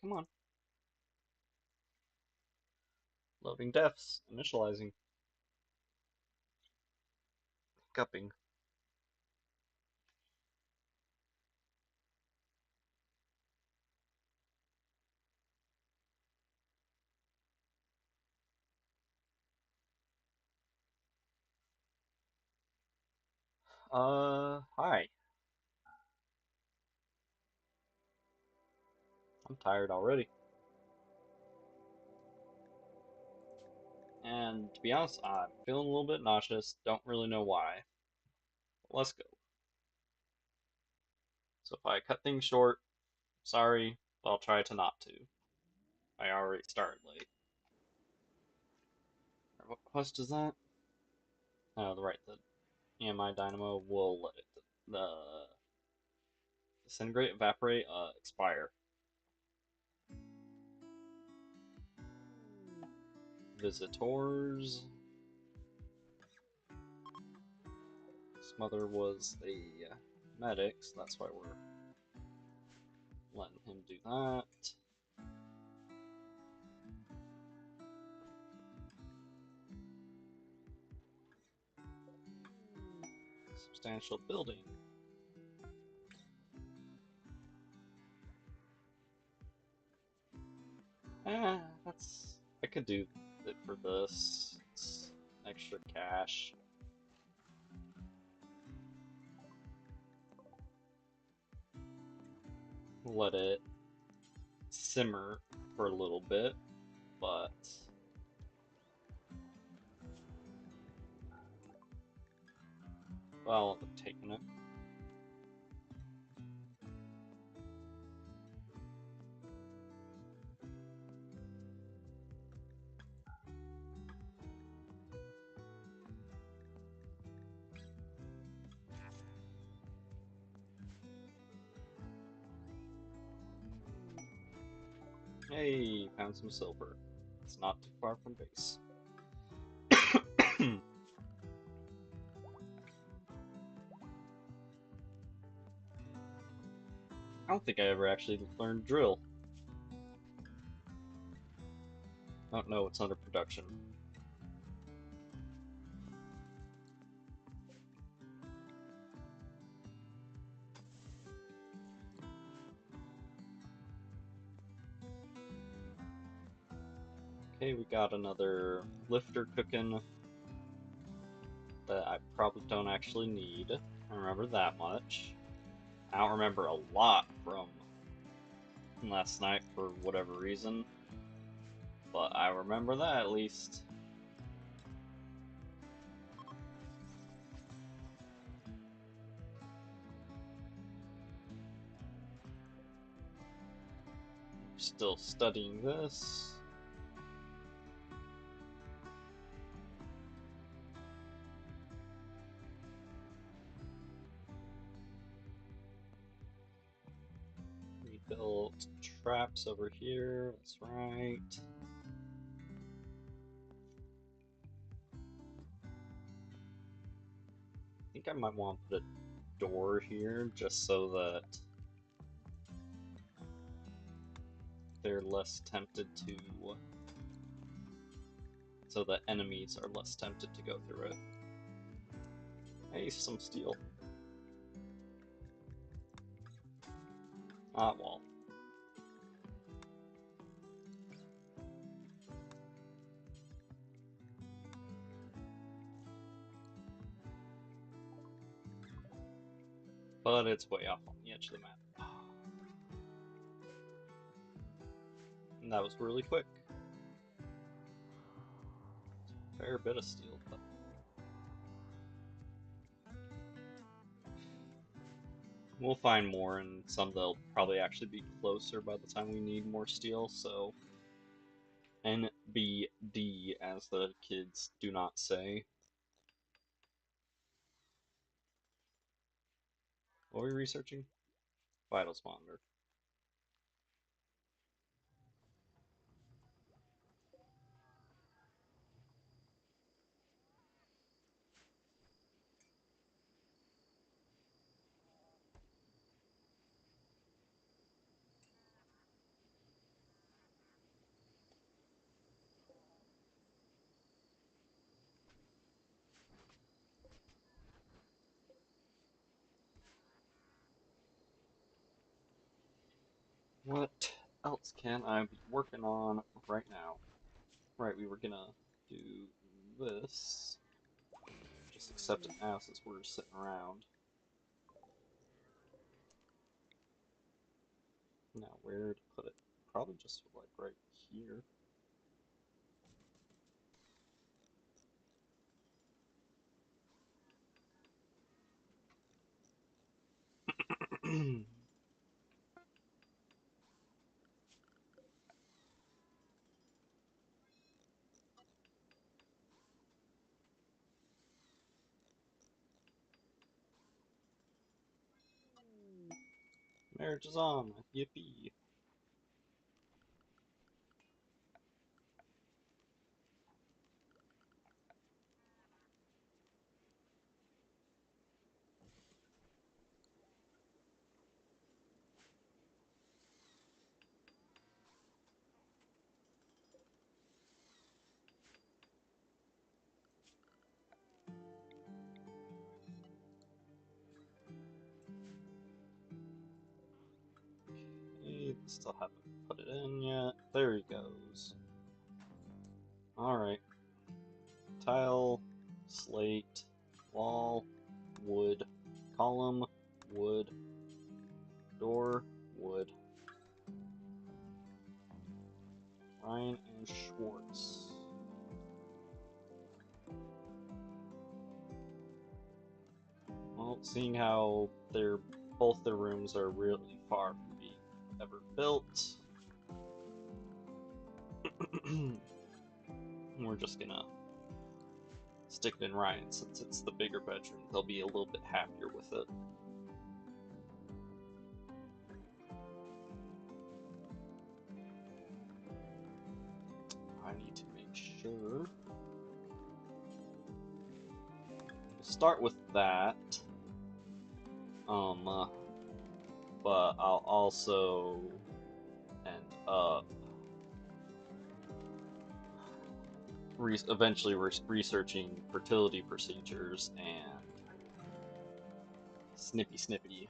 Come on. Loading defs. Initializing. Cupping. Hi. I'm tired already. And to be honest, I'm feeling a little bit nauseous. Don't really know why. But let's go. So if I cut things short, sorry, but I'll try to not to. I already started late. What quest is that? Oh, the right, the EMI Dynamo will let it the disintegrate, evaporate, expire. Visitors. Smother was a medic, so that's why we're letting him do that. Substantial building. That's... I could do it for this. It's extra cash. Let it simmer for a little bit, but... well, I'll end up taking it. Hey, found some silver. It's not too far from base. I don't think I ever actually learned drill. Oh no, it's under production. Okay, we got another lifter cooking that I probably don't actually need. I remember that much. I don't remember a lot from last night for whatever reason, but I remember that at least. Still studying this. We built traps over here, that's right. I think I might want to put a door here just so that they're less tempted to... so that enemies are less tempted to go through it. Hey, some steel. Ah, well. But it's way off on the edge of the map. And that was really quick. Fair bit of steel, but... we'll find more, and some that'll probably actually be closer by the time we need more steel, so... NBD, as the kids do not say. What were we researching? Vitals monitor. What else can I be working on right now? Right, we were gonna do this. Just accept it now since we're sitting around. Now, where to put it? Probably just like right here. Marriage is on! Yippee! Still haven't put it in yet. There he goes. Alright. Tile, slate, wall, wood, column, wood, door, wood. Ryan and Schwartz. Well, seeing how both their rooms are really far from being ever built, we're just gonna stick it in Ryan since it's the bigger bedroom. They'll be a little bit happier with it. I need to make sure. We'll start with that. But I'll also end up eventually researching fertility procedures and snippy.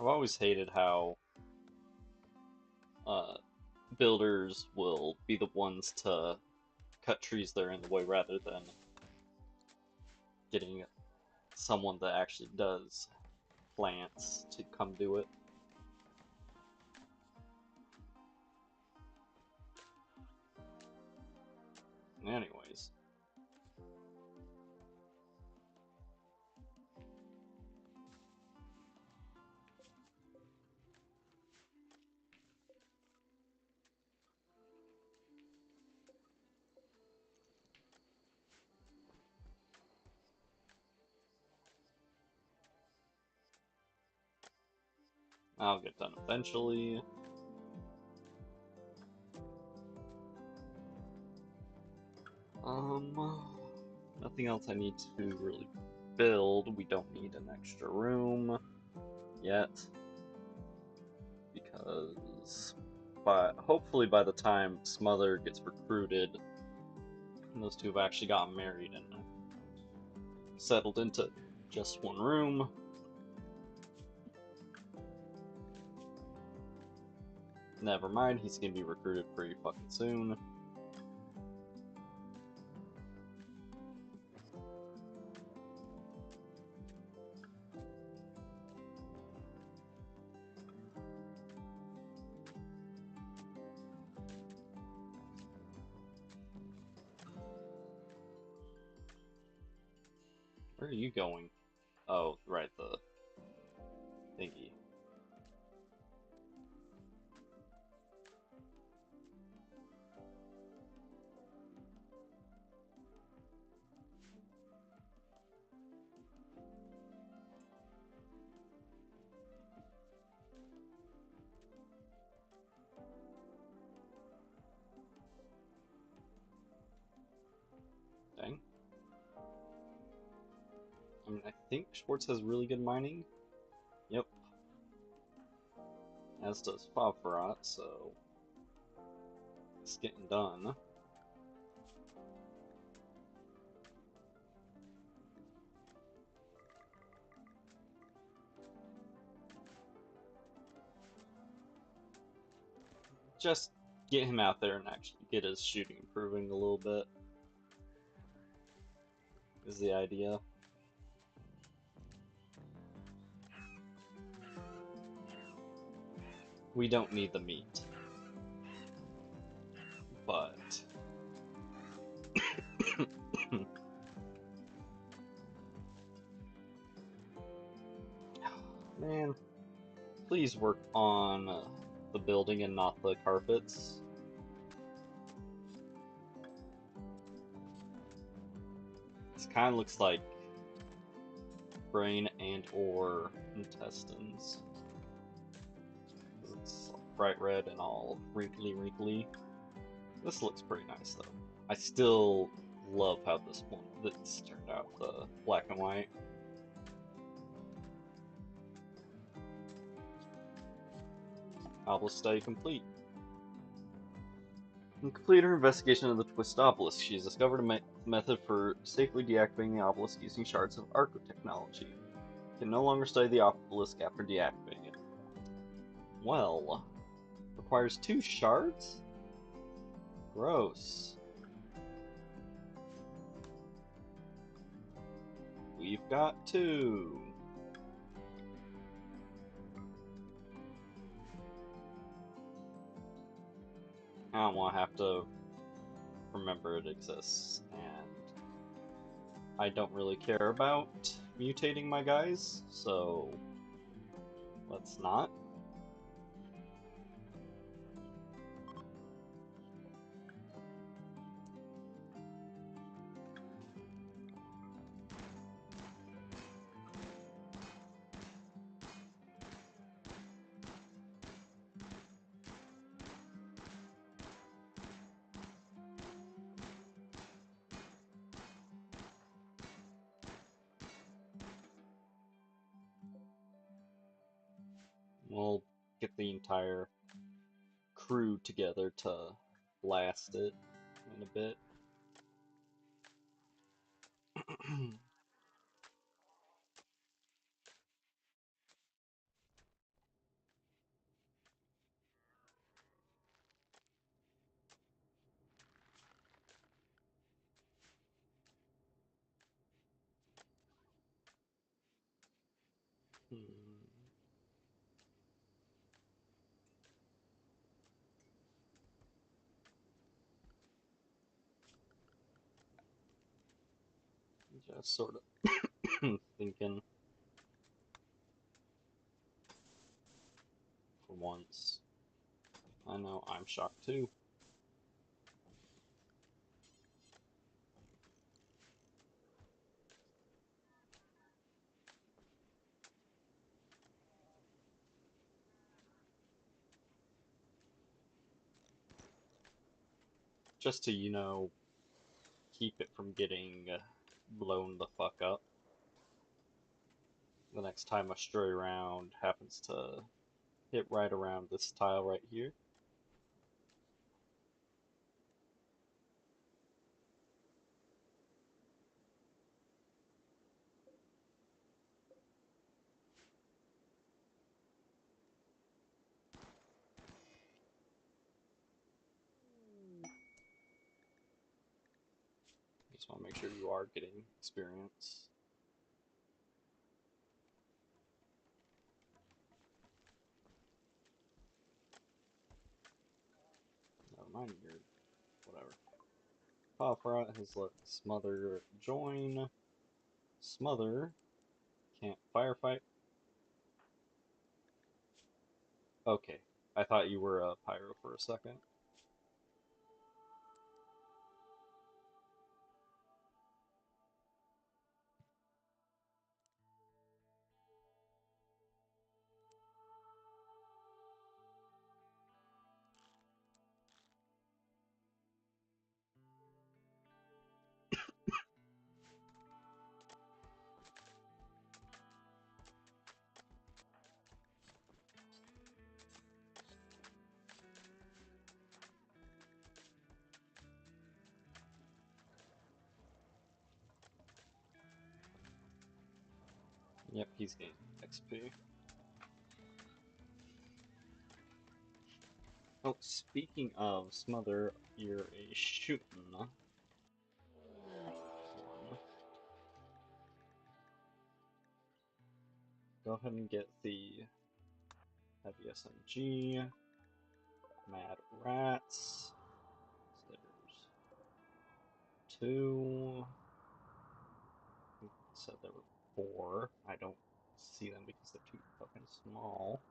I've always hated how builders will be the ones to cut trees that are in the way rather than getting someone that actually does plants to come do it. Anyways. I'll get done eventually. Nothing else I need to really build. We don't need an extra room yet. Because hopefully by the time Smother gets recruited, and those two have actually gotten married and settled into just one room. Never mind, he's gonna be recruited pretty fucking soon. Where are you going? Oh, right, the thingy. Dang. I mean, I think Schwartz has really good mining. Yep. as does Fafrat, so it's getting done. Just get him out there and actually get his shooting improving a little bit is the idea. We don't need the meat, but man, please work on the building and not the carpets. This kind of looks like brain and or intestines. It's bright red and all wrinkly. This looks pretty nice though. I still love how this turned out, the black and white. Obelisk study complete. In completing her investigation of the Twist Obelisk, she has discovered a method for safely deactivating the obelisk using shards of Arco technology. You can no longer study the obelisk after deactivating it. Well, requires 2 shards? Gross. We've got 2. I don't want to have to remember it exists, and I don't really care about mutating my guys, so let's not. We'll get the entire crew together to blast it in a bit. Just sort of thinking for once. I know, I'm shocked too. Just to, you know, keep it from getting blown the fuck up. The next time a stray round happens to hit right around this tile right here. Just want to make sure you are getting experience. Never mind, you're whatever. Pop has let Smother join. Smother can't firefight. Okay, I thought you were a pyro for a second. Yep, he's getting XP. Oh, speaking of Smother, you're a shooting one. Go ahead and get the heavy SMG, Mad Rats. So there's two. I said there were four. I don't see them because they're too fucking small.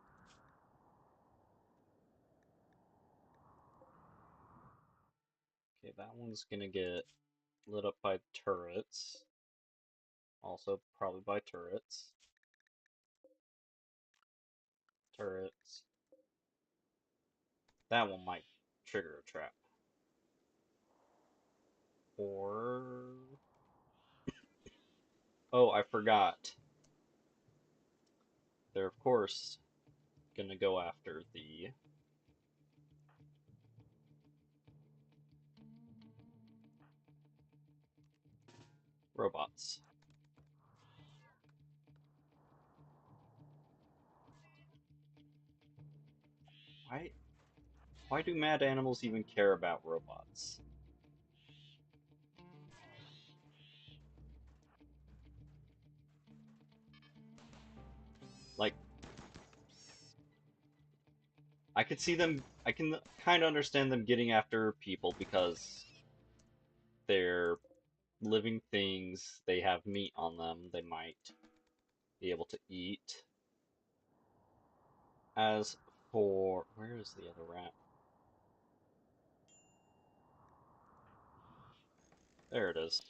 Okay, that one's gonna get lit up by turrets. Also, probably by turrets. Turrets. That one might trigger a trap. Or... Oh, I forgot. They're, of course, gonna go after the robots. Why, why do mad animals even care about robots? Like, I could see them, I can kind of understand them getting after people because they're living things, they have meat on them, they might be able to eat. As for, where is the other rat? There it is.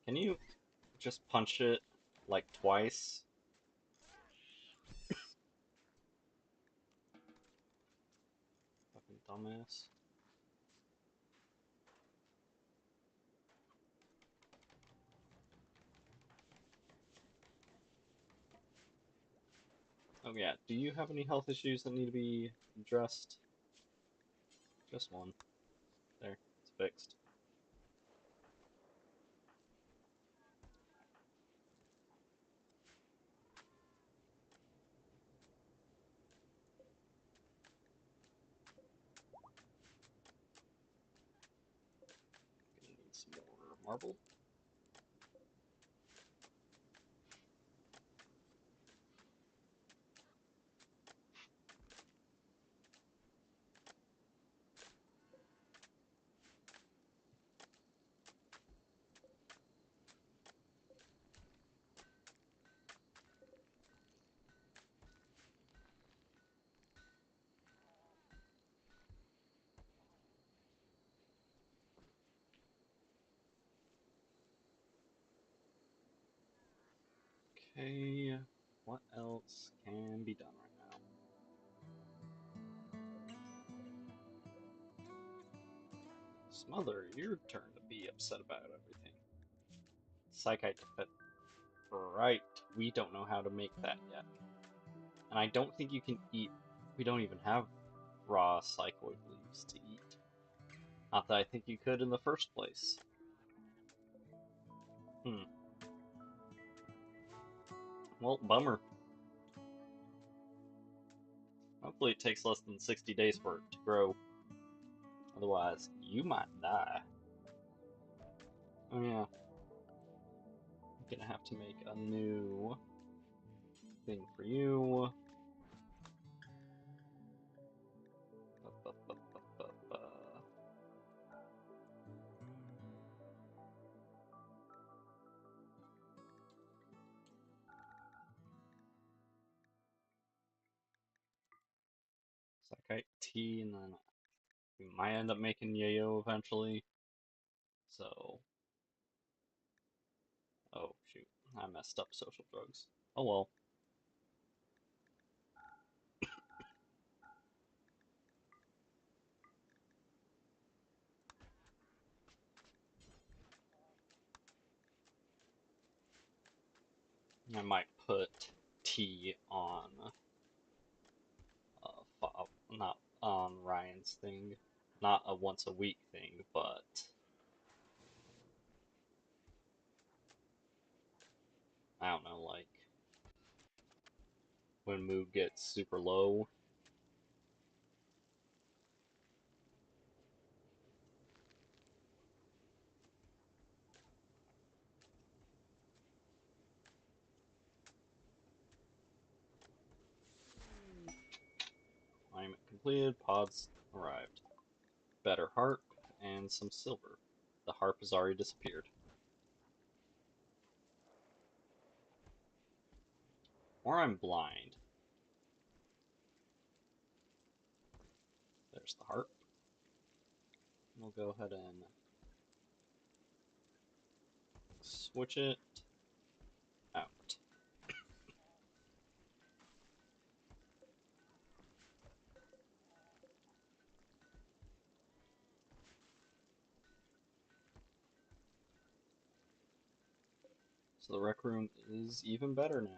Can you just punch it like twice? Fucking dumbass. Oh yeah, do you have any health issues that need to be addressed? Just one. There, it's fixed. Gonna need some more marble. Okay, what else can be done right now? Smother, your turn to be upset about everything. Psychite defense. Right, we don't know how to make that yet. And I don't think you can eat. We don't even have raw psychoid leaves to eat. Not that I think you could in the first place. Hmm. Well, bummer. Hopefully it takes less than 60 days for it to grow. Otherwise, you might die. Oh yeah. I'm gonna have to make a new thing for you. Psychite T, and then we might end up making Yayo eventually. So, oh shoot, I messed up social drugs. Oh well. I might put T on, not on Ryan's thing, not a once a week thing, but I don't know, when mood gets super low. Alignment completed, pods arrived. Better harp and some silver. The harp has already disappeared. Or I'm blind. There's the harp. We'll go ahead and switch it out. So the rec room is even better now.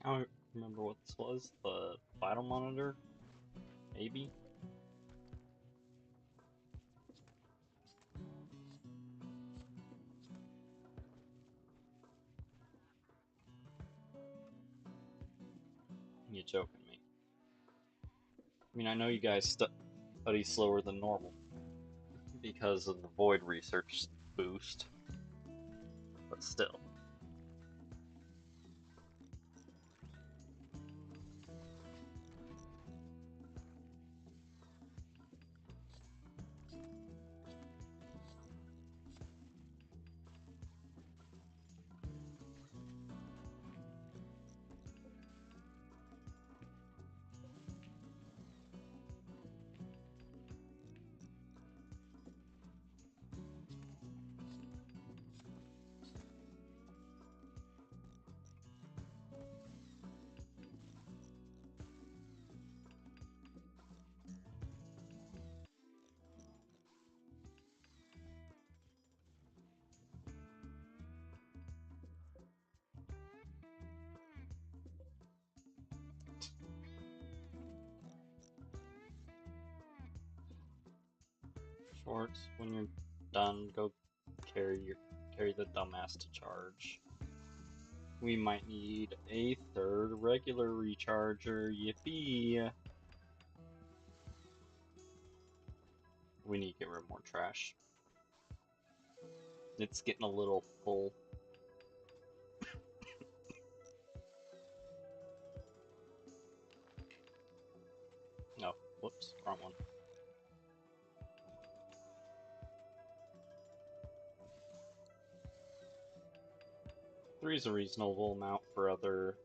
I don't remember what this was. The vital monitor? Maybe? You're joking me. I mean, I know you guys study slower than normal because of the void research boost, but still. Shorts, when you're done, go carry the dumbass to charge. We might need a third regular recharger. Yippee! We need to get rid of more trash. It's getting a little full. No, whoops, wrong one. Three is a reasonable amount for other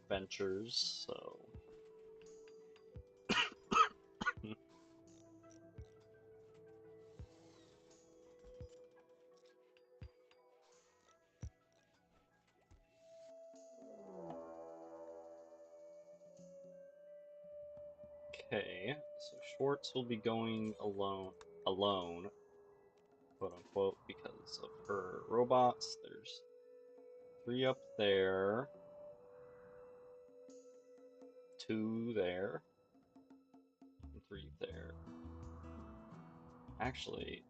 ventures, so. Okay, so Schwartz will be going alone, quote unquote, because of her robots. There's 3 up there, 2 there, and 3 there. Actually,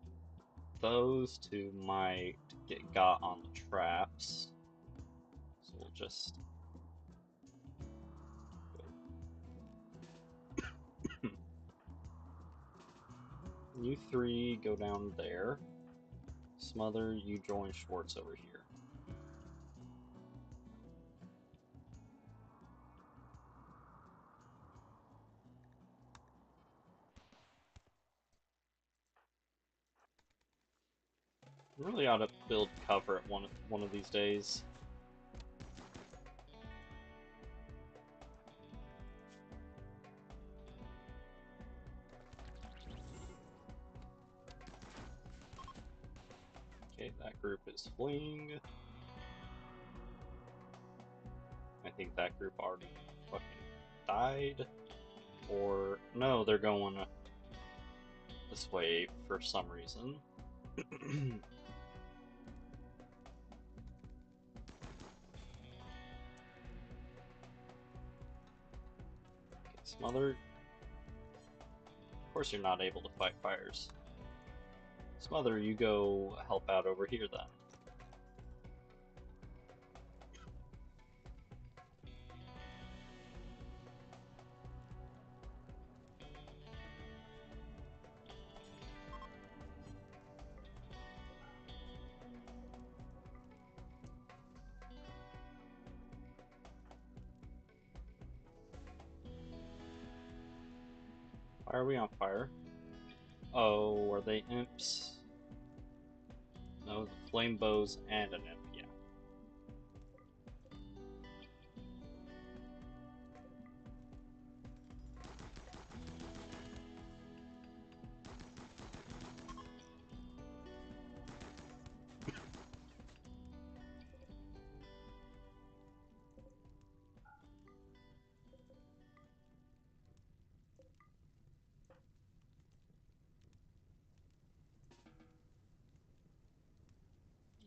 those 2 might get got on the traps, so we'll just you 3 go down there. Smother, you join Schwartz over here. Really ought to build cover at one of these days. Okay, that group is fleeing. think that group already fucking died. Or, no, they're going this way for some reason. Okay, Smother. Of course you're not able to fight fires. Smother, you go help out over here then. Why are we on fire? Oh, are they imps? No, the flame bows and an imp, yeah.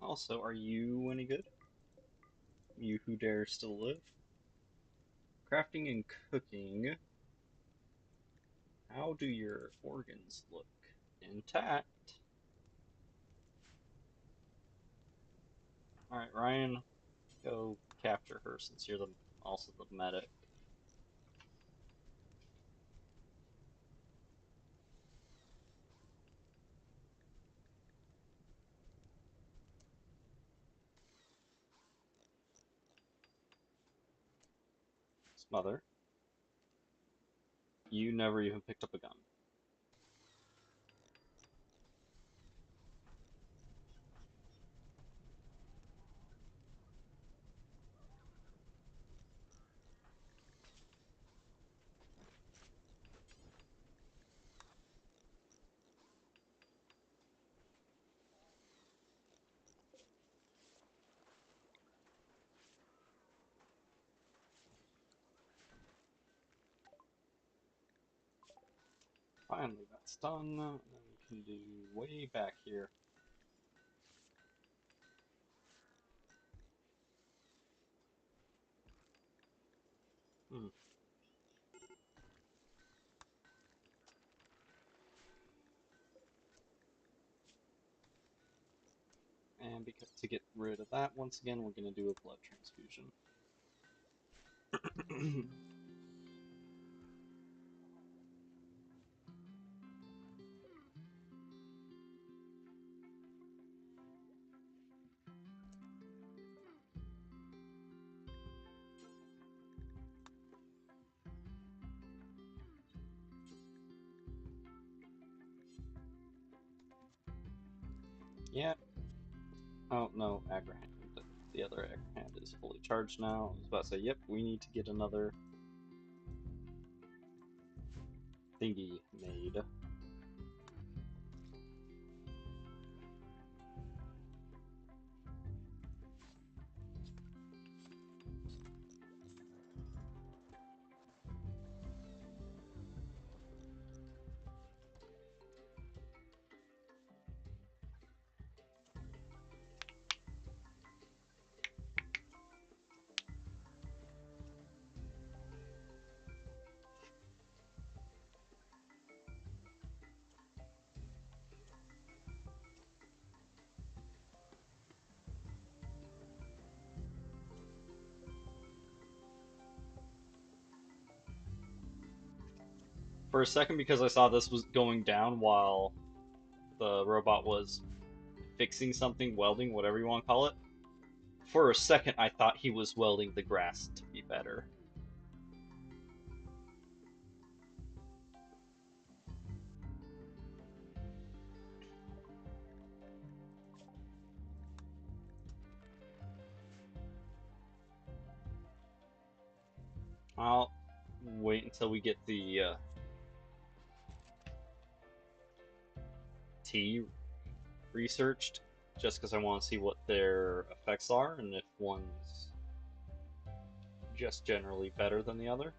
Also, are you any good? You who dare still live? Crafting and cooking. How do your organs look? Intact. Alright, Ryan, go capture her since you're also the medic. Smother. You never even picked up a gun. Finally, that's done. Then we can do way back here. Hmm. And because to get rid of that, once again, we're going to do a blood transfusion. Yeah. Oh, no, Agrahand. The other Agrahand is fully charged now. I was about to say, yep, we need to get another thingy made. For a second, because I saw this was going down while the robot was fixing something, welding, whatever you want to call it, for a second I thought he was welding the grass to be better. I'll wait until we get the tea researched, just because I want to see what their effects are and if one's just generally better than the other,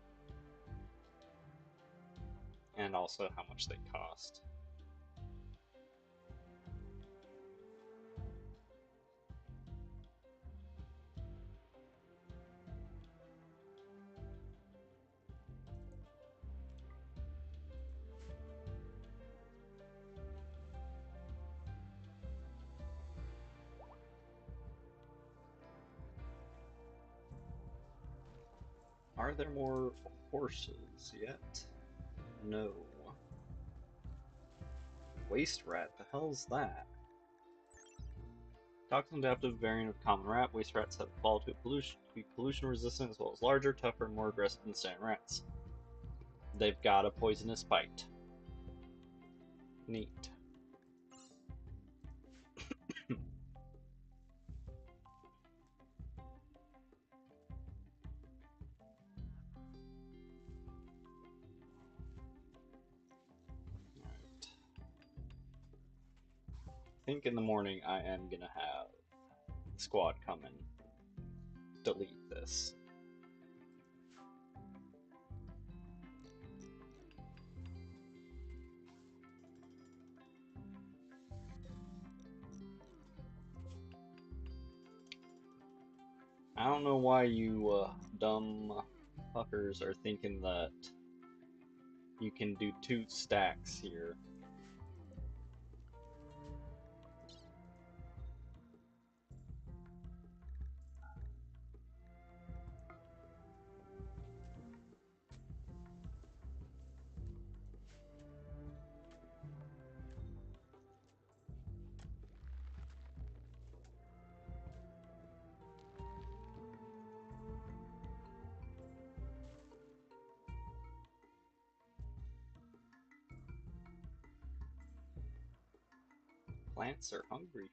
and also how much they cost. Are there more horses yet? No. Waste rat, the hell's that? Toxin adaptive variant of common rat, waste rats have evolved to be pollution resistant as well as larger, tougher, and more aggressive than standard rats. They've got a poisonous bite. Neat. Alright. I think in the morning I am gonna have the squad come and delete this. I don't know why you dumb fuckers are thinking that you can do 2 stacks here. Plants are hungry.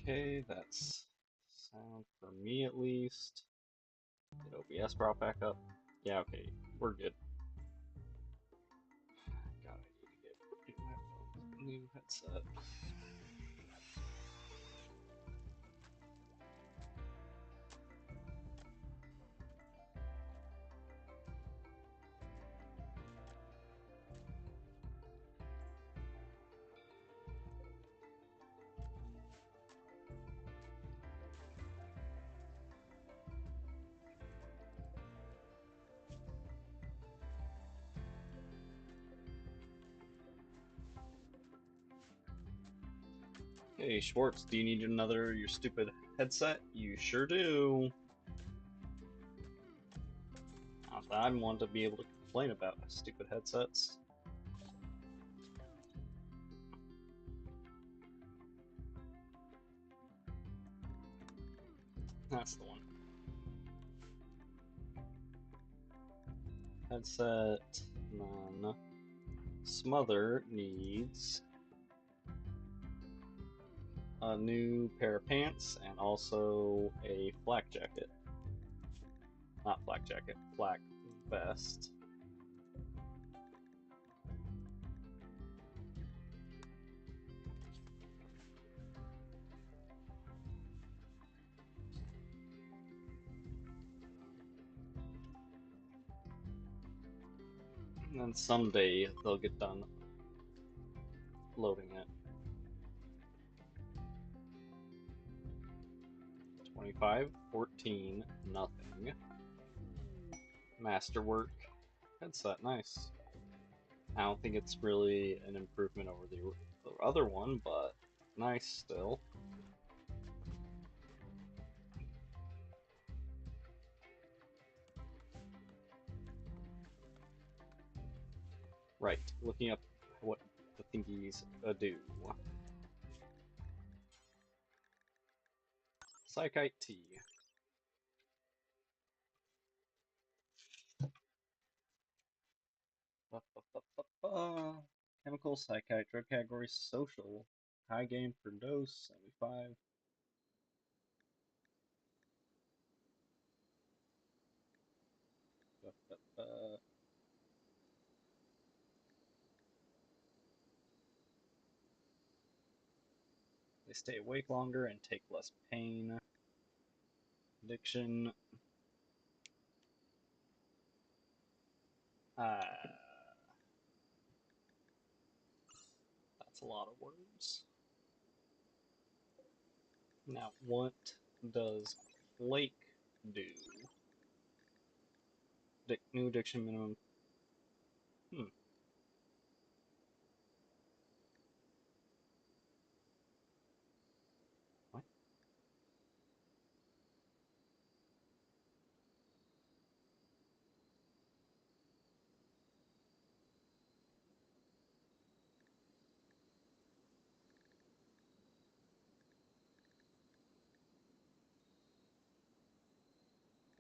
Okay, that's sound for me at least. Did OBS brought back up? Yeah, okay, we're good. God, I need to get new headphones, new headset. Hey, Schwartz, do you need your stupid headset? You sure do. Not that I'm one to be able to complain about stupid headsets. That's the one. Headset, none. Smother needs a new pair of pants and also a flak jacket. Not flak jacket, flak vest. And then someday they'll get done loading it. 25, 14, nothing. Masterwork headset, nice. I don't think it's really an improvement over the other one, but nice still. Right, looking up what the thingies do. Psychite tea. Chemical, psychite, drug category, social. High gain per dose, 75. They stay awake longer and take less pain. Addiction. That's a lot of words. Now, what does flake do? New addiction minimum. What?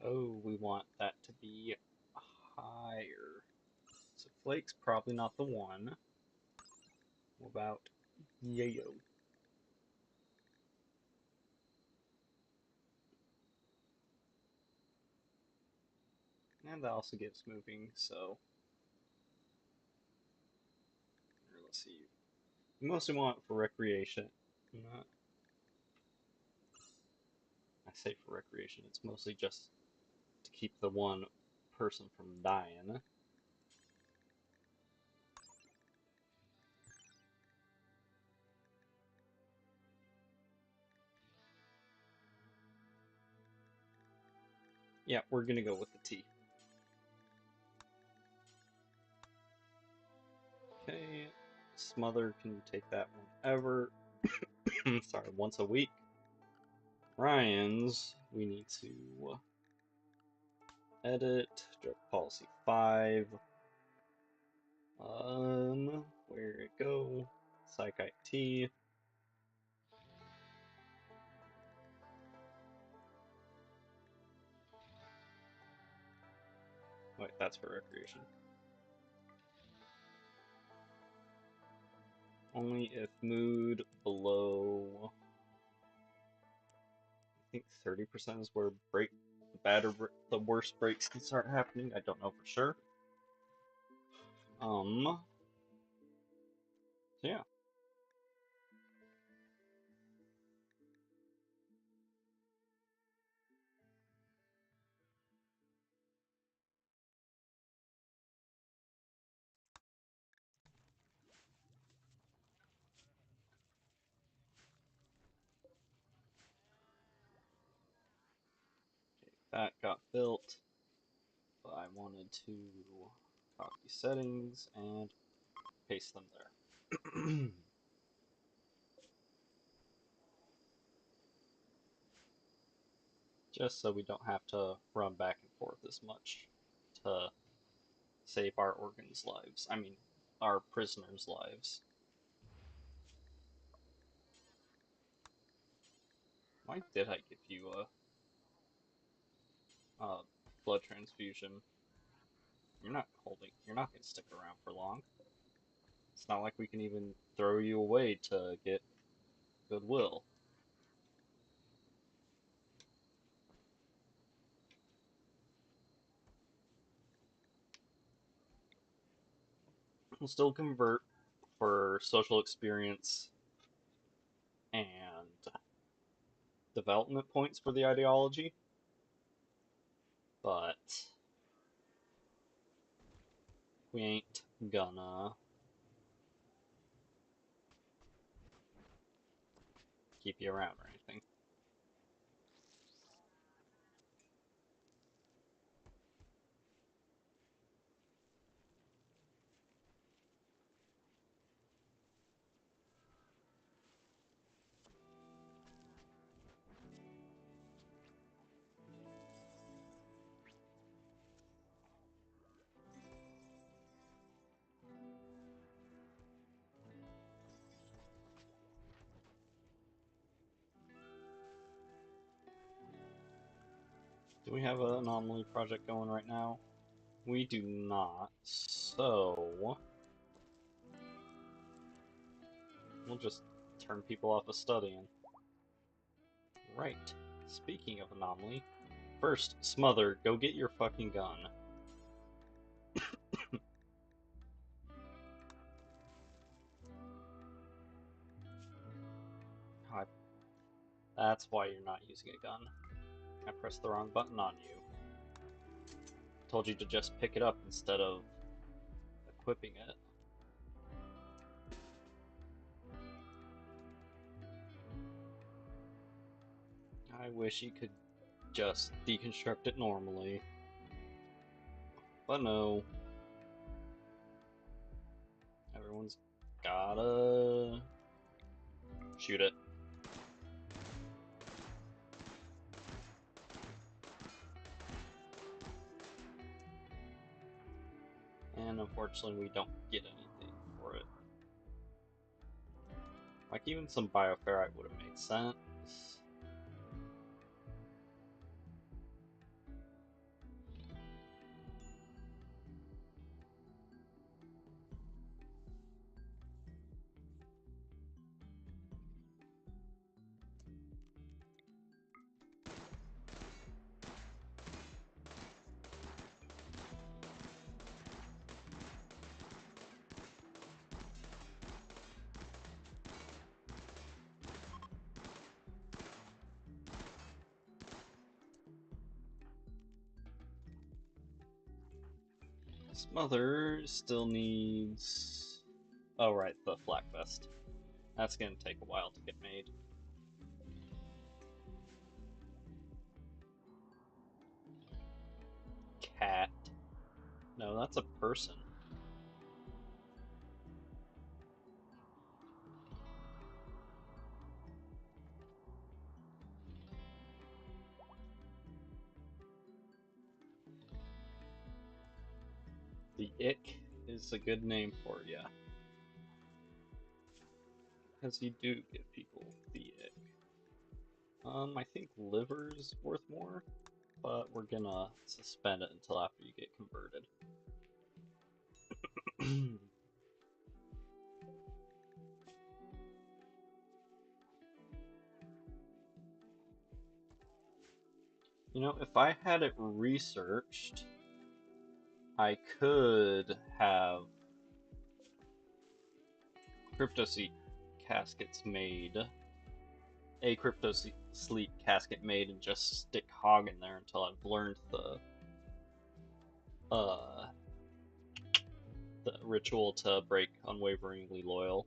Oh, we want that to be higher. So flake's probably not the one. What about yayo? And that also gives moving, so let's see. We mostly want it for recreation. Not, I say for recreation, it's mostly just to keep the one person from dying. Yeah, we're gonna go with the T. Okay, smother can take that whenever. Sorry, once a week. Ryan's, we need to edit drug policy 5. Where it go? Psychite T. Wait, that's for recreation. Only if mood below, I think 30% is where the worst breaks can start happening. I don't know for sure. Yeah. That got built, but I wanted to copy settings and paste them there. Just so we don't have to run back and forth as much to save our organs' lives. I mean, our prisoners' lives. Why did I give you a blood transfusion? You're not gonna stick around for long. It's not like we can even throw you away to get goodwill. We'll still convert for social experience and development points for the ideology, but we ain't gonna keep you around or anything. Do we have an anomaly project going right now? We do not, so we'll just turn people off of studying. Right. Speaking of anomaly, first, Smother, go get your fucking gun. I, that's why you're not using a gun. I pressed the wrong button on you. Told you to just pick it up instead of equipping it. I wish you could just deconstruct it normally. But no. Everyone's gotta shoot it. And unfortunately we don't get anything for it. Like even some bioferrite would have made sense. Smother still needs... Oh right, the flak vest. That's gonna take a while to get made. Cat. No, that's a person. The Ick is a good name for ya. Because you do give people the Ick. I think liver's worth more, but we're gonna suspend it until after you get converted. You know, if I had it researched, I could have crypto-sleep caskets made, a crypto-sleep casket made, and just stick Hog in there until I've learned uh, the ritual to break unwaveringly loyal.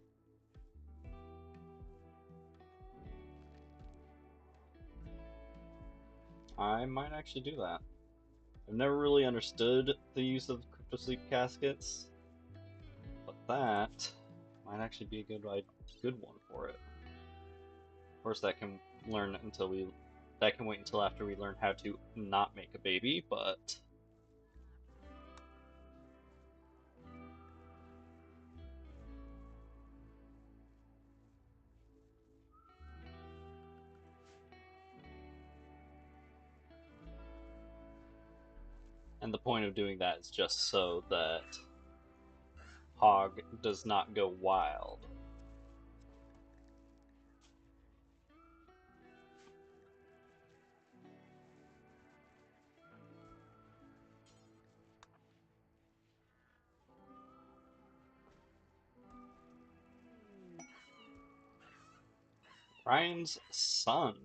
I might actually do that. I've never really understood the use of crypto-sleep caskets, but that might actually be a good one for it. Of course, that can wait until after we learn how to not make a baby, but and the point of doing that is just so that Hog does not go wild. Ryan's son.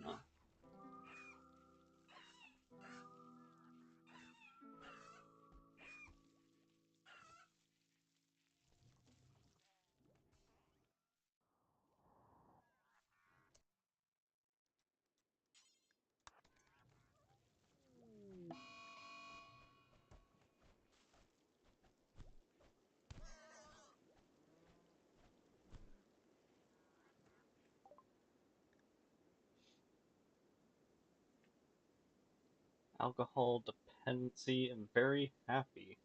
Alcohol dependency and very happy.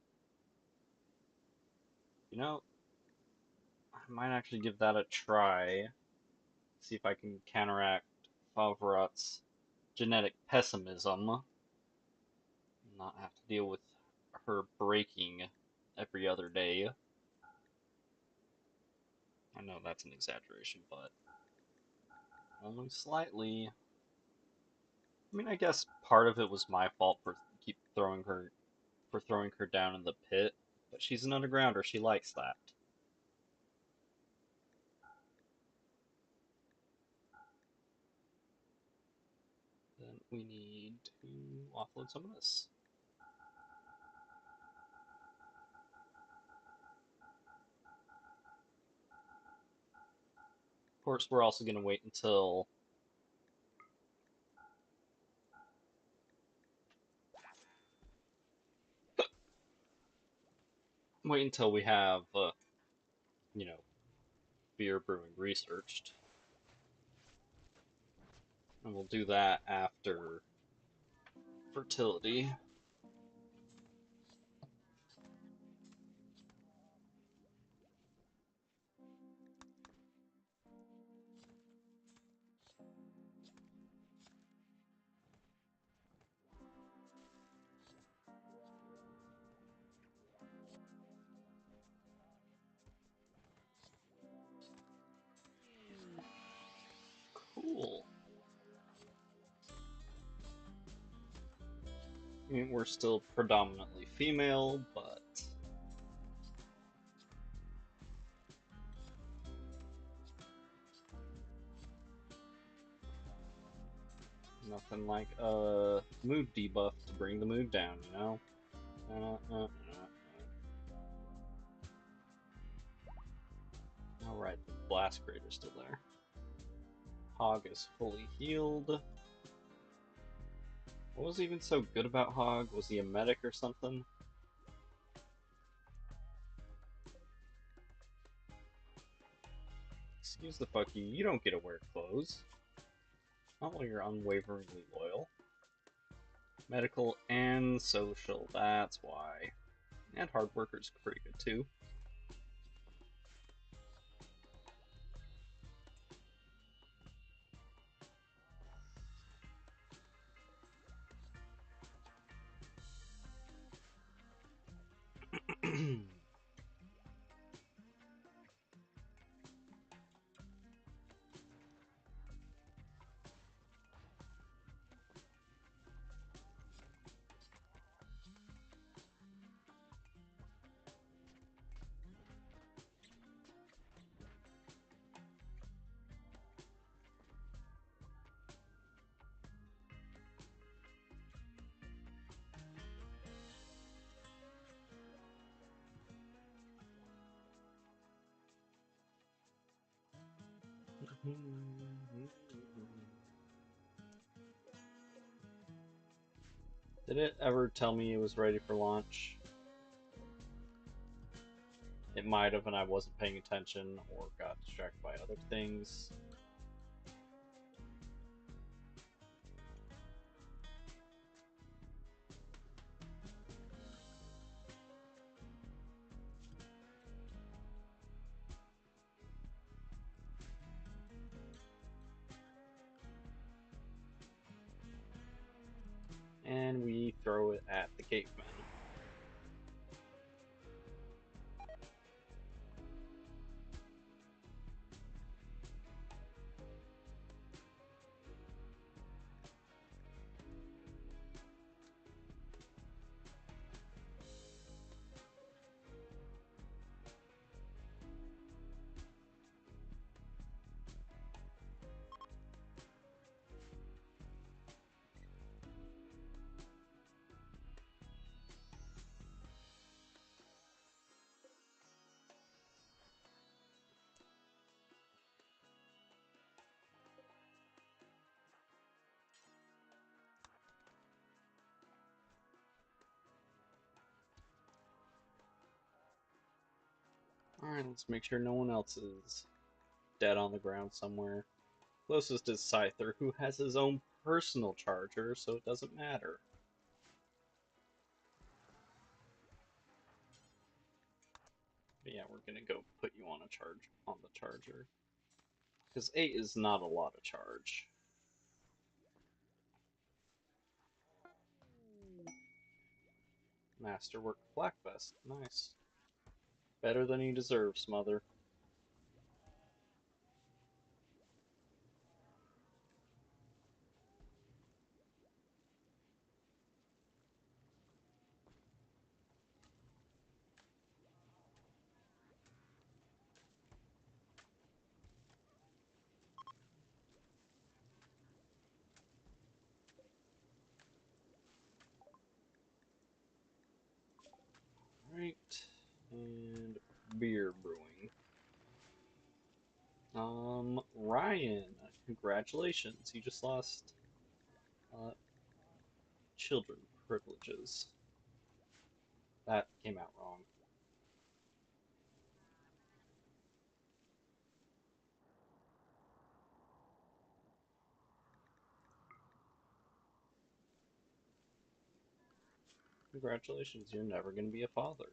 You know, I might actually give that a try. See if I can counteract Favrat's genetic pessimism. not have to deal with her breaking every other day. I know that's an exaggeration, but only slightly. I mean, I guess part of it was my fault for throwing her down in the pit, but she's an undergrounder. She likes that. Then we need to offload some of this. Of course, we're also going to wait until we have you know, beer brewing researched. And we'll do that after fertility. Cool. I mean, we're still predominantly female, but nothing like a mood debuff to bring the mood down, you know? Alright, the blast crater's still there. Hog is fully healed. What was even so good about Hog? Was he a medic or something? Excuse the fuck you, you don't get to wear clothes. Not while you're unwaveringly loyal. Medical and social, that's why. And hard worker's pretty good too. Did it ever tell me it was ready for launch? It might have, and I wasn't paying attention or got distracted by other things. And we throw it at the cavemen. Alright, let's make sure no one else is dead on the ground somewhere. Closest is Scyther, who has his own personal charger, so it doesn't matter. But yeah, we're gonna go put you on the charger. Because 8 is not a lot of charge. Masterwork black vest. Nice. Better than he deserves, mother. Right. And beer brewing. Ryan, congratulations. You just lost uh, children privileges. That came out wrong. Congratulations, you're never going to be a father.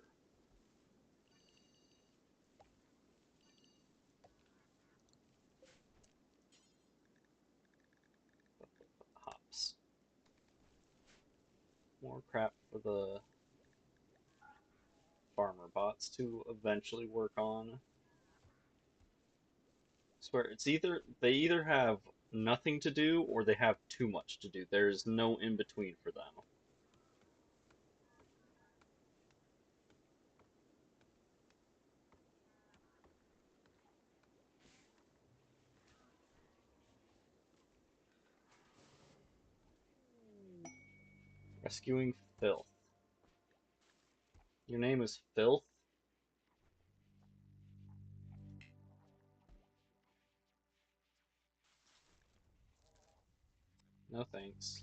Hops. More crap for the farmer bots to eventually work on. I swear, it's they either have nothing to do or they have too much to do. There's no in between for them. Rescuing filth. Your name is Filth? No thanks.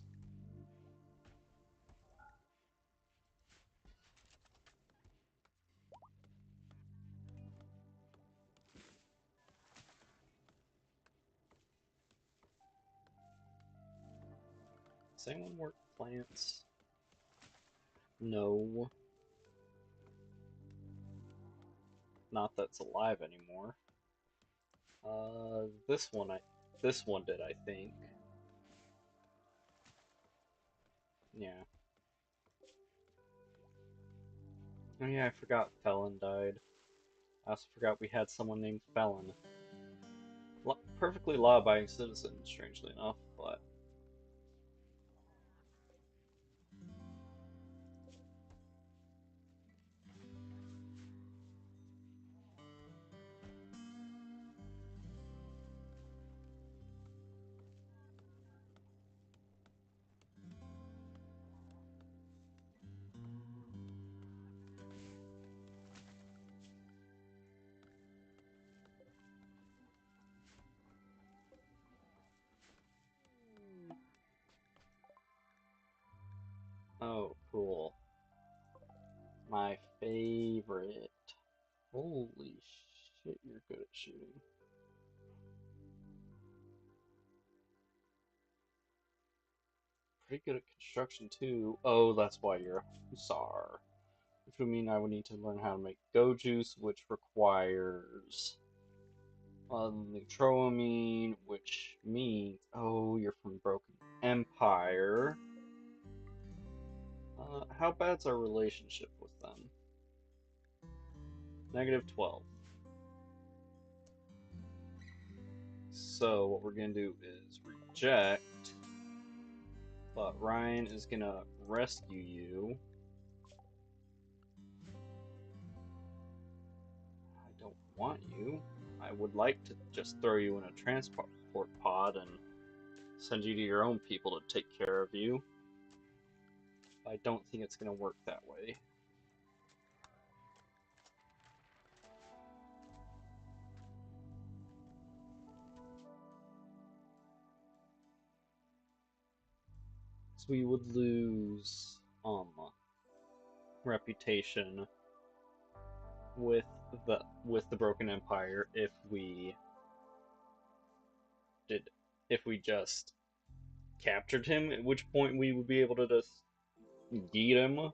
Does anyone work plants? No. Not that's alive anymore. This one did, I think. Yeah. Oh yeah, I forgot Felon died. I also forgot we had someone named Felon. Perfectly law-abiding citizen, strangely enough, but... Oh, cool. My favorite. Holy shit, you're good at shooting. Pretty good at construction, too. Oh, that's why you're a hussar. Which would mean I would need to learn how to make go juice, which requires neutroamine, which means, oh, you're from Broken Empire. How bad's our relationship with them? -12. So what we're gonna do is reject, but Ryan is gonna rescue you. I don't want you. I would like to just throw you in a transport pod and send you to your own people to take care of you. I don't think it's gonna work that way. So we would lose reputation with the Broken Empire did if we just captured him, at which point we would be able to just beat him.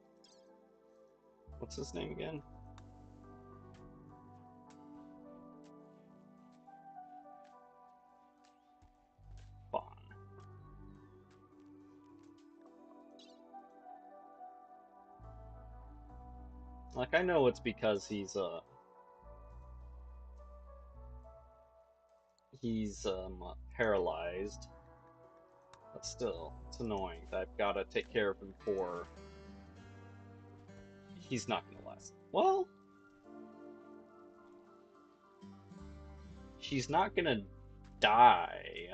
What's his name again? Bon. Like, I know it's because he's paralyzed, but still, it's annoying that I've gotta take care of him before he's not gonna last. Well, she's not gonna die.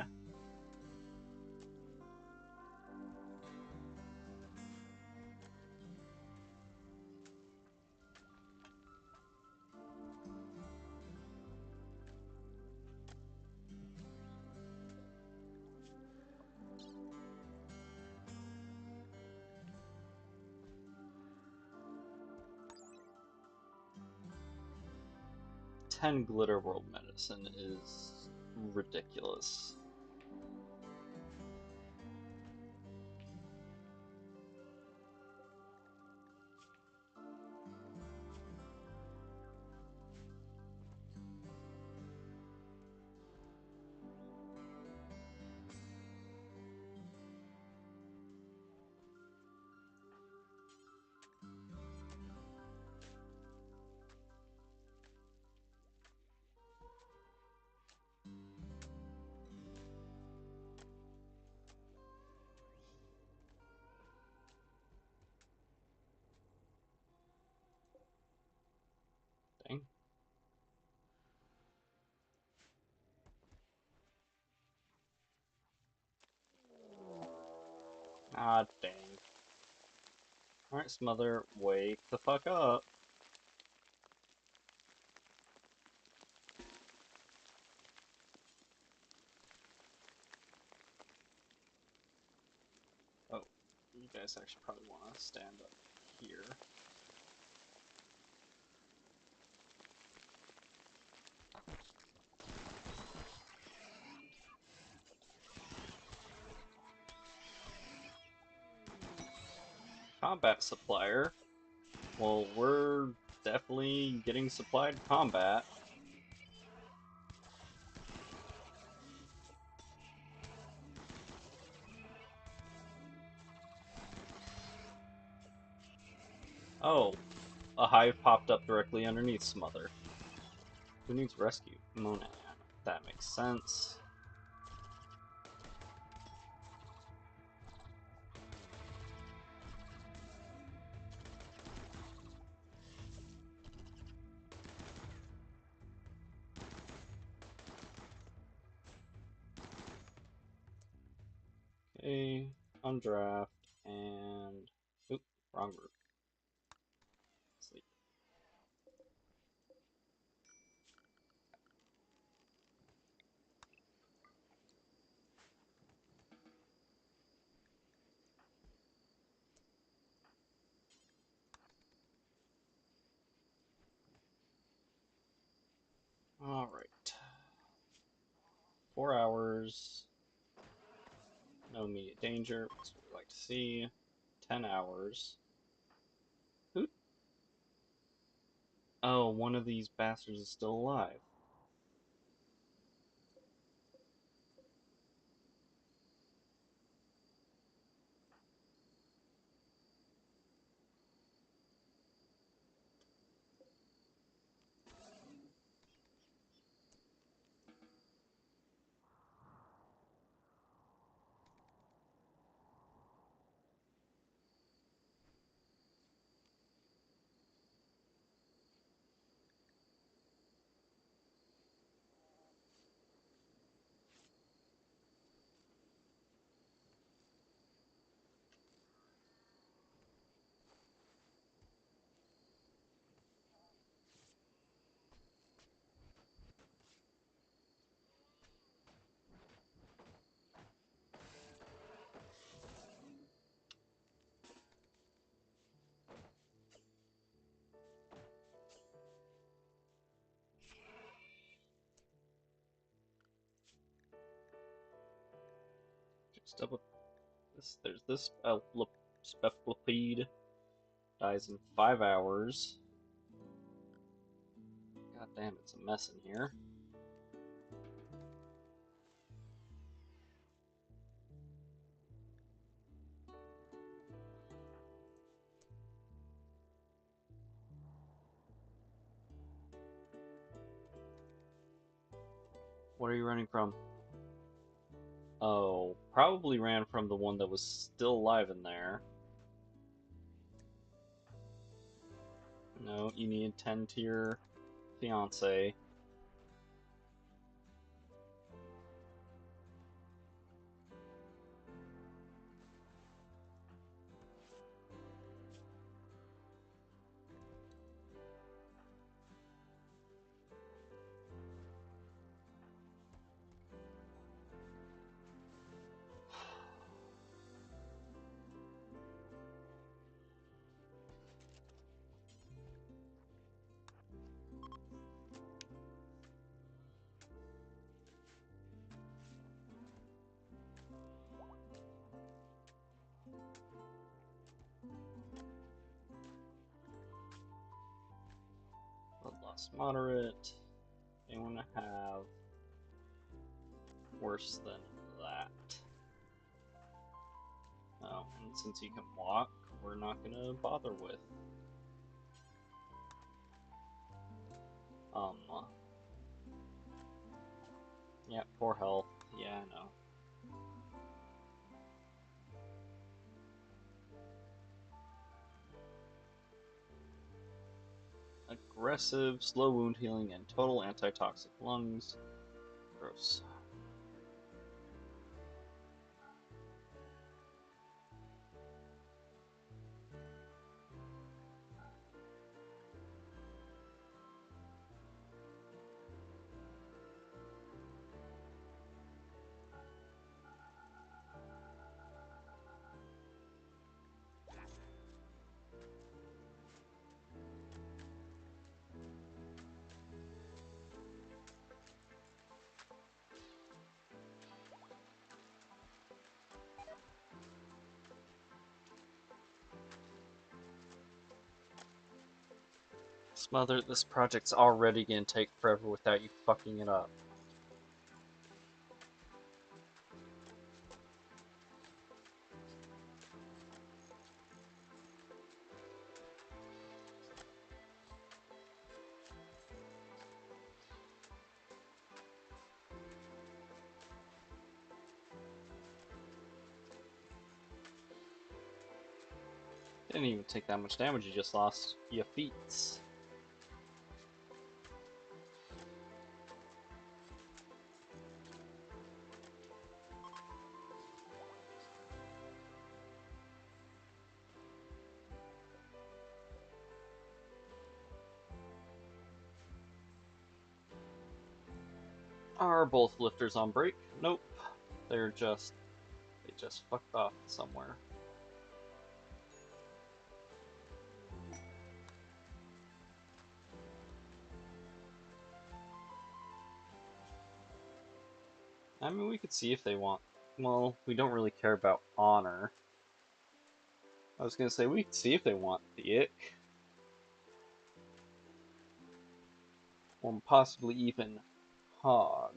Ten Glitter World medicine is ridiculous. Dang. Ah, dang. Alright, Smother, wake the fuck up. Oh, you guys actually probably want to stand up here. Combat supplier. Well, we're definitely getting supplied combat. Oh, a hive popped up directly underneath Smother. Who needs rescue? Monan. That makes sense. Okay, undraft, and... Oop, wrong group. Sleep. Alright. 4 hours. No immediate danger. That's what we like to see. 10 hours. Who? Oh, one of these bastards is still alive. Just double this. There's this Speplepede. Dies in 5 hours. God damn, it's a mess in here. What are you running from? Oh, probably ran from the one that was still alive in there. No, you need to tend to your fiance. Bloodlust moderate. They want to have worse than that. Oh, and since you can walk, we're not gonna bother with. Yeah, poor health. Yeah, I know. Aggressive, slow wound healing, and total antitoxic lungs. Gross. Smother, this project's already gonna take forever without you fucking it up. Didn't even take that much damage, you just lost your feet. Are both lifters on break? Nope. They just fucked off somewhere. I mean, we could see if they want. Well, we don't really care about honor. I was gonna say we could see if they want the ick. Or possibly even hog.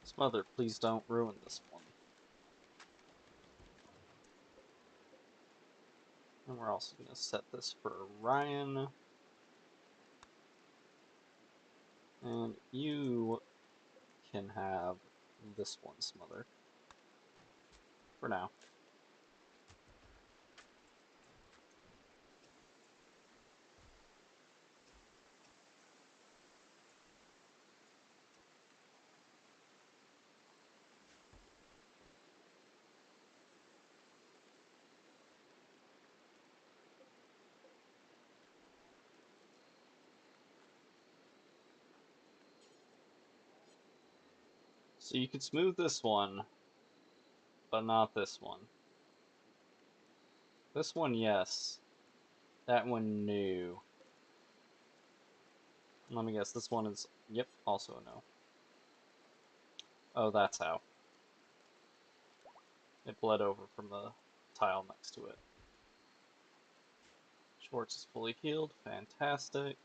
Smother, please don't ruin this one. And we're also gonna set this for Ryan. And you can have this one, Smother. For now. So you could smooth this one, but not this one. This one, yes. That one, no. Let me guess, this one is, yep, also a no. Oh, that's how. It bled over from the tile next to it. Schwartz is fully healed, fantastic.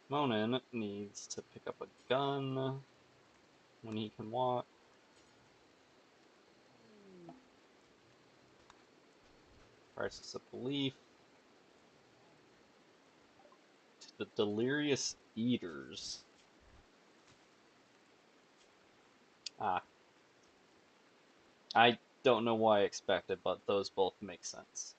Monin needs to pick up a gun when he can walk. Crisis of belief. To the delirious eaters. Ah. I don't know why I expected, but those both make sense.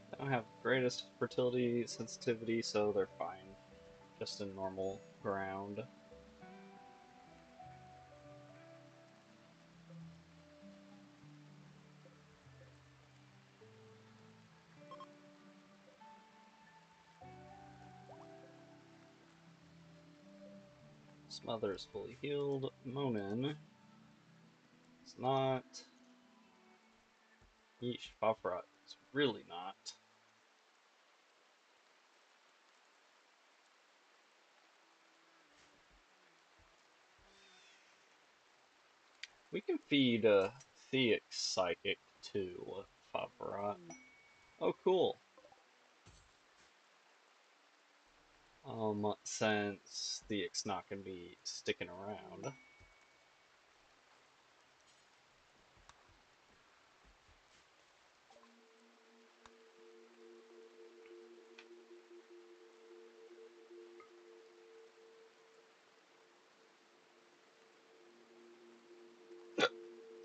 They don't have the greatest fertility sensitivity, so they're fine. Just in normal ground. Smother is fully healed. Monin is not. Yeesh, Fafra is really not. We can feed Theix Psychic to Favarat. Oh, cool. Since Theix not gonna be sticking around.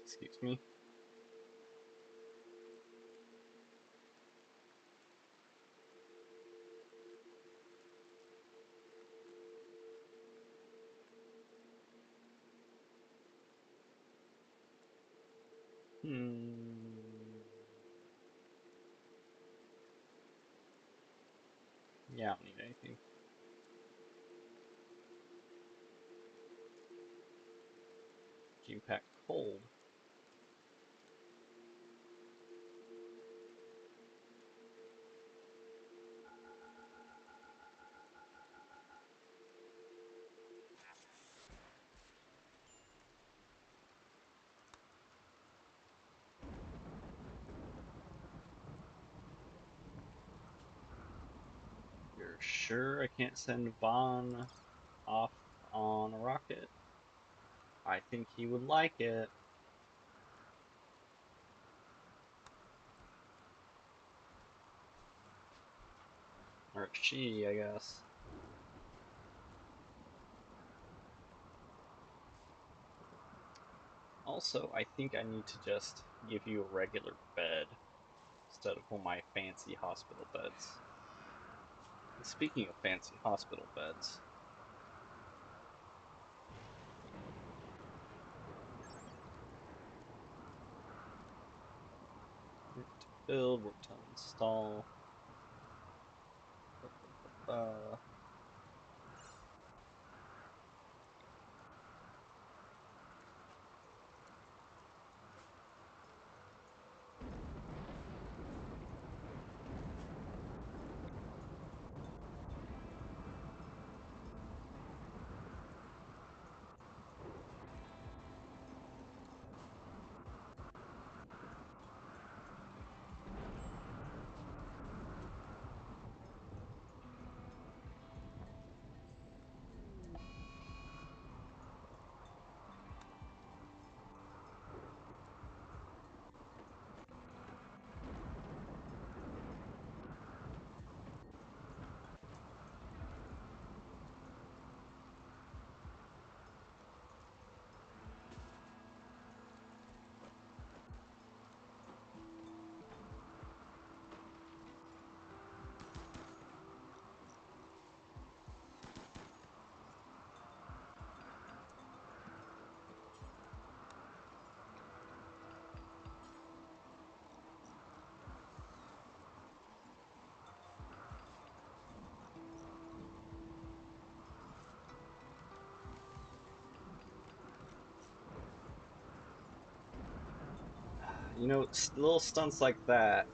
Excuse me. Yeah, I don't need anything. Gene Pack Cold. You're sure I can't send Vaughn off on a rocket? I think he would like it. Or she, I guess. Also, I think I need to just give you a regular bed instead of one of my fancy hospital beds. And speaking of fancy hospital beds, work to build, work to install. You know, little stunts like that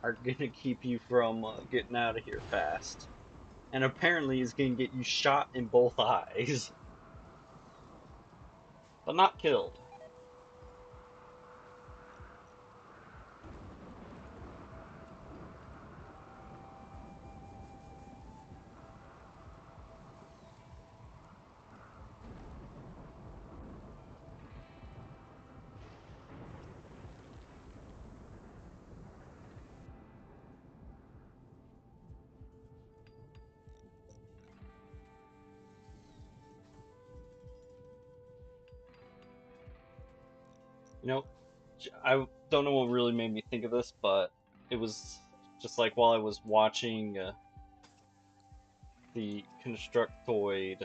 are gonna keep you from getting out of here fast. And apparently it's gonna get you shot in both eyes, but not killed. You know, I don't know what really made me think of this, but it was just like while I was watching the Constructoid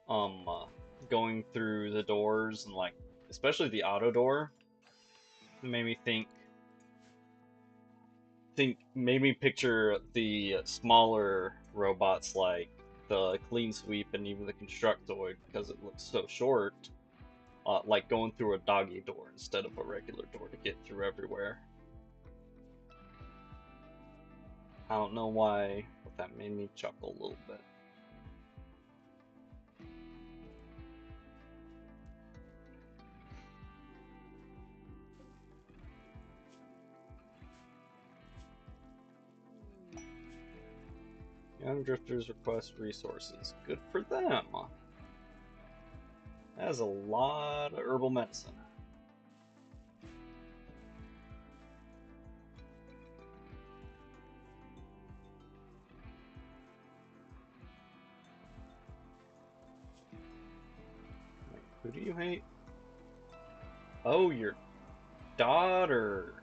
um uh, going through the doors and like especially the auto door, it made me made me picture the smaller robots like the Clean Sweep and even the Constructoid because it looks so short, like going through a doggy door instead of a regular door to get through everywhere. I don't know why, but that made me chuckle a little bit. Young drifters request resources. Good for them. That is a lot of herbal medicine. Wait, who do you hate? Oh, your daughter.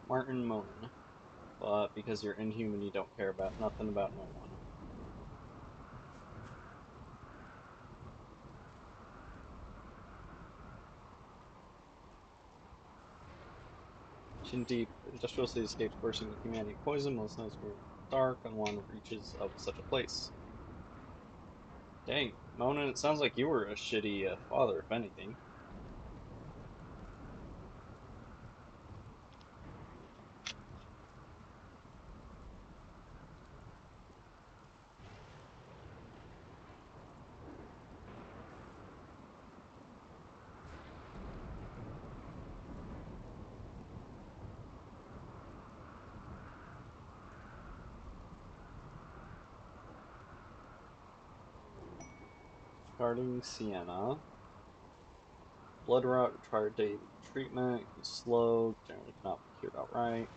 Martin Moon. But because you're inhuman, you don't care about nothing about no one. Chin deep, industrial cityscapes bursting with humanity poison, most notes were dark, unwanted reaches of such a place. Dang, Mona, it sounds like you were a shitty father, if anything. Guarding Sienna. Blood rot required daily treatment. He's slow, generally cannot be cured outright.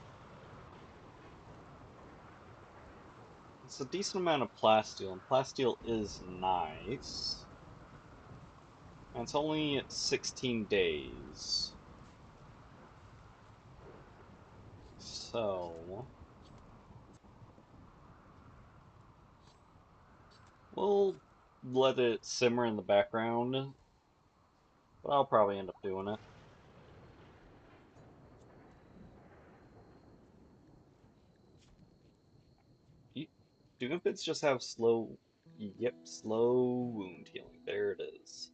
It's a decent amount of plasteel, and plasteel is nice. And it's only 16 days. So, we'll let it simmer in the background, but I'll probably end up doing it. Do Impids just have slow... Yep, slow wound healing. There it is.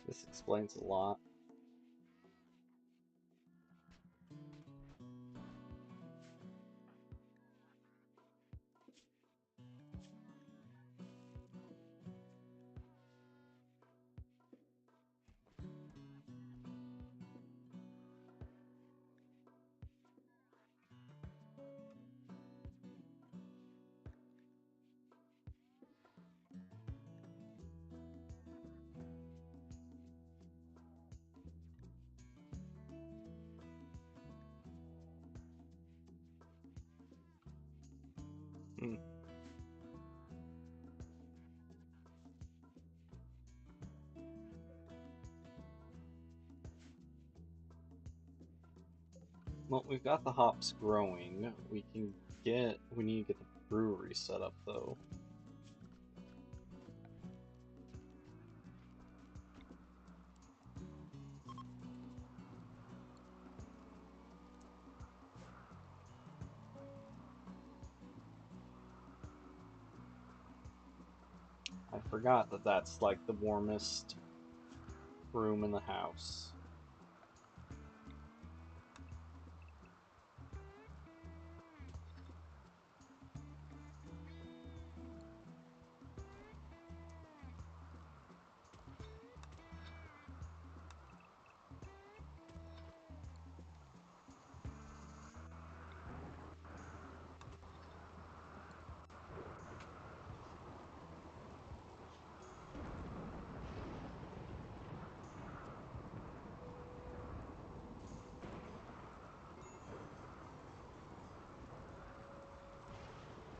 This explains a lot. Hmm. Well, we've got the hops growing. We need to get the brewery set up though. I forgot that that's like the warmest room in the house.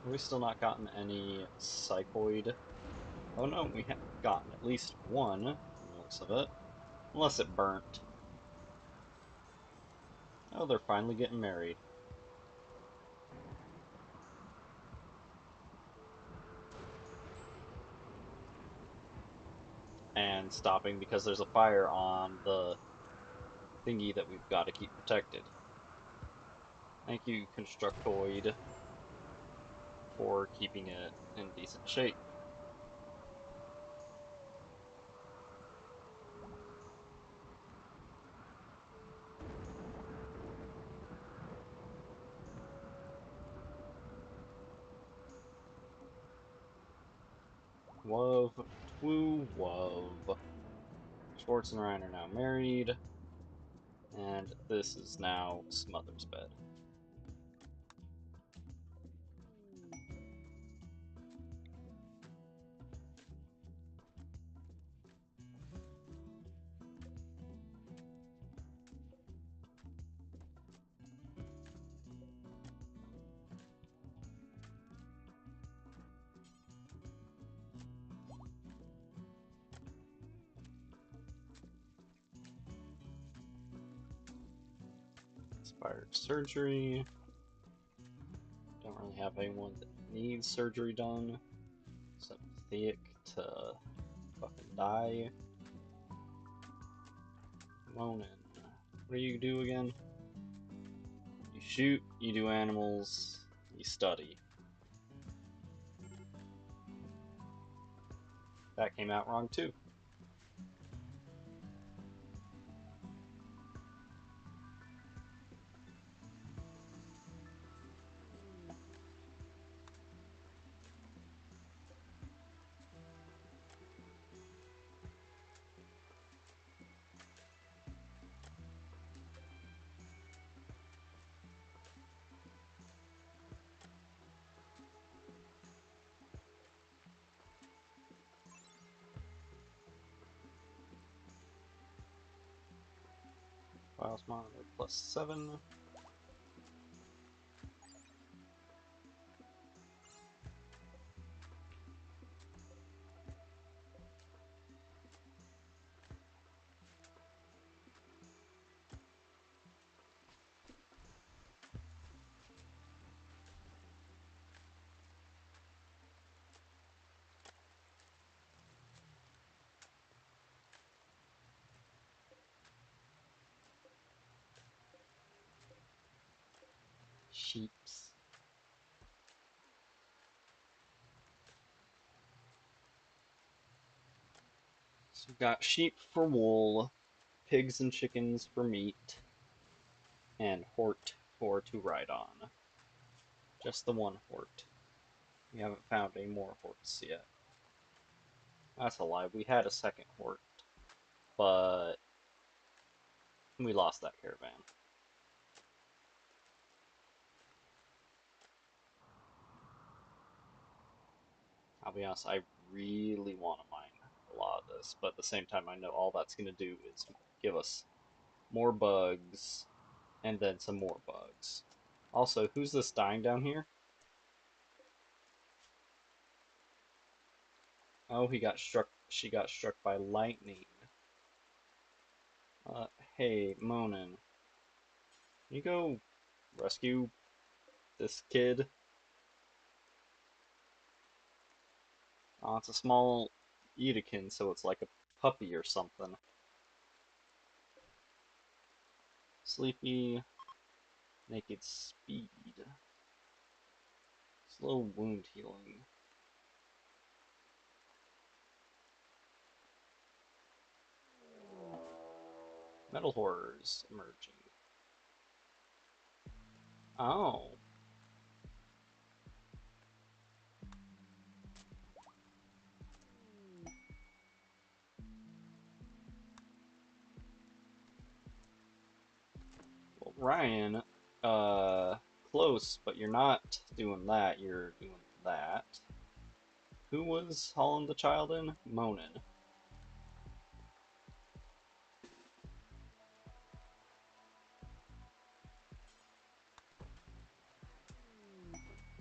Have we still not gotten any psychoid? Oh no, we have gotten at least one, from the looks of it. Unless it burnt. Oh, they're finally getting married. And stopping because there's a fire on the thingy that we've got to keep protected. Thank you, Constructoid, for keeping it in decent shape. Wove, twoo, wove. Schwartz and Ryan are now married, and this is now Smother's bed. Inspired surgery. Don't really have anyone that needs surgery done. Sympathetic to fucking die. Monin. What do you do again? You shoot, you do animals, you study. That came out wrong too. Files monitor +7. Sheeps. So we've got sheep for wool, pigs and chickens for meat, and hort for to ride on. Just the one hort. We haven't found any more horts yet. That's a lie. We had a second hort, but we lost that caravan. I'll be honest, I really want to mine a lot of this, but at the same time, I know all that's going to do is give us more bugs, and then some more bugs. Also, who's this dying down here? Oh, he got struck. She got struck by lightning. Uh, hey, Monin, you go rescue this kid? Oh, it's a small Edekin, so it's like a puppy or something. Sleepy, naked speed, slow wound healing. Metal horrors emerging. Oh, well, Ryan, uh, close, but you're not doing that. You're doing that. Who was hauling the child in? Monin.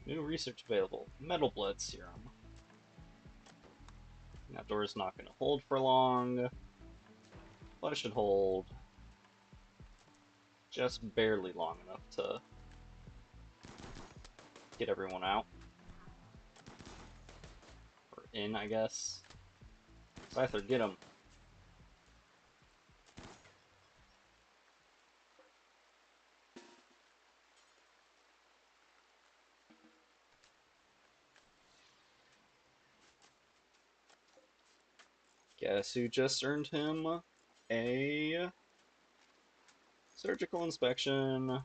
New research available. Metal blood serum. That door's not going to hold for long, but it should hold just barely long enough to get everyone out. Or in, I guess. Scyther, get him. Guess who just earned him a surgical inspection?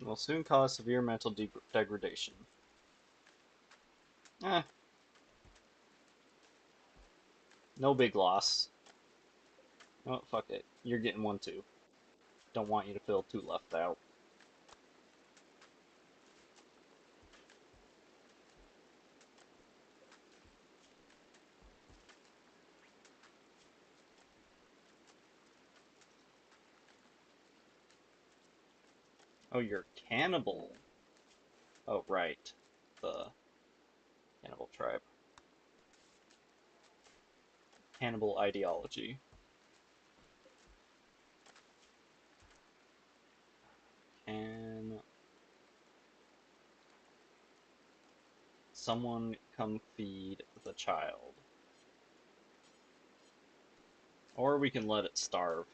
Will soon cause severe mental degradation. Eh, no big loss. Oh, fuck it. You're getting one too. Don't want you to feel too left out. Oh, you're cannibal. Oh, right. The cannibal tribe. Cannibal ideology. Can someone come feed the child? Or we can let it starve.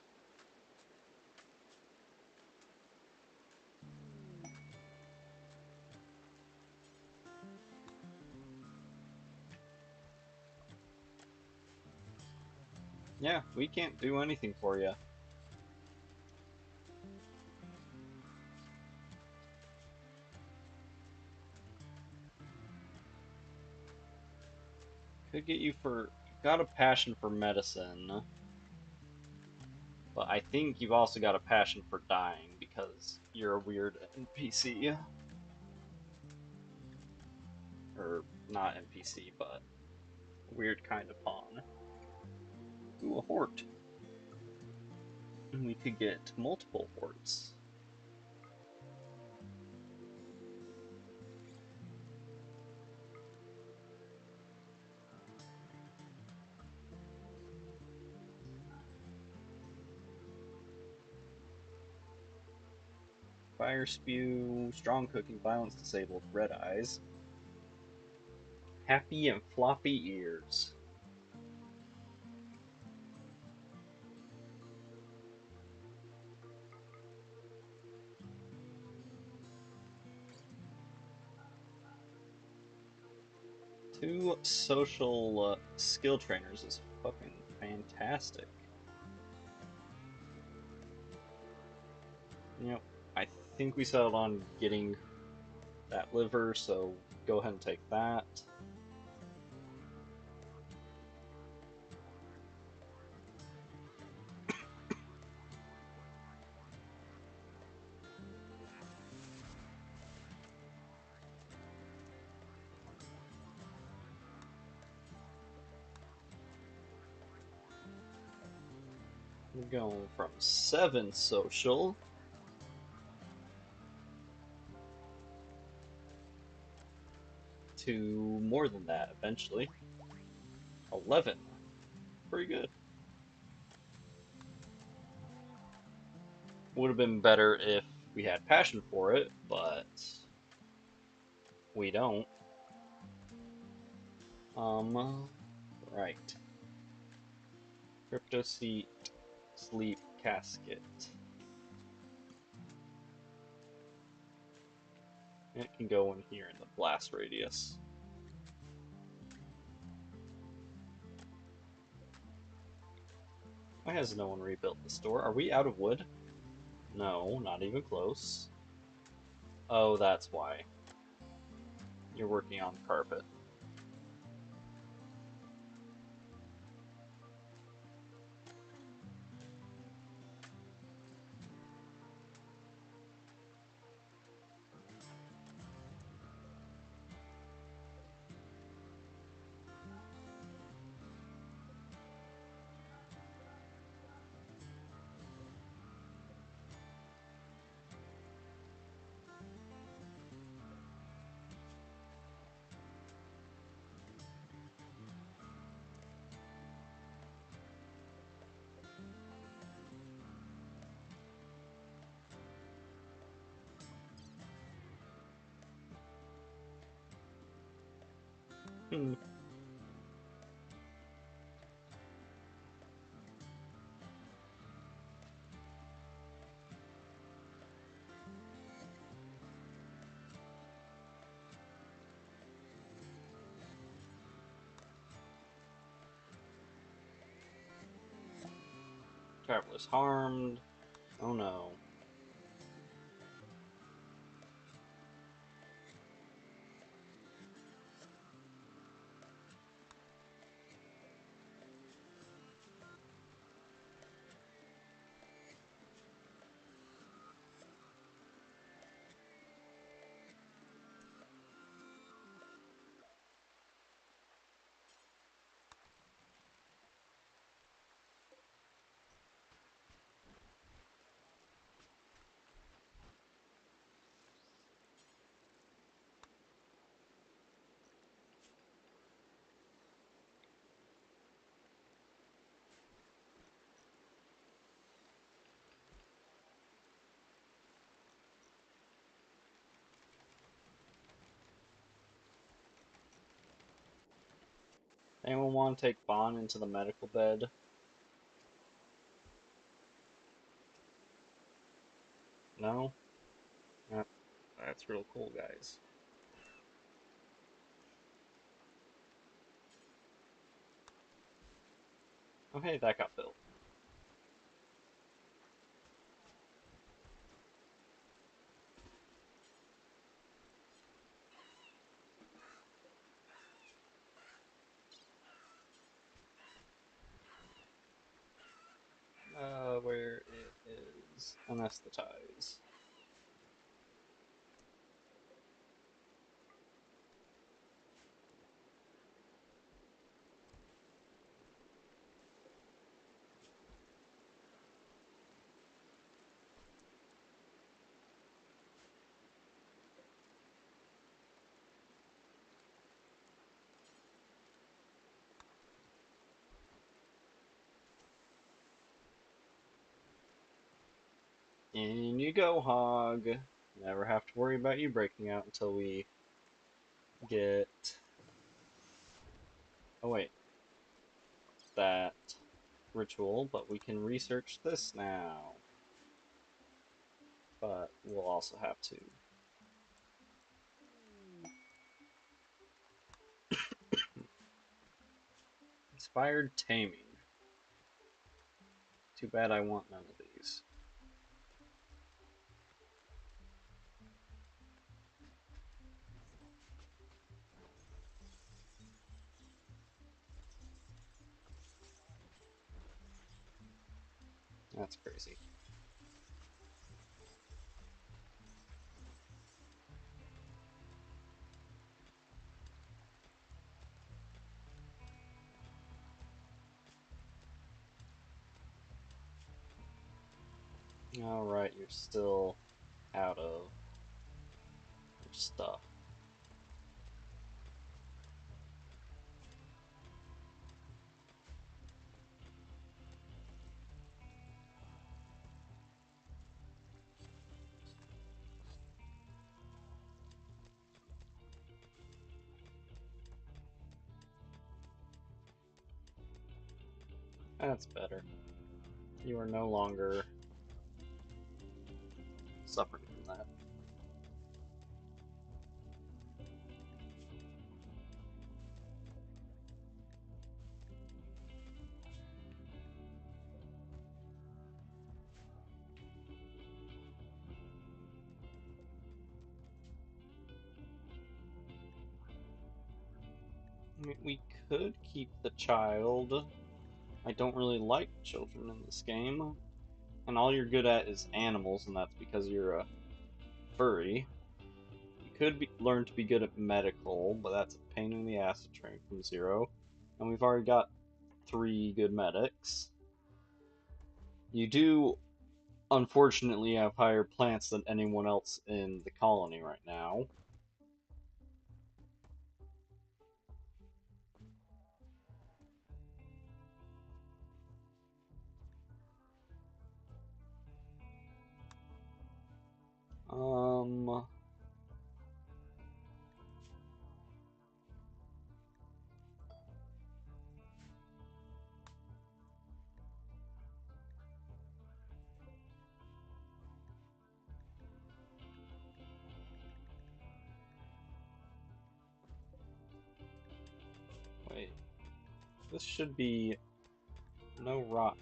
Yeah, we can't do anything for you. Could get you for... You've got a passion for medicine. But I think you've also got a passion for dying because you're a weird NPC. Or not NPC, but a weird kind of pawn. Ooh, a hort. And we could get multiple horts. Fire spew, strong cooking, violence disabled, red eyes. Happy and floppy ears. Two social skill trainers is fucking fantastic. You know, I think we settled on getting that liver, so go ahead and take that. We're going from 7 social to more than that eventually. 11. Pretty good. Would have been better if we had passion for it, but we don't. Right. Crypto seat, sleep casket. It can go in here in the blast radius. Why has no one rebuilt the store? Are we out of wood? No, not even close. Oh, that's why. You're working on carpet. Hmm. Travelers harmed. Oh no. Anyone want to take Bon into the medical bed? No? That, that's real cool, guys. Oh hey, that got built. Where it is anesthetize. In you go, Hog. Never have to worry about you breaking out until we get... Oh wait, that ritual, but we can research this now. But we'll also have to. Inspired taming. Too bad I want none of these. That's crazy. Alright, you're still out of your stuff. That's better. You are no longer suffering from that. I mean, we could keep the child. I don't really like children in this game. And all you're good at is animals, and that's because you're a furry. You could learn to be good at medical, but that's a pain in the ass to train from zero. And we've already got 3 good medics. You do, unfortunately, have higher plants than anyone else in the colony right now. Um, wait. This should be no rotten.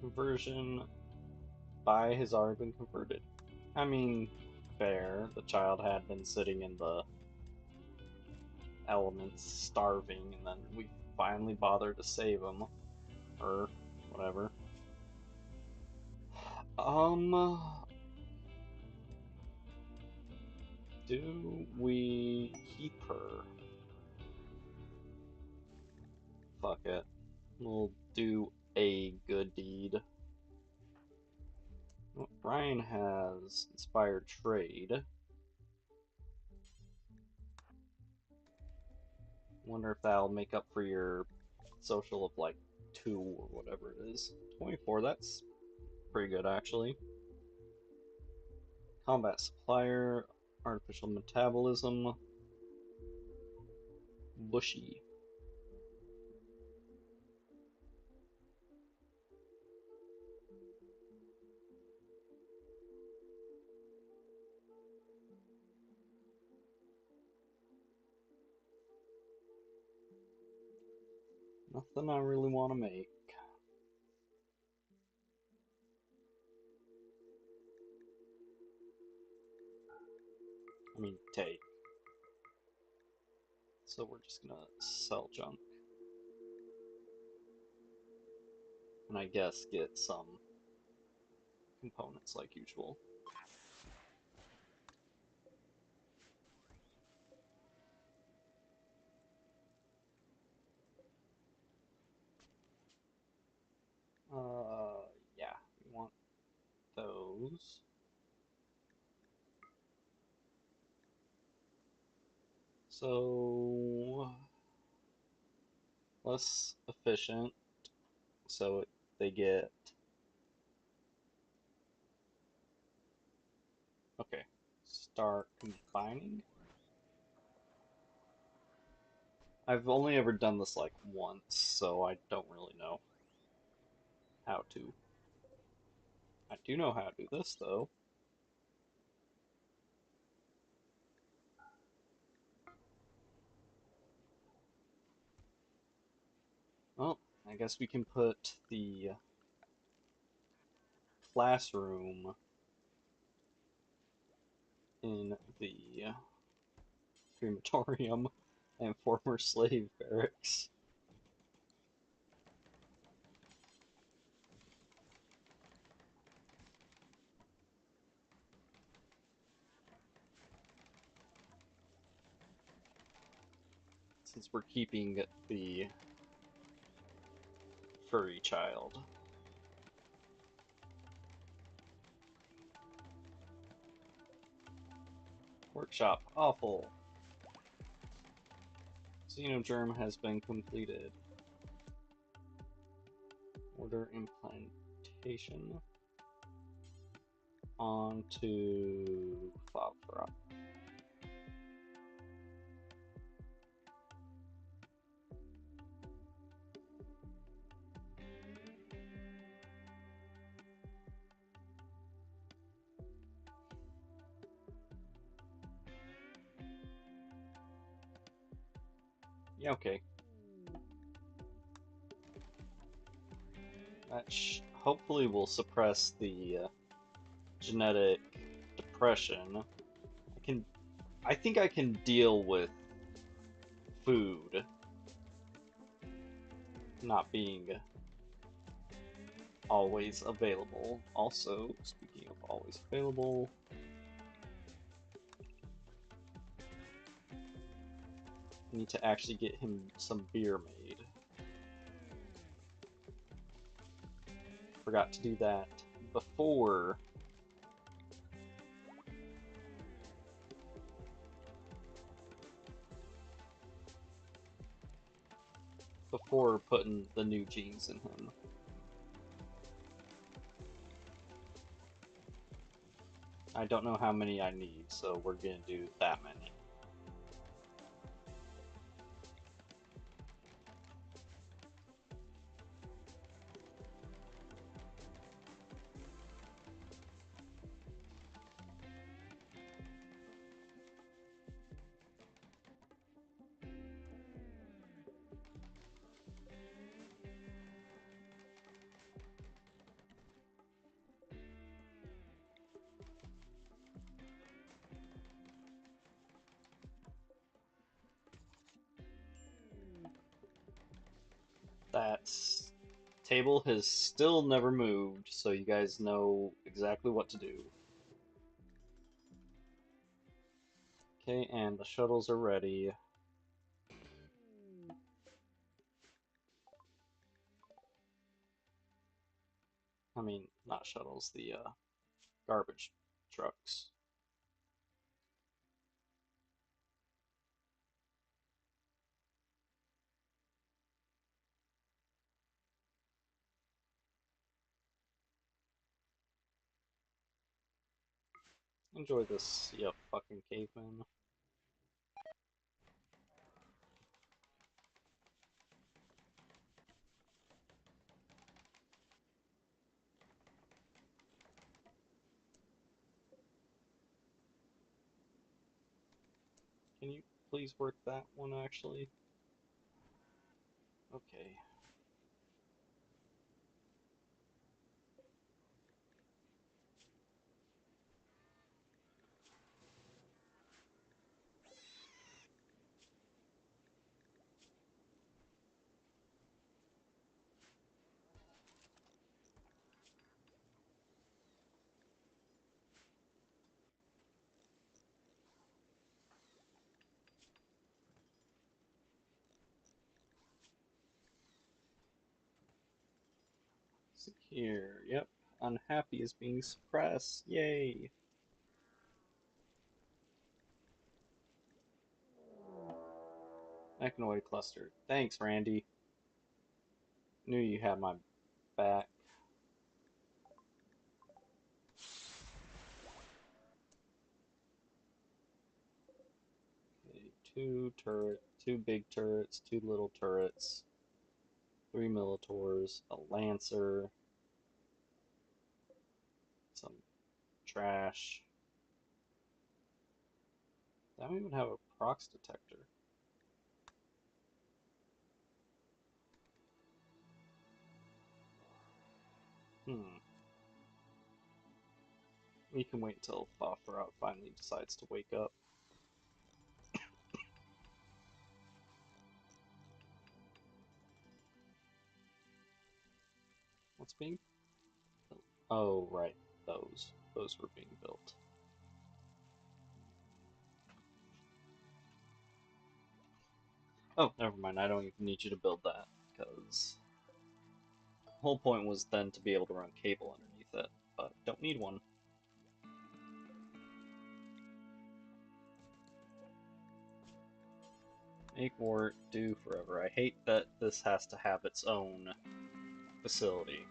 Conversion by has already been converted. I mean, fair. The child had been sitting in the elements, starving, and then we finally bothered to save him. Or whatever. Um, do we keep her? Fuck it. We'll do a good deed. Ryan has inspired trade. Wonder if that'll make up for your social of like 2 or whatever it is. 24, that's pretty good actually. Combat supplier, artificial metabolism, bushy. Nothing I really want to make. I mean, take. So we're just gonna sell junk. And I guess get some components like usual. Yeah, we want those. So less efficient, so they get okay. Start combining. I've only ever done this like once, so I don't really know how to. I do know how to do this though. Well, I guess we can put the classroom in the crematorium and former slave barracks. Since we're keeping the furry child. Workshop. Awful. Xenogerm has been completed. Order implantation. On to Fafra. Yeah, okay. That hopefully will suppress the genetic depression. I think I can deal with food not being always available. Also, speaking of always available, I need to actually get him some beer made. Forgot to do that before putting the new genes in him. I don't know how many I need, so we're gonna do that many. That table has still never moved, so you guys know exactly what to do. Okay, and the shuttles are ready. I mean, not shuttles, the garbage trucks. Enjoy this, you fucking caveman. Can you please work that one, actually? Okay. Secure, yep. Unhappy is being suppressed, yay! Mechanoid cluster. Thanks, Randy. Knew you had my back. Okay, two big turrets, two little turrets, 3 Militors, a Lancer, some trash. I don't even have a prox detector. We can wait until Fafra finally decides to wake up. What's being built? Oh, right. Those were being built. Oh, never mind. I don't even need you to build that, because the whole point was then to be able to run cable underneath it, but don't need one. Make work do forever. I hate that this has to have its own facility.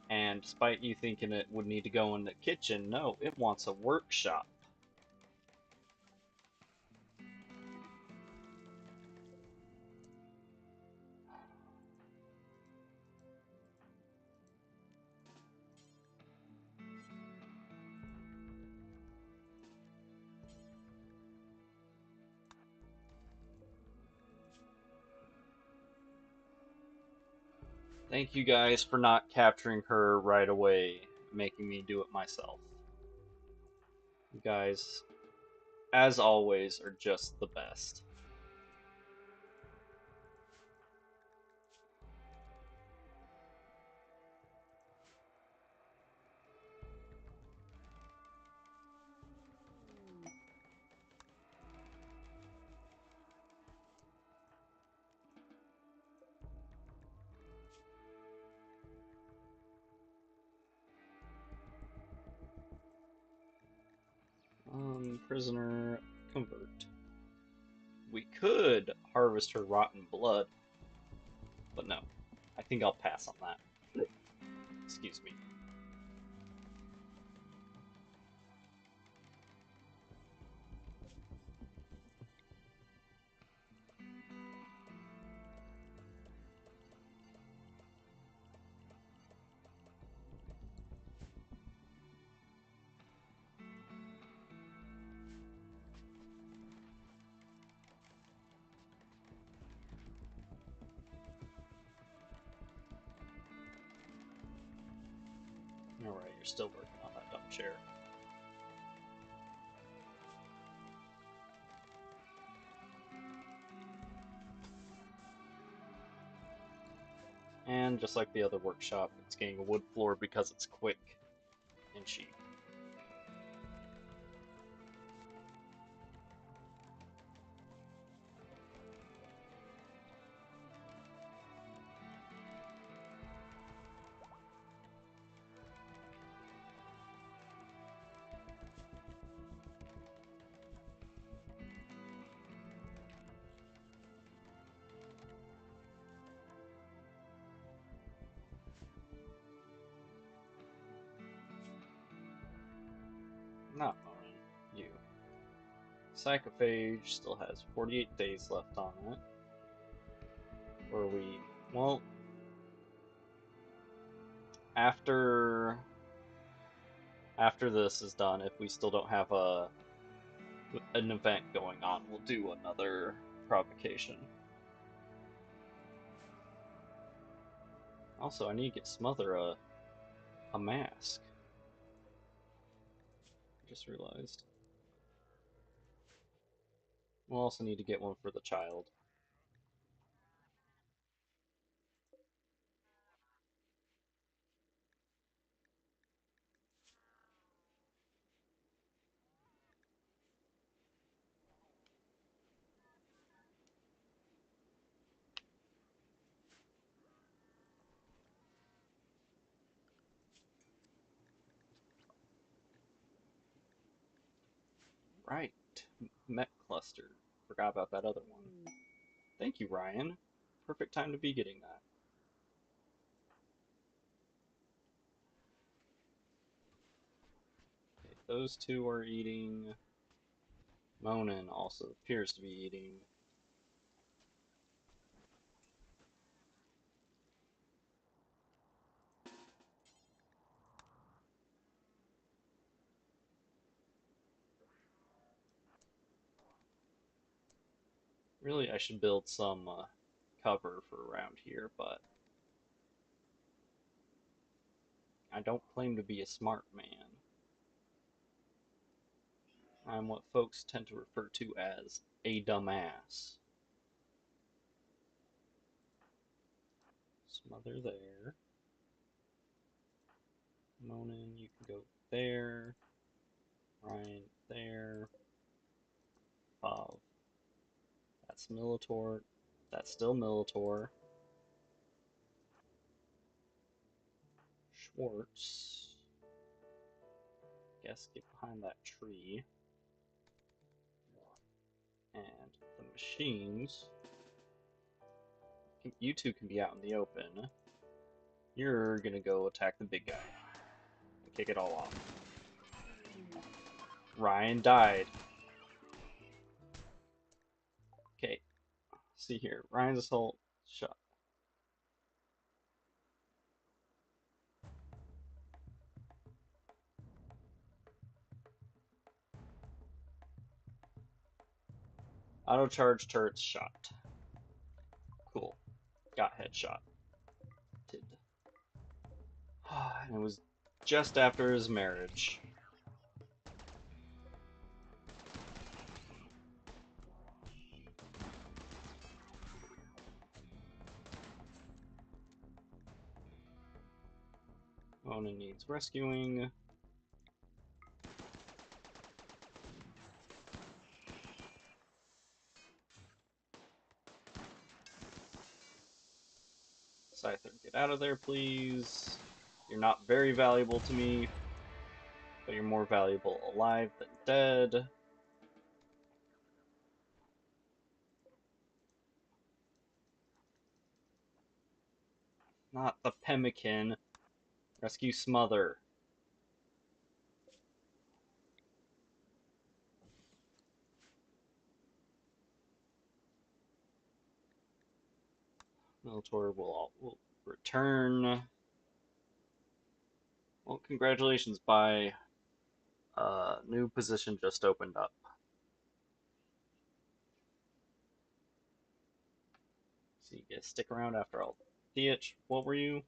And despite you thinking it would need to go in the kitchen, no, it wants a workshop. Thank you guys for not capturing her right away, making me do it myself. You guys, as always, are just the best. Prisoner, convert. We could harvest her rotten blood, but no. I think I'll pass on that. Excuse me. Alright, you're still working on that dumb chair. And just like the other workshop, it's getting a wood floor because it's quick and cheap. Not moaning, you. Psychophage still has 48 days left on it. Or we, well, after this is done, if we still don't have an event going on, we'll do another provocation. Also, I need to get Smother a mask. I just realized. We'll also need to get one for the child. Right. Mech cluster. Forgot about that other one. Thank you, Ryan. Perfect time to be getting that. Okay, those two are eating. Monin also appears to be eating. Really, I should build some cover for around here, but I don't claim to be a smart man. I'm what folks tend to refer to as a dumbass. Smother there. Monin, you can go there. Ryan, there. Bob, that That's Militor. That's still Militor. Schwartz. Guess get behind that tree. And the machines. You two can be out in the open. You're gonna go attack the big guy. And kick it all off. Ryan died. Okay. See here. Ryan's assault shot. Auto charge turrets shot. Cool. Got headshot. And it was just after his marriage. Mona needs rescuing. Scyther, get out of there, please. You're not very valuable to me, but you're more valuable alive than dead. Not the pemmican. Rescue Smother. Militor will return. Well, congratulations, bye. New position just opened up. So you get to stick around after all. DH, what were you?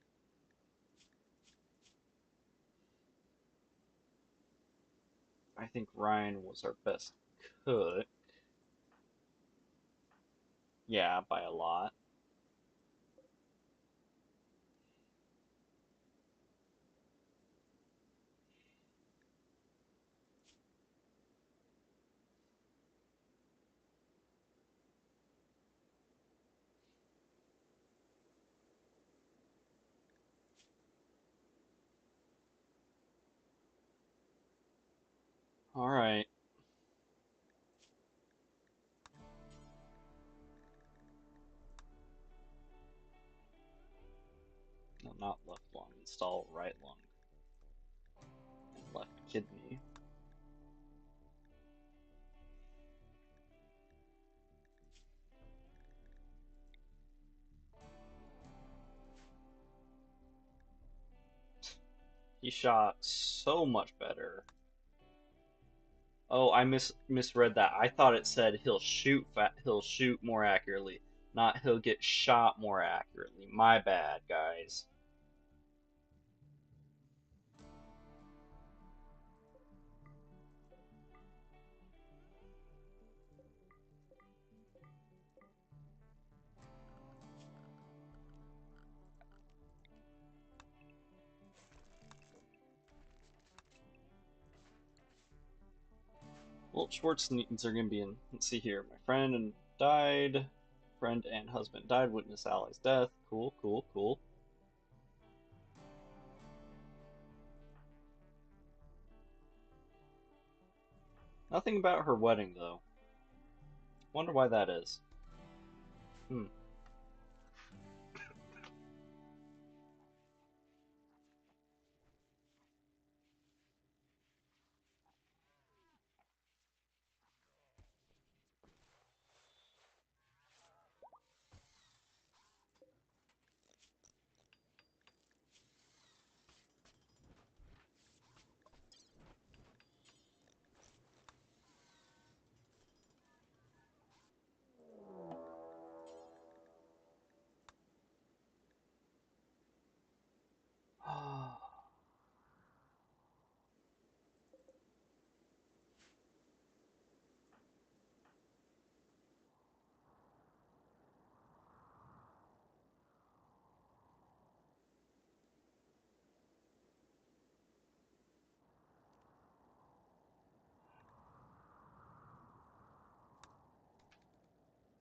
I think Ryan was our best cook. Yeah, by a lot. Alright. No, not left lung. Install right lung. And left kidney. He shot so much better. Oh, I misread that. I thought it said he'll shoot more accurately, not he'll get shot more accurately. My bad, guys. Well, Schwartz needs are gonna be in. Let's see here. My friend and died. Friend and husband died. Witness ally's death. Cool, cool, cool. Nothing about her wedding though. Wonder why that is. Hmm.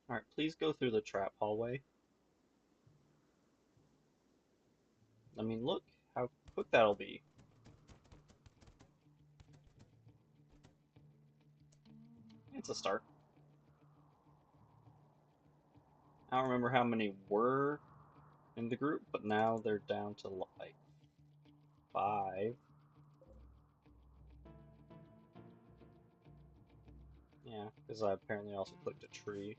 Alright, please go through the trap hallway. I mean, look how quick that'll be. It's a start. I don't remember how many were in the group, but now they're down to like 5. Yeah, because I apparently also clicked a tree.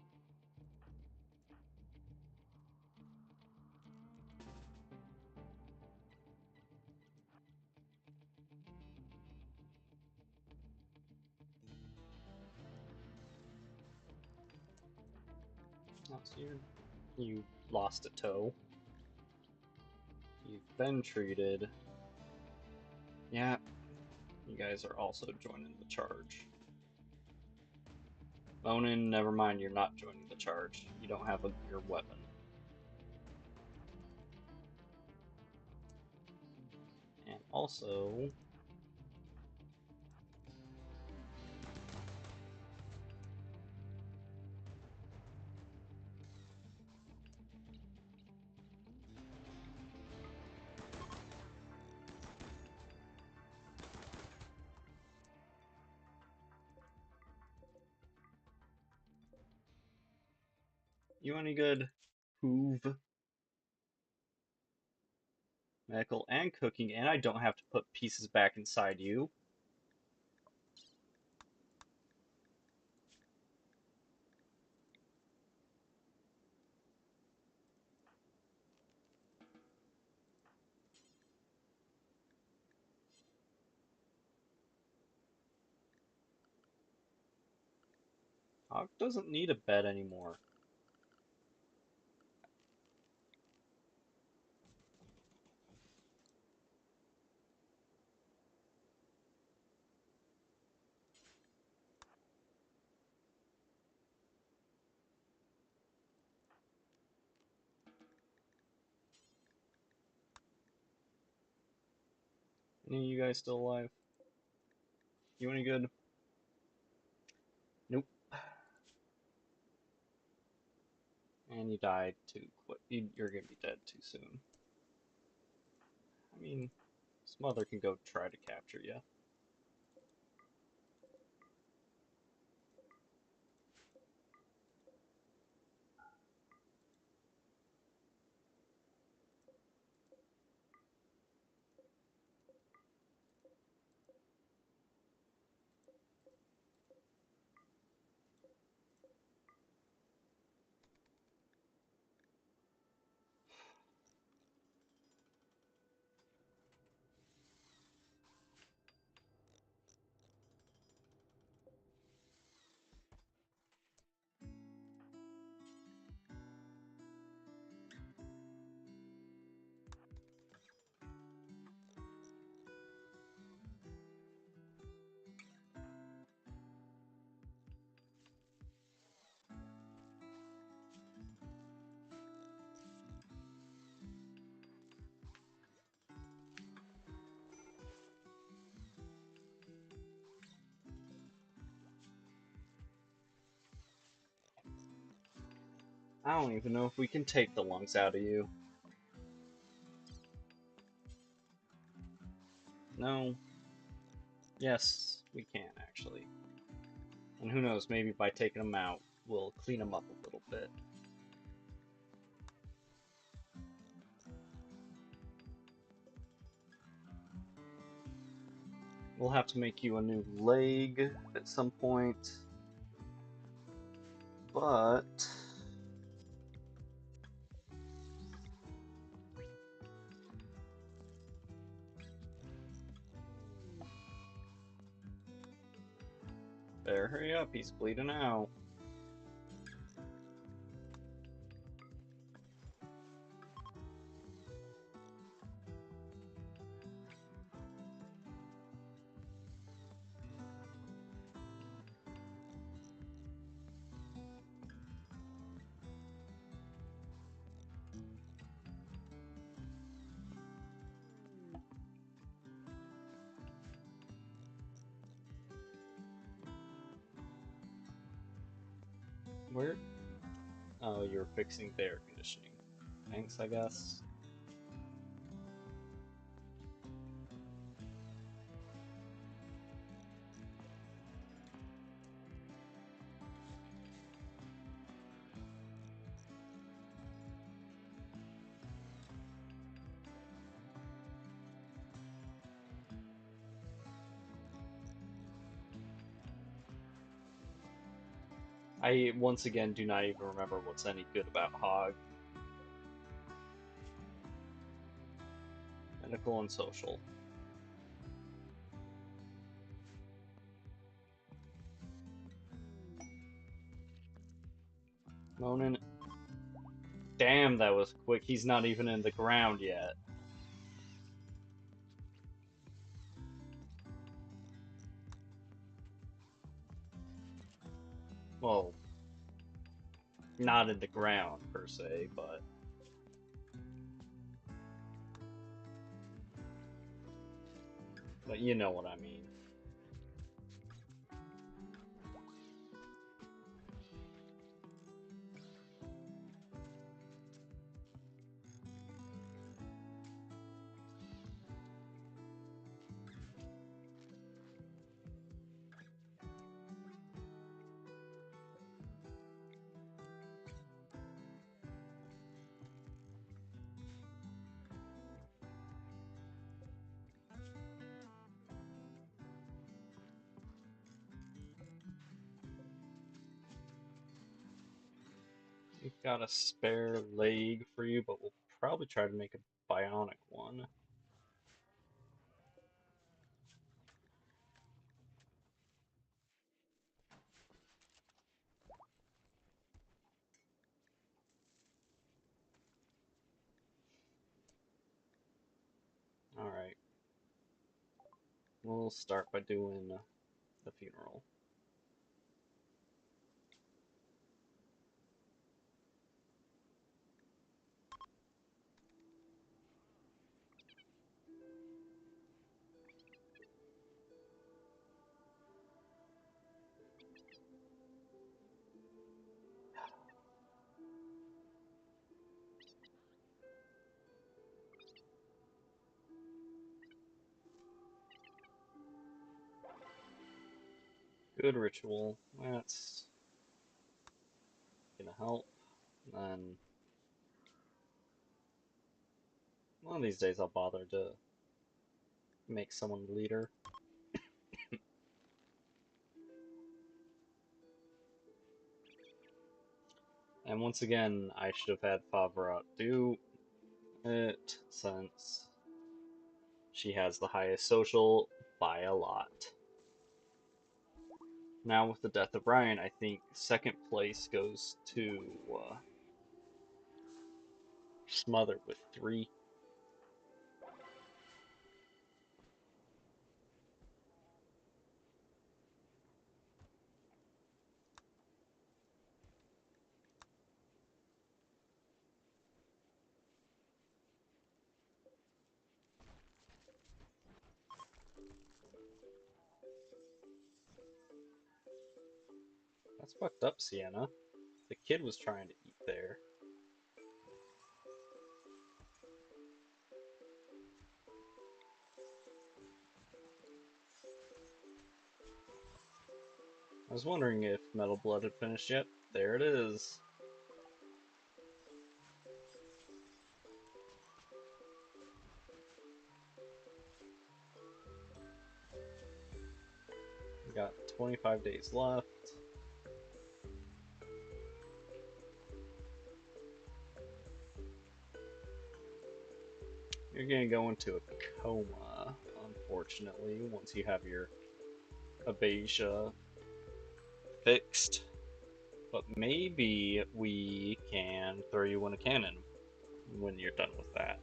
Oh, so you lost a toe. You've been treated. Yeah, you guys are also joining the charge. Bonin, never mind, you're not joining the charge. You don't have your weapon. And also... You any good? Hoove. Medical and cooking, and I don't have to put pieces back inside you. Hawk doesn't need a bed anymore. Any of you guys still alive? You any good? Nope. And you died too quick. You're gonna be dead too soon. I mean, Smother can go try to capture you. I don't even know if we can take the lungs out of you. No. Yes, we can actually. And who knows, maybe by taking them out, we'll clean them up a little bit. We'll have to make you a new leg at some point. But... better hurry up, he's bleeding out. Where? Oh, you're fixing the air conditioning. Thanks, I guess. I, once again, do not even remember what's any good about Hog. Medical and social. Monin. Damn, that was quick. He's not even in the ground yet. Well, not in the ground, per se, but... But you know what I mean. We've got a spare leg for you, but we'll probably try to make a bionic one. Alright. We'll start by doing the funeral. Good ritual. That's gonna help. And one of these days I'll bother to make someone leader. And once again, I should have had Favra do it since she has the highest social by a lot. Now with the death of Ryan, I think second place goes to Smother with 3. That's fucked up, Sienna. The kid was trying to eat there. I was wondering if Metal Blood had finished yet. There it is. We got 25 days left. You're gonna go into a coma, unfortunately, once you have your aphasia fixed. But maybe we can throw you in a cannon when you're done with that.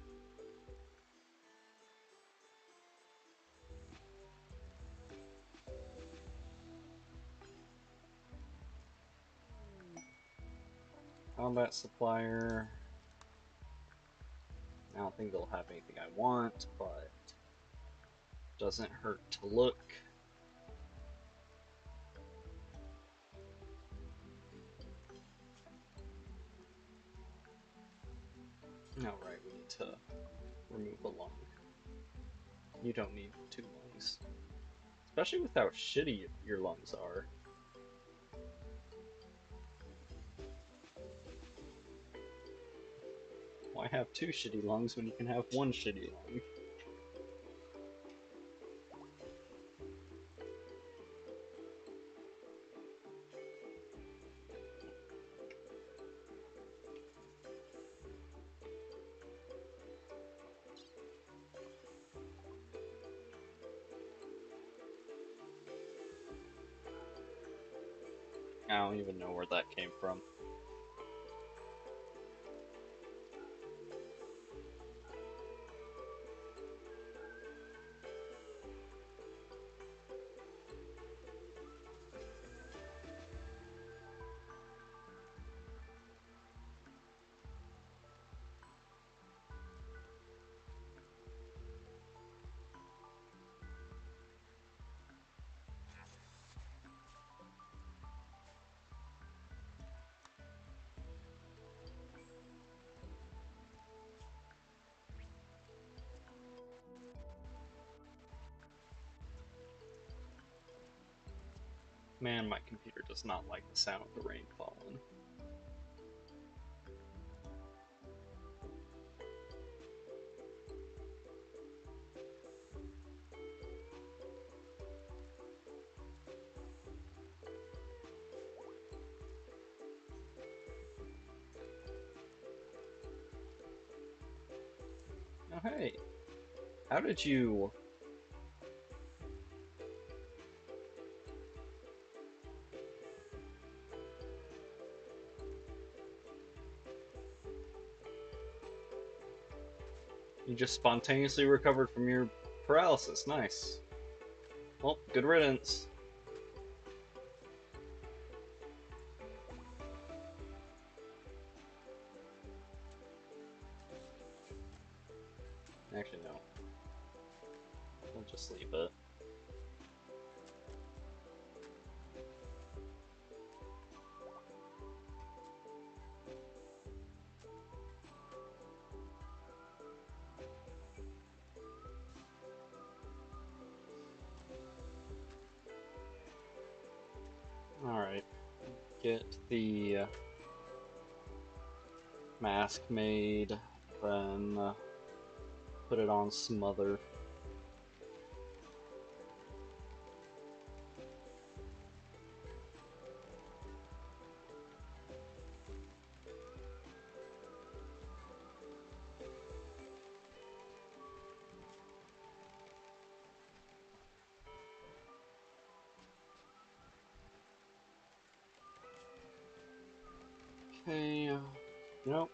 Combat supplier. I don't think they'll have anything I want, but doesn't hurt to look. Alright, we need to remove a lung. You don't need 2 lungs. Especially with how shitty your lungs are. Why have 2 shitty lungs when you can have 1 shitty lung? I don't even know where that came from. Man, my computer does not like the sound of the rain falling. Oh hey, how did you... You just spontaneously recovered from your paralysis, nice. Well, good riddance. Actually, no. We'll just leave it. Alright. Get the mask made, then put it on smother. Okay, nope.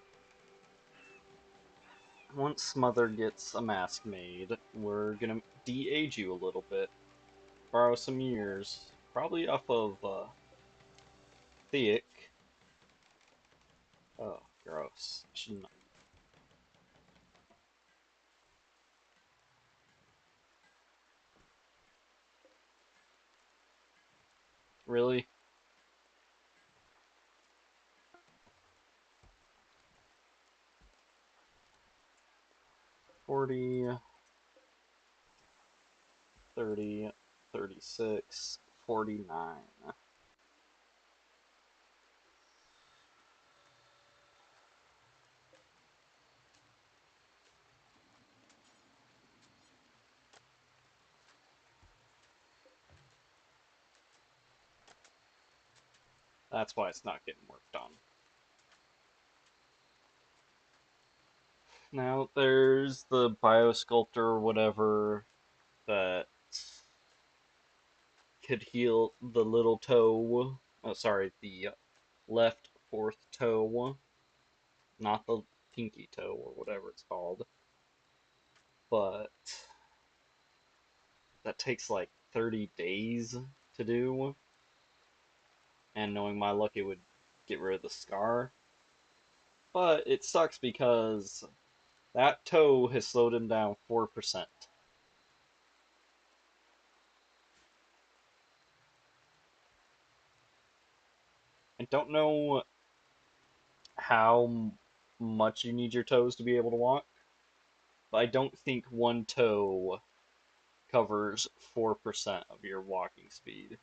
Once Smother gets a mask made, we're gonna de-age you a little bit. Borrow some years. Probably off of, Theic. Oh, gross. Shouldn't... Really? 40, 30, 36, 49. That's why it's not getting worked on. Now, there's the Biosculptor or whatever that could heal the little toe. Oh, sorry, the left fourth toe, not the pinky toe or whatever it's called. But that takes like 30 days to do. And knowing my luck, it would get rid of the scar. But it sucks because that toe has slowed him down 4%. I don't know how much you need your toes to be able to walk. But I don't think one toe covers 4% of your walking speed.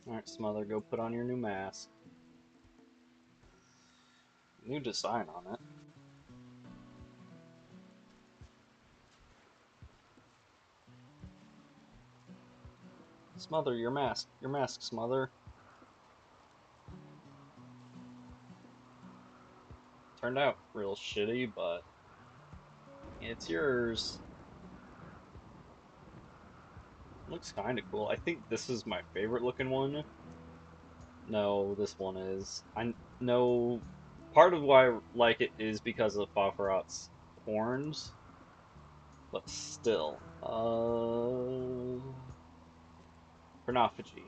Alright, Smother, go put on your new mask. New design on it. Smother, your mask. Your mask, Smother. Turned out real shitty, but it's yours. Looks kind of cool. I think this is my favorite looking one. No, this one is. I know part of why I like it is because of Fafarot's horns, but still. Chronophagy.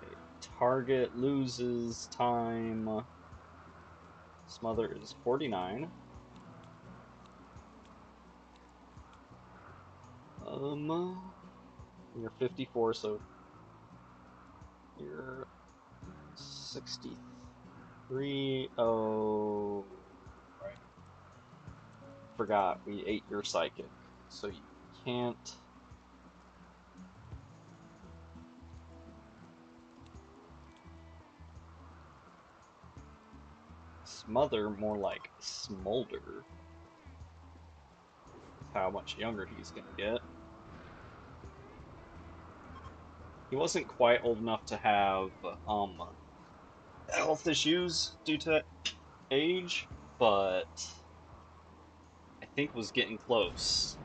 Okay, target loses time. Smother is 49. You're 54, so you're 63. Oh, right. Forgot, we ate your psychic, so you can't. Smother, more like Smolder. How much younger he's gonna get. He wasn't quite old enough to have health issues due to age, but I think was getting close.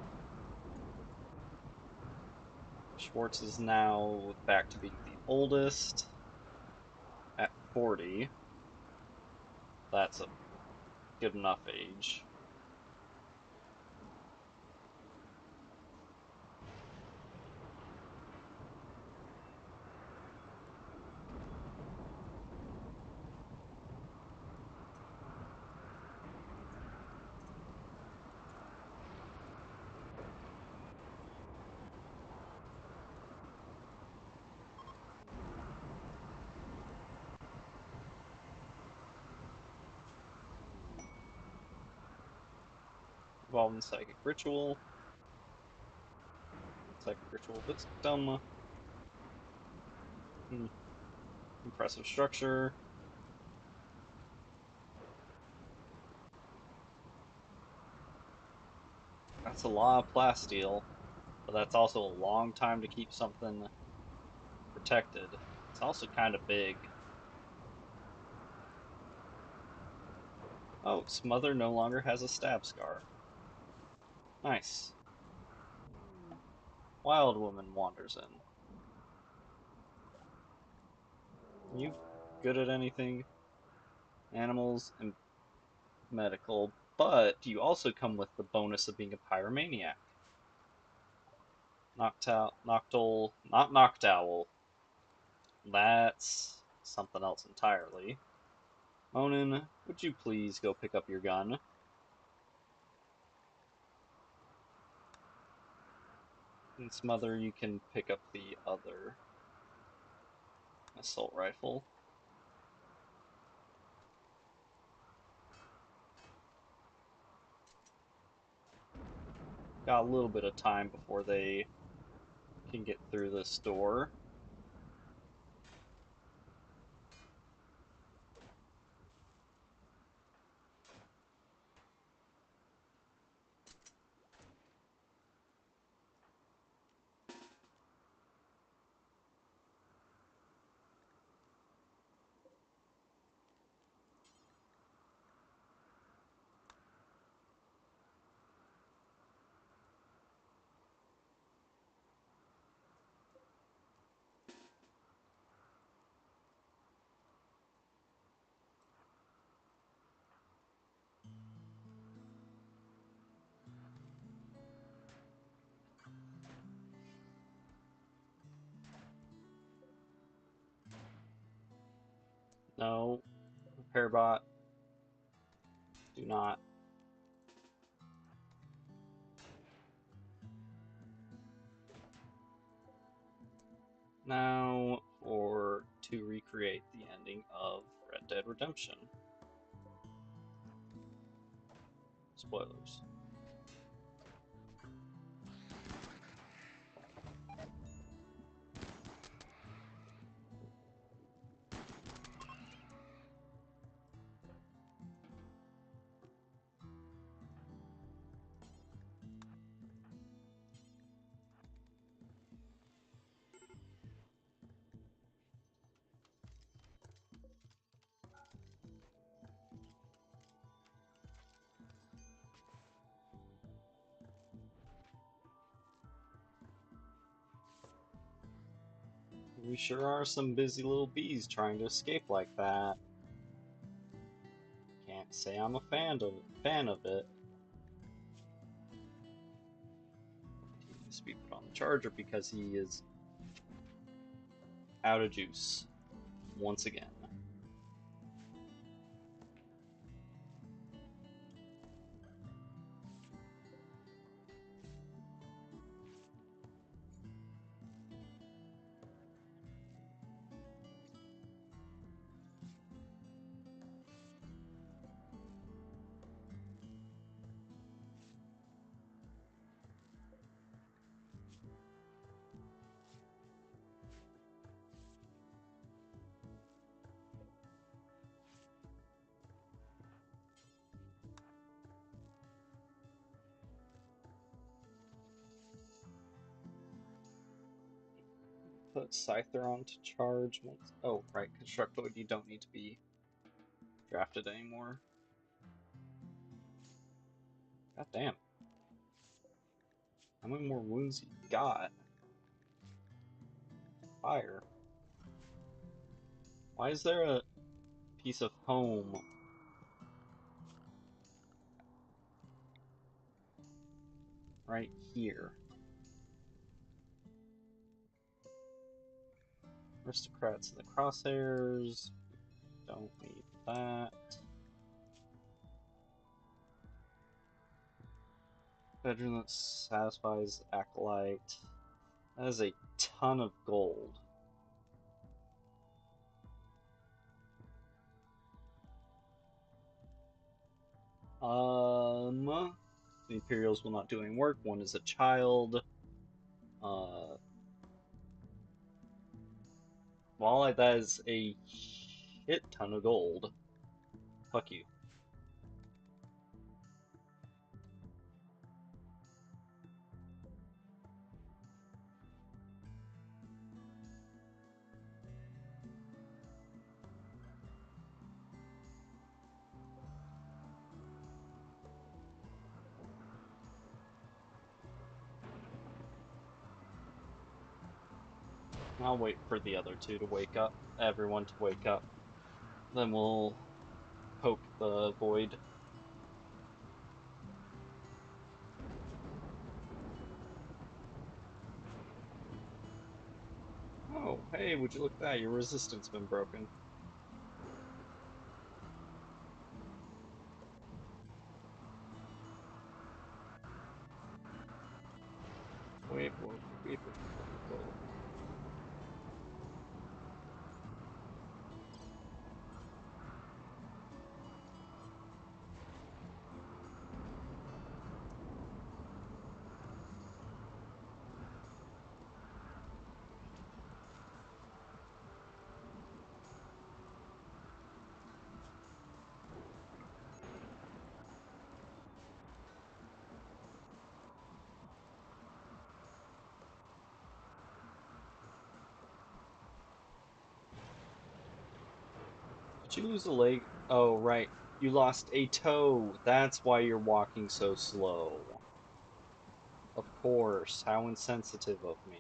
Schwartz is now back to being the oldest at 40. That's a good enough age. Involved in psychic ritual. Psychic ritual victim. Impressive structure. That's a lot of plasteel, but that's also a long time to keep something protected. It's also kind of big. Oh, Smother no longer has a stab scar. Nice. Wild Woman wanders in. You good at anything? Animals and medical, but you also come with the bonus of being a pyromaniac. Noctowl, not Noctowl. That's something else entirely. Monin, would you please go pick up your gun? And Smother, you can pick up the other assault rifle. Got a little bit of time before they can get through this door. No, repair bot, do not. Now to recreate the ending of Red Dead Redemption. Spoilers. We sure are some busy little bees trying to escape like that. Can't say I'm a fan of it. He needs to be put on the charger because he is out of juice once again. Put Scyther on to charge once. Oh, right, Constructoid, you don't need to be drafted anymore. God damn. How many more wounds you got? Fire. Why is there a piece of home right here? Aristocrats in the crosshairs. Don't need that. Bedroom that satisfies Acolyte. That is a ton of gold. The Imperials will not do any work. One is a child. Well, that is a shit ton of gold. Fuck you. I'll wait for the other two to wake up. Everyone to wake up. Then we'll poke the void. Oh, hey, would you look at that? Your resistance been broken. Wait, whoa, wait, whoa. Did you lose a leg? Oh, right. You lost a toe. That's why you're walking so slow. Of course. How insensitive of me.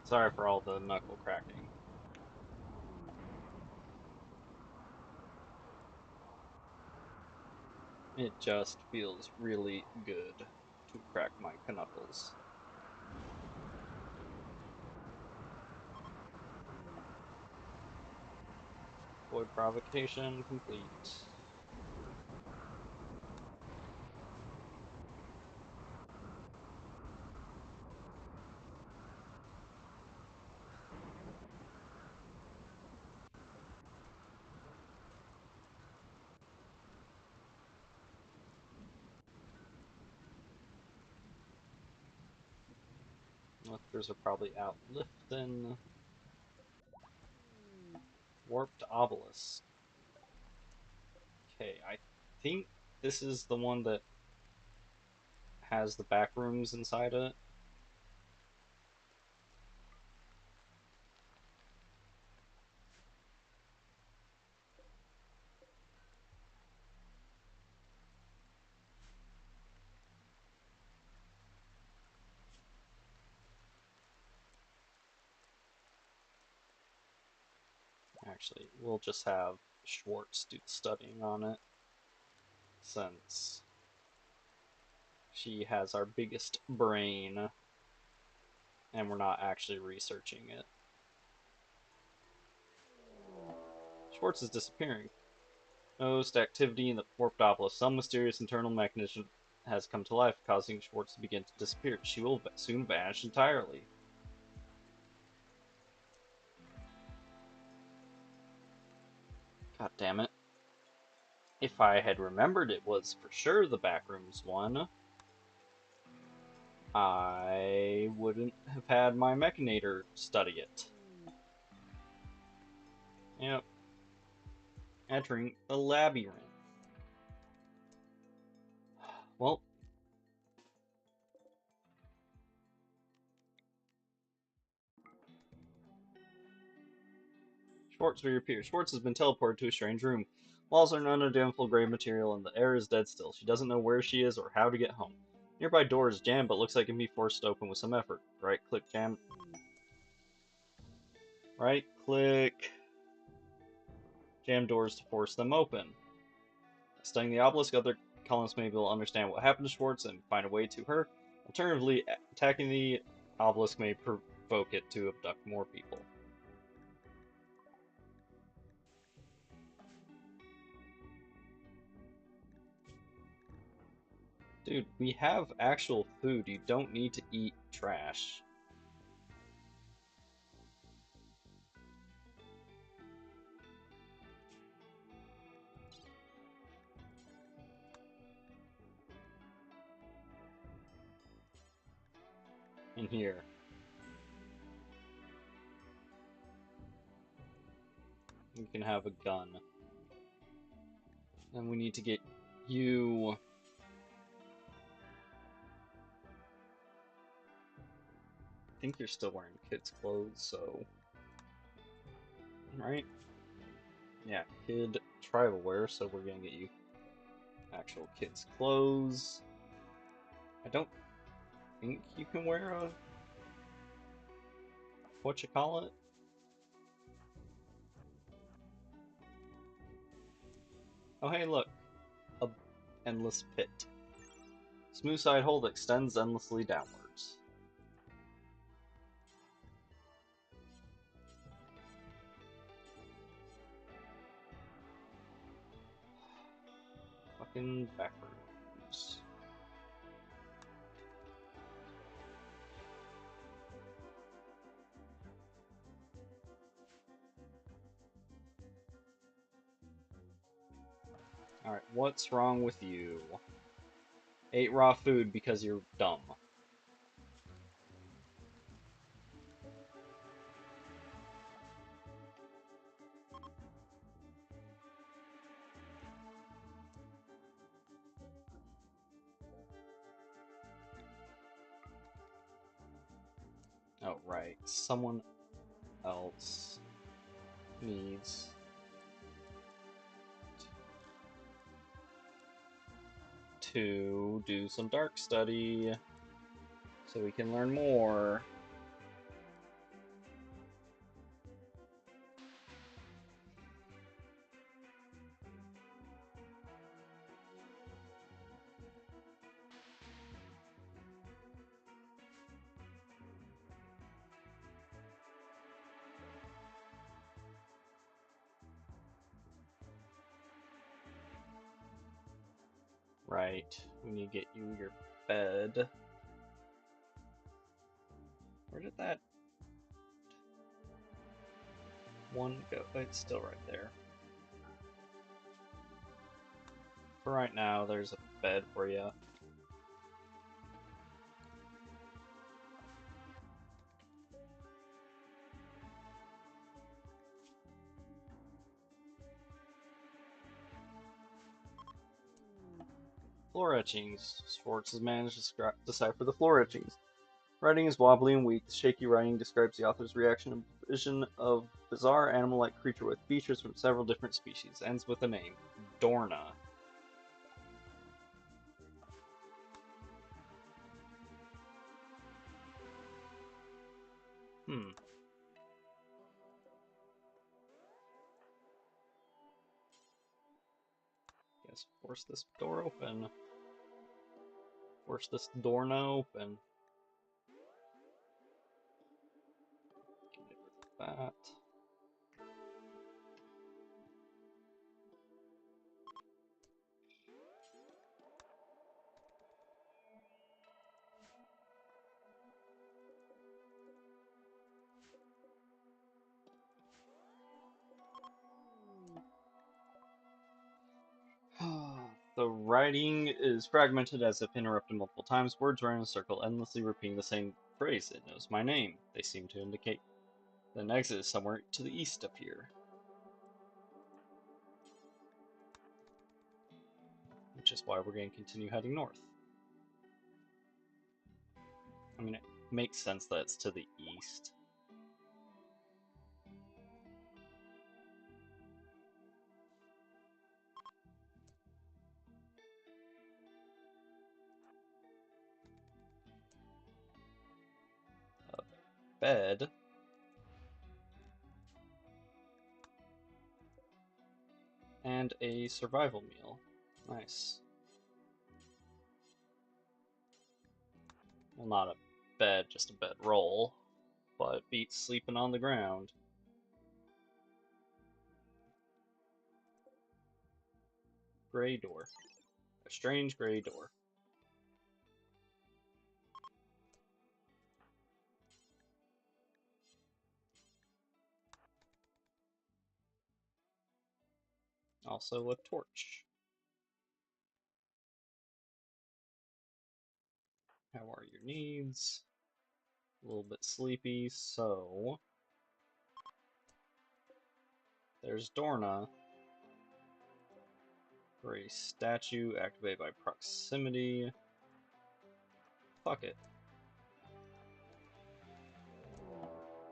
Sorry for all the knuckle cracking. It just feels really good to crack my knuckles. Void provocation complete. Lifters are probably out lifting. Warped obelisk. Okay, I think this is the one that has the back rooms inside it. Actually, we'll just have Schwartz do the studying on it, since she has our biggest brain, and we're not actually researching it. Schwartz is disappearing. Most activity in the warped obelisk. Some mysterious internal mechanism has come to life, causing Schwartz to begin to disappear. She will soon vanish entirely. God damn it. If I had remembered it was for sure the Backrooms one, I wouldn't have had my Mechanator study it. Yep. Entering the labyrinth. Well. Schwartz reappears. Schwartz has been teleported to a strange room. Walls are unidentifiable gray material and the air is dead still. She doesn't know where she is or how to get home. Nearby door is jammed but looks like it can be forced open with some effort. Right click jam. Right click. Jam doors to force them open. Studying the obelisk, other colonists may be able to understand what happened to Schwartz and find a way to her. Alternatively, attacking the obelisk may provoke it to abduct more people. Dude, we have actual food. You don't need to eat trash. In here. You can have a gun. And we need to get you... I think you're still wearing kid's clothes, so... Right? Yeah, kid tribal wear, so we're gonna get you actual kid's clothes. I don't think you can wear a... whatchamacallit? Oh hey, look. A endless pit. Smooth side hole that extends endlessly downwards. Fucking backrooms. Alright, what's wrong with you? Ate raw food because you're dumb. Oh, right. Someone else needs to do some dark study so we can learn more. Right. We need to get you your bed. Where did that one go? It's still right there. For right now, there's a bed for you. Floor etchings. Schwartz has managed to decipher the floor etchings. Writing is wobbly and weak. The shaky writing describes the author's reaction and vision of bizarre animal-like creature with features from several different species. Ends with a name. Dorna. Guess force this door open. Force this Dorna open. Get rid of that. The writing is fragmented as if interrupted multiple times. Words run in a circle, endlessly repeating the same phrase. It knows my name. They seem to indicate that an exit is somewhere to the east of here. Which is why we're going to continue heading north. I mean, it makes sense that it's to the east. A bed. And a survival meal. Nice. Well, not a bed, just a bedroll. But it beats sleeping on the ground. Gray door. A strange gray door. Also a torch. How are your needs? A little bit sleepy, so there's Dorna. For a statue activated by proximity. Fuck it.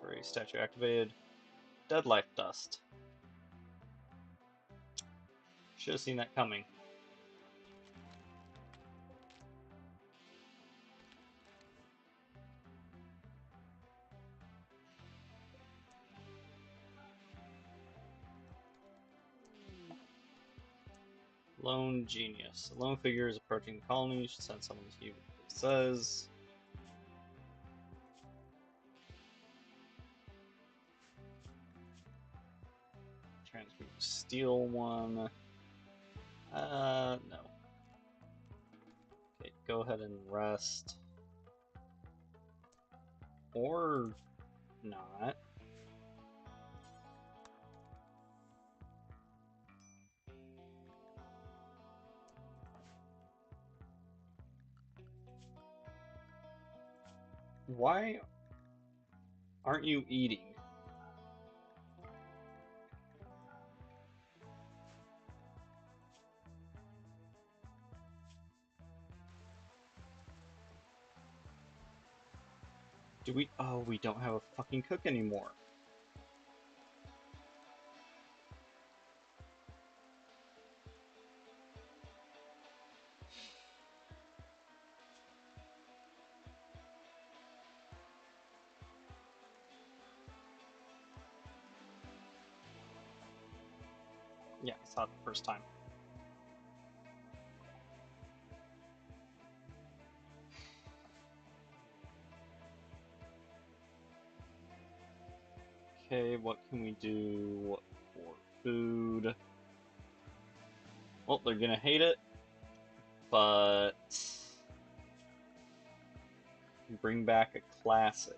For a statue activated. Dead life dust. Should have seen that coming. Lone genius. A lone figure is approaching the colony. You should send someone to you. It says. Transmute steel one. No. Okay, go ahead and rest. Or not. Why aren't you eating? Do we? Oh, we don't have a fucking cook anymore. Yeah, I saw it the first time. Okay, what can we do for food? Well, they're gonna hate it, but bring back a classic.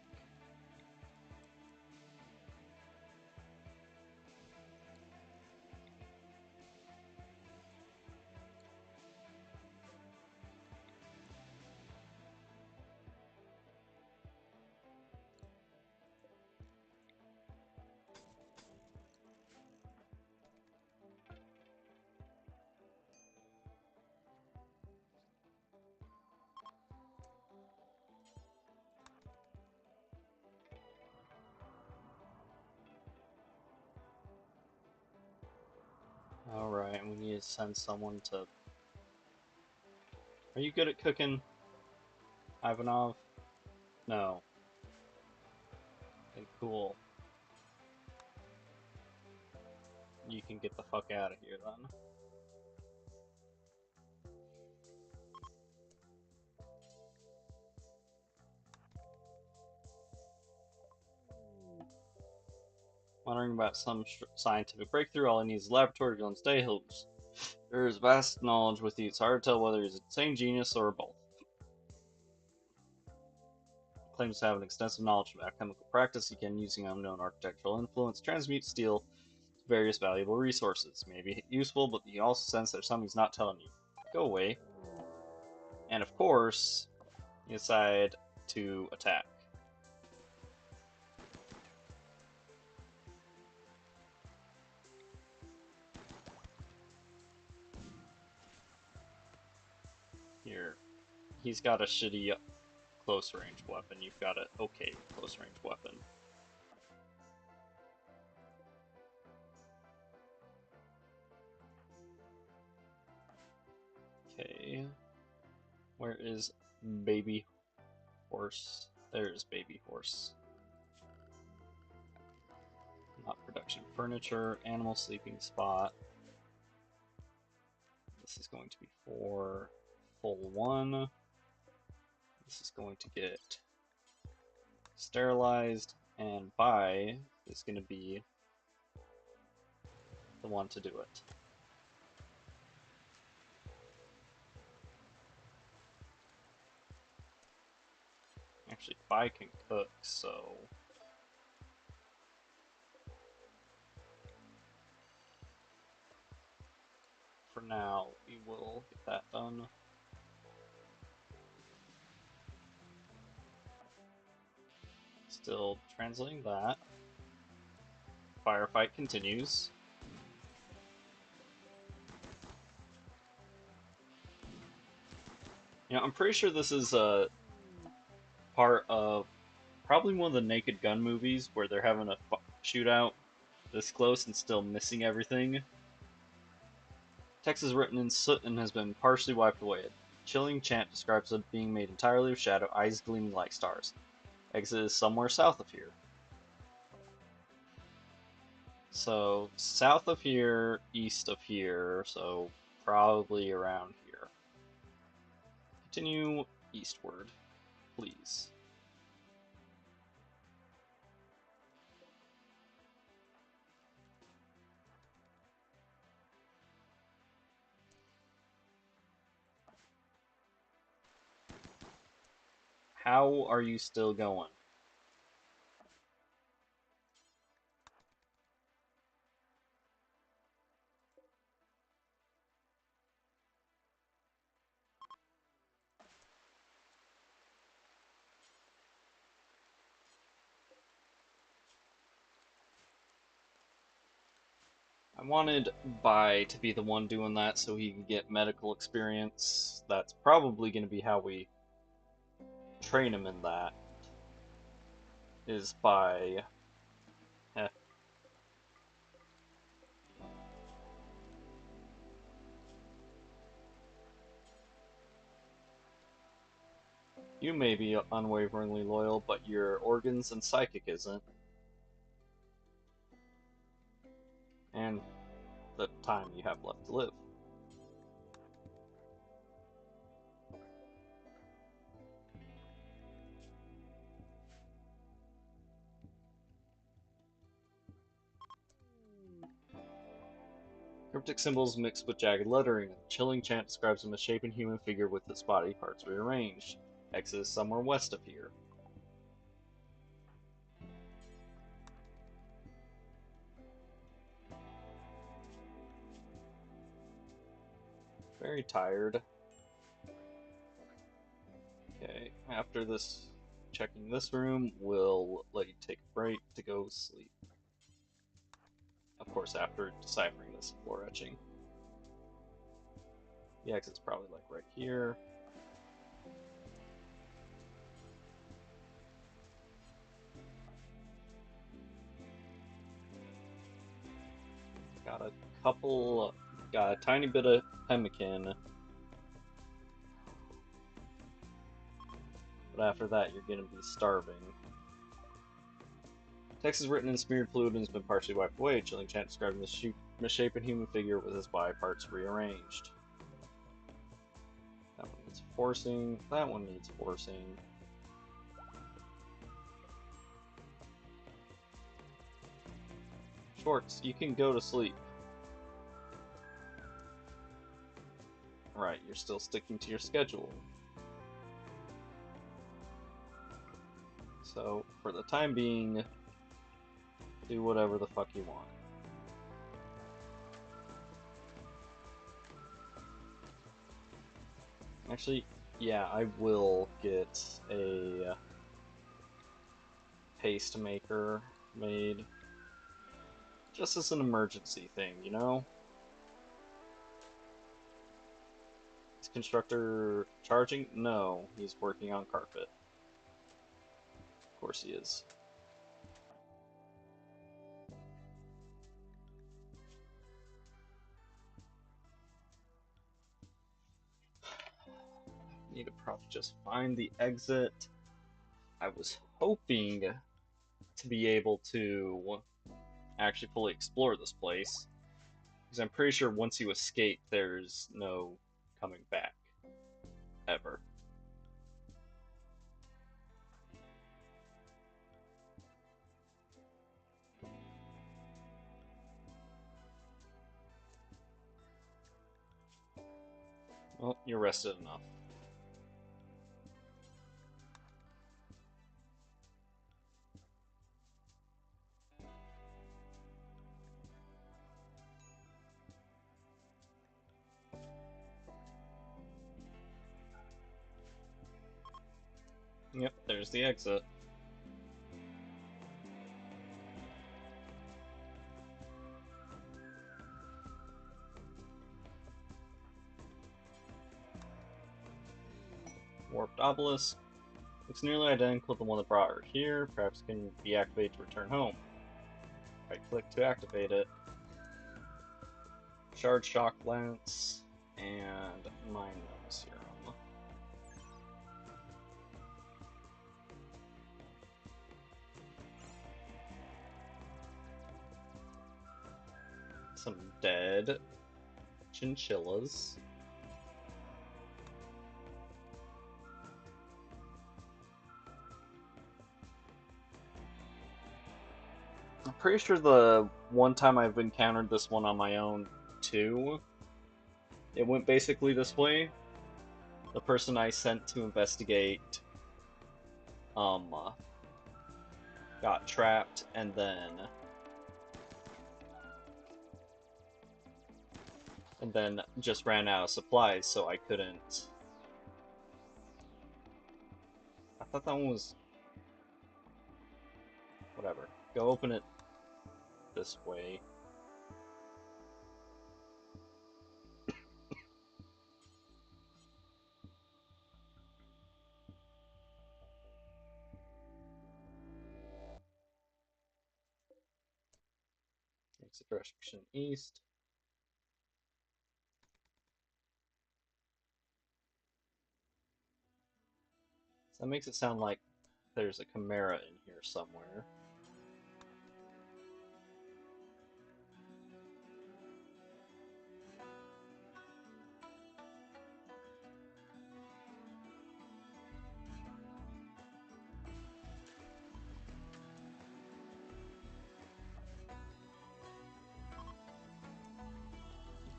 Alright, we need to send someone to... Are you good at cooking, Ivanov? No. Okay, cool. You can get the fuck out of here then. Wondering about some scientific breakthrough, all he needs is a laboratory to stay hills. There is vast knowledge with you. It's hard to tell whether he's an insane genius or both. Claims to have an extensive knowledge of alchemical practice. He can, using unknown architectural influence, transmute steel to various valuable resources. Maybe useful, but you also sense there's something he's not telling you. Go away. And of course, you decide to attack. Here. He's got a shitty close range weapon. You've got an okay close range weapon. Okay. Where is baby horse? There's baby horse. Not production furniture, animal sleeping spot. This is going to be for full 1. This is going to get sterilized, and buy is going to be the one to do it. Actually, buy can cook, so for now we will get that done. Still translating that. Firefight continues. You know, I'm pretty sure this is a part of probably one of the Naked Gun movies where they're having a shootout this close and still missing everything. Text is written in soot and has been partially wiped away. A chilling chant describes it being made entirely of shadow, eyes gleaming like stars. Exit is somewhere south of here. So, south of here, east of here, so probably around here. Continue eastward, please. How are you still going? I wanted Bai to be the one doing that so he could get medical experience. That's probably going to be how we train him in that. Is by... You may be unwaveringly loyal, but your organs and psychic isn't. And the time you have left to live. Cryptic symbols mixed with jagged lettering. A chilling chant describes a misshapen human figure with its body parts rearranged. Exit is somewhere west of here. Very tired. Okay, after this, checking this room, we'll let you take a break to go sleep. Of course, after deciphering this floor etching. The exit's probably like right here. Got a tiny bit of pemmican. But after that, you're gonna be starving. Text is written in smeared fluid and has been partially wiped away. Chilling chant describing the misshapen human figure with his body parts rearranged. That one needs forcing. That one needs forcing. Schwartz, you can go to sleep. Right, you're still sticking to your schedule. So, for the time being, do whatever the fuck you want. Actually, yeah, I will get a paste maker made. Just as an emergency thing, you know? Is constructor charging? No, he's working on carpet. Of course he is. Need to probably just find the exit. I was hoping to be able to actually fully explore this place, because I'm pretty sure once you escape, there's no coming back. Ever. Well, you're rested enough. Yep, there's the exit. Warped obelisk. Looks nearly identical to the one that brought her here. Perhaps it can be activated to return home. Right click to activate it. Shard shock lance and mind numb serum. Some dead chinchillas. I'm pretty sure the one time I've encountered this one on my own too, it went basically this way. The person I sent to investigate got trapped and then just ran out of supplies, so I couldn't. I thought that one was whatever. Go open it this way. Exit direction east. So that makes it sound like there's a Chimera in here somewhere.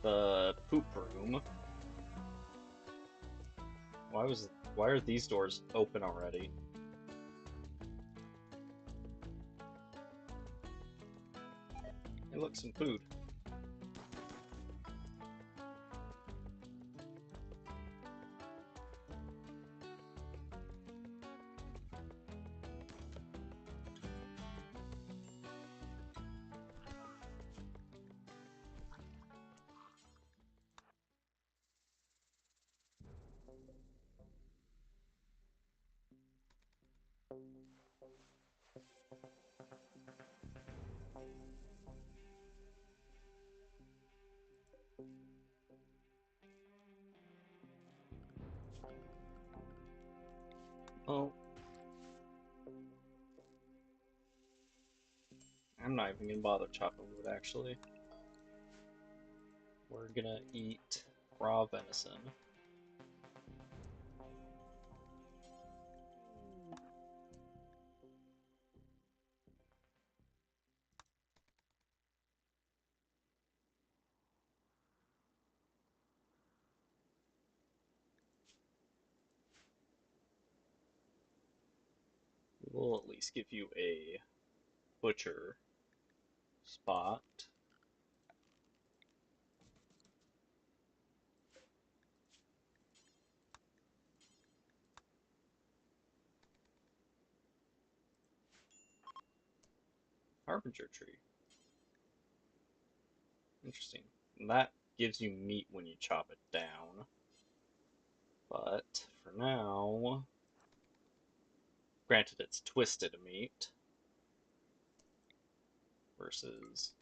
the poop room. Why are these doors open already? Hey, look, some food. Oh. I'm not even gonna bother chopping wood, actually. We're gonna eat raw venison. We'll at least give you a butcher spot. Harbinger tree. Interesting. And that gives you meat when you chop it down. But for now, granted it's twisted meat versus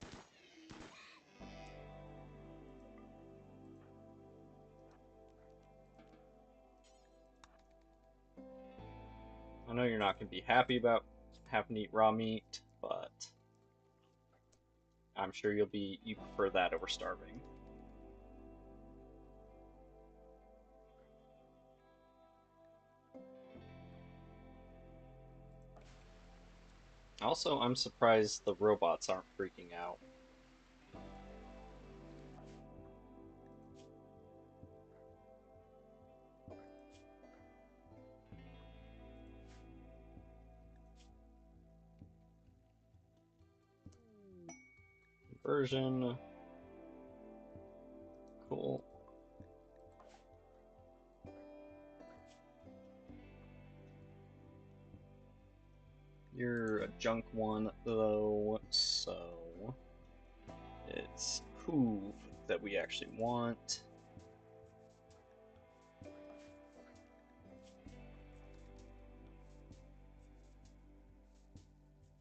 I know you're not going to be happy about having to eat raw meat, but I'm sure you prefer that over starving. Also, I'm surprised the robots aren't freaking out. Conversion. Cool. You're a junk one, though, so it's Hoove that we actually want.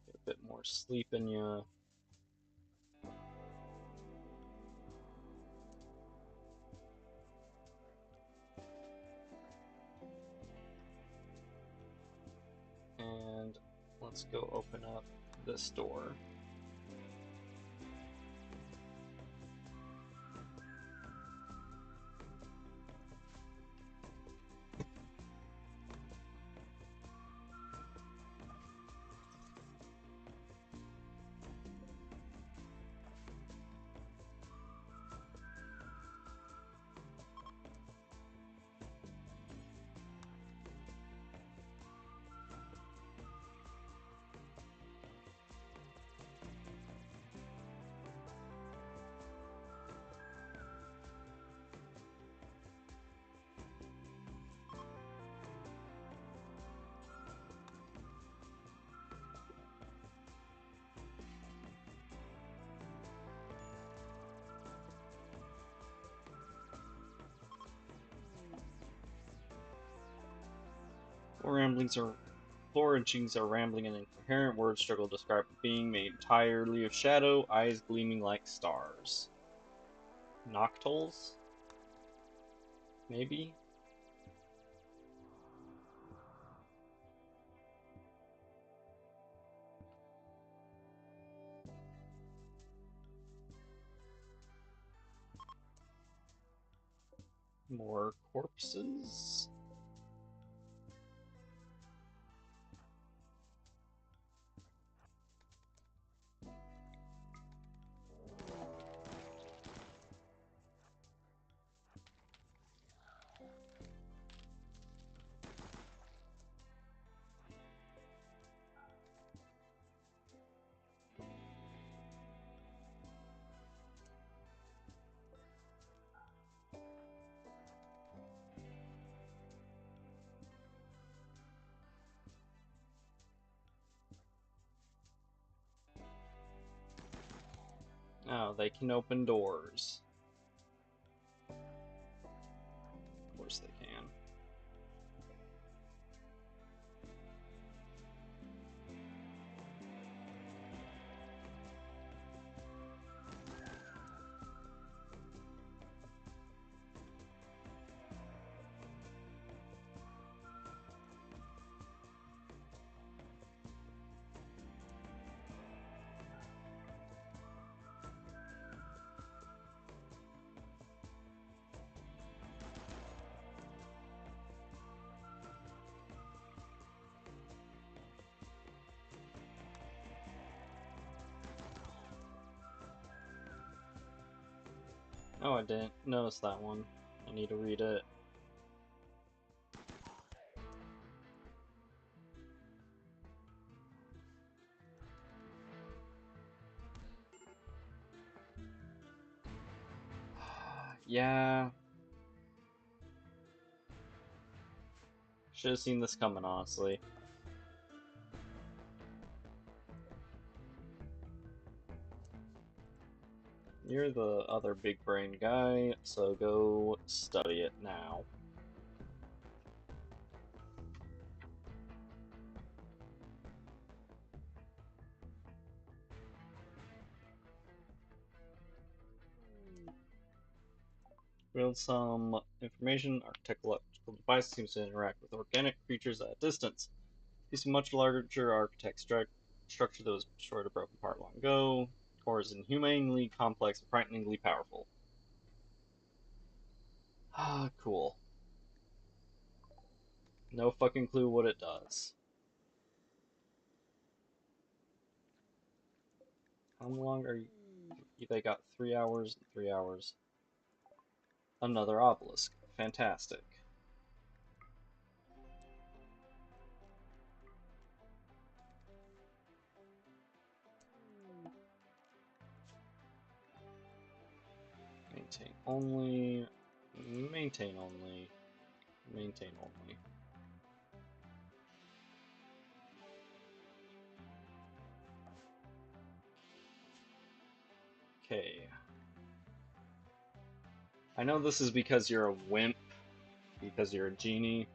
Get a bit more sleep in you. And let's go open up this door. Foragings are rambling and incoherent. Words struggle to describe a being made entirely of shadow, eyes gleaming like stars. Noctols? Maybe? More corpses? Wow, they can open doors. Of course they can. Oh, I didn't notice that one. I need to read it. Yeah. Should have seen this coming, honestly. You're the other big brain guy, so go study it now. Build some information. Architectural electrical device seems to interact with organic creatures at a distance. Piece of much larger architect structure that was destroyed or broken apart long ago. Core is inhumanely complex and frighteningly powerful. Ah, cool. No fucking clue what it does. How long are you? They got 3 hours and 3 hours. Another obelisk. Fantastic. Maintain only. Maintain only. Maintain only. Okay. I know this is because you're a wimp, because you're a genie.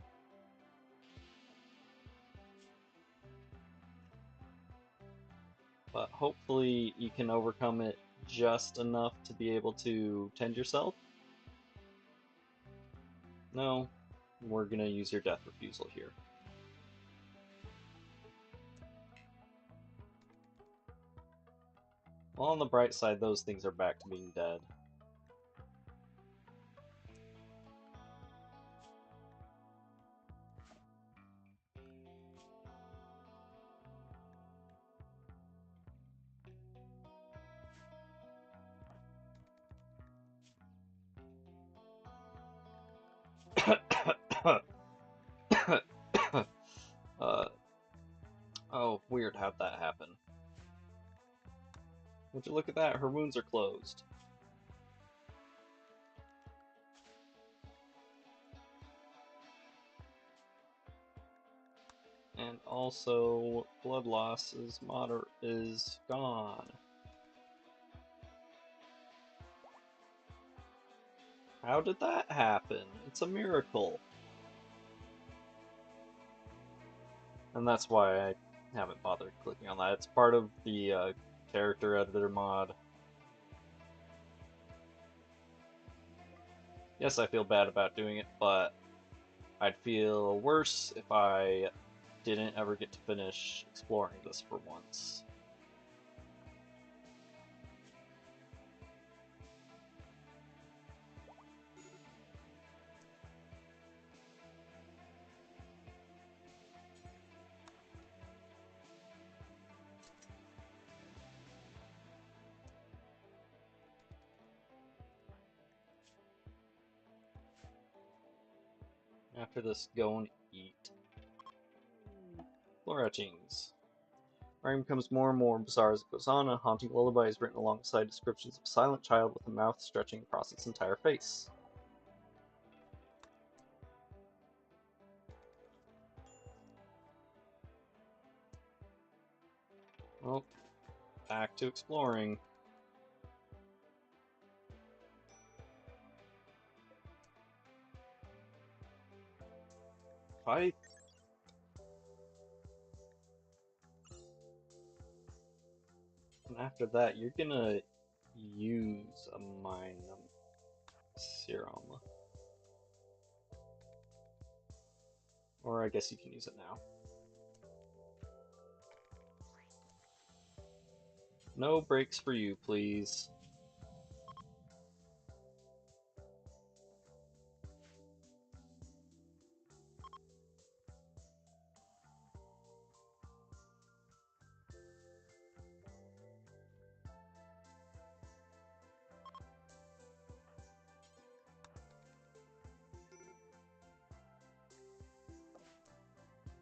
But hopefully you can overcome it just enough to be able to tend yourself. No, we're gonna use your death refusal here. Well, on the bright side, those things are back to being dead. Oh, weird, how'd that happen? Would you look at that? Her wounds are closed. And also, blood loss is gone. How did that happen? It's a miracle. And that's why I haven't bothered clicking on that. It's part of the character editor mod. Yes, I feel bad about doing it, but I'd feel worse if I didn't ever get to finish exploring this for once. After this, go and eat. Floor etchings. Writing becomes more and more bizarre as it goes on. A haunting lullaby is written alongside descriptions of a silent child with a mouth stretching across its entire face. Well, back to exploring. pipe. And after that, you're gonna use a mine serum. Or I guess you can use it now. No breaks for you, please.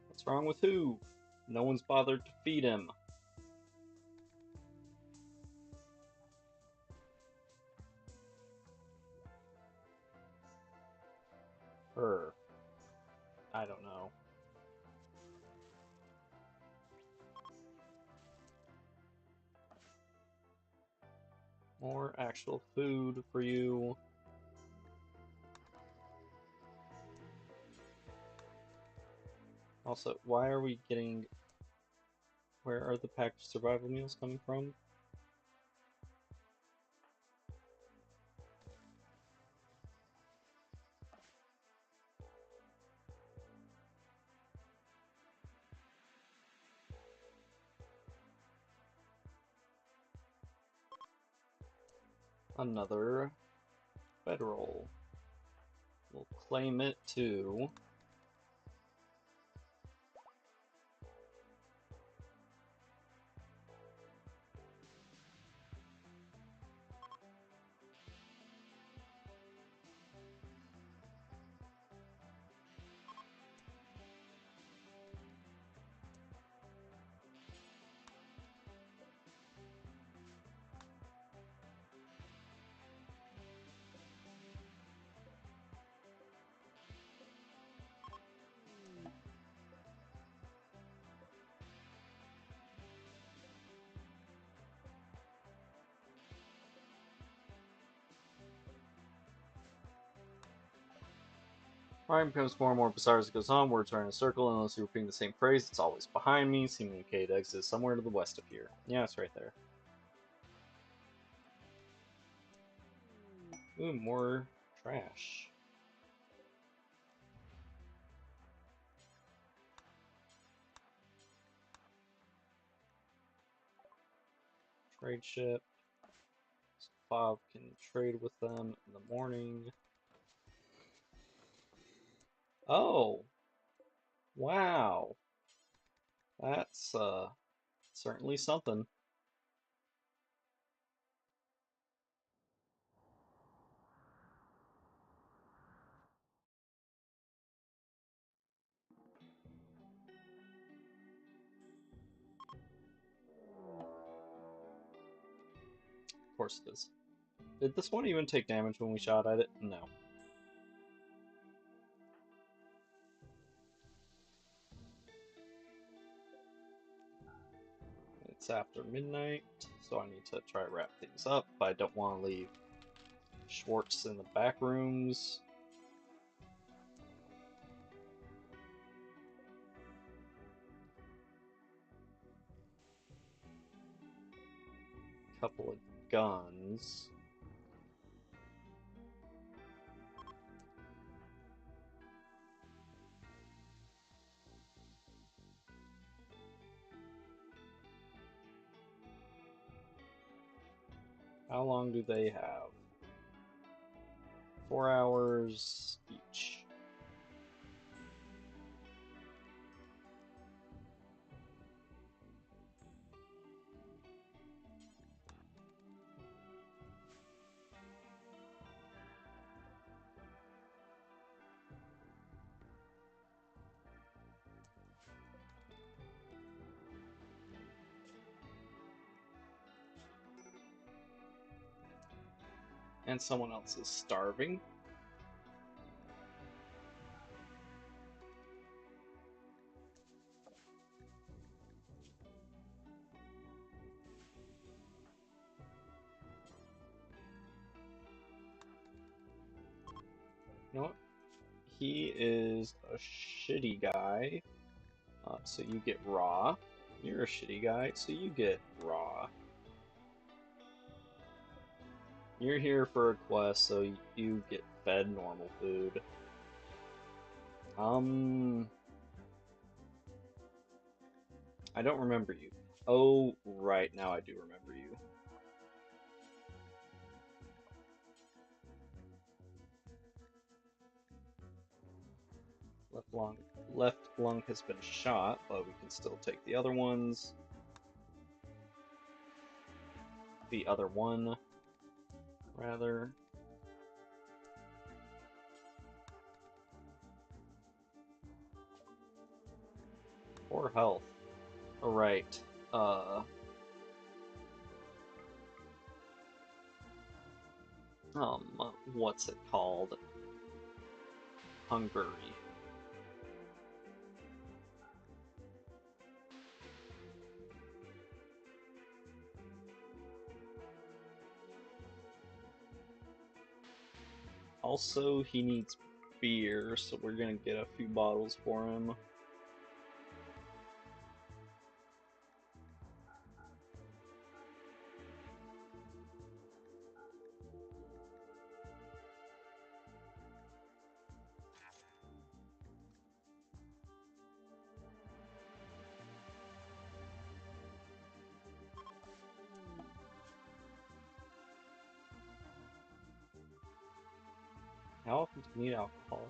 What's wrong with who? No one's bothered to feed him. Her. I don't know. More actual food for you. Also, why are we getting... Where are the packaged survival meals coming from? Another bedroll. We'll claim it too. Rhyme becomes more and more bizarre as it goes on. Words are in a circle, and unless you're repeating the same phrase, it's always behind me. Seemingly K to exit somewhere to the west of here. Yeah, it's right there. Ooh, more trash. Trade ship. So Bob can trade with them in the morning. Oh! Wow! That's, certainly something. Of course it is. Did this one even take damage when we shot at it? No. It's after midnight, so I need to try to wrap things up. I don't want to leave Schwartz in the back rooms. Couple of guns. How long do they have? 4 hours each. And someone else is starving. You know what? he is a shitty guy, so you get raw. You're a shitty guy, so you get raw. You're here for a quest, so you get fed normal food. I don't remember you. Oh, right, now I do remember you. Left lung has been shot, but we can still take the other ones. The other one, rather. Poor health. Alright, what's it called? Hungary. Also, he needs beer, so we're gonna get a few bottles for him. How often do you need alcohol?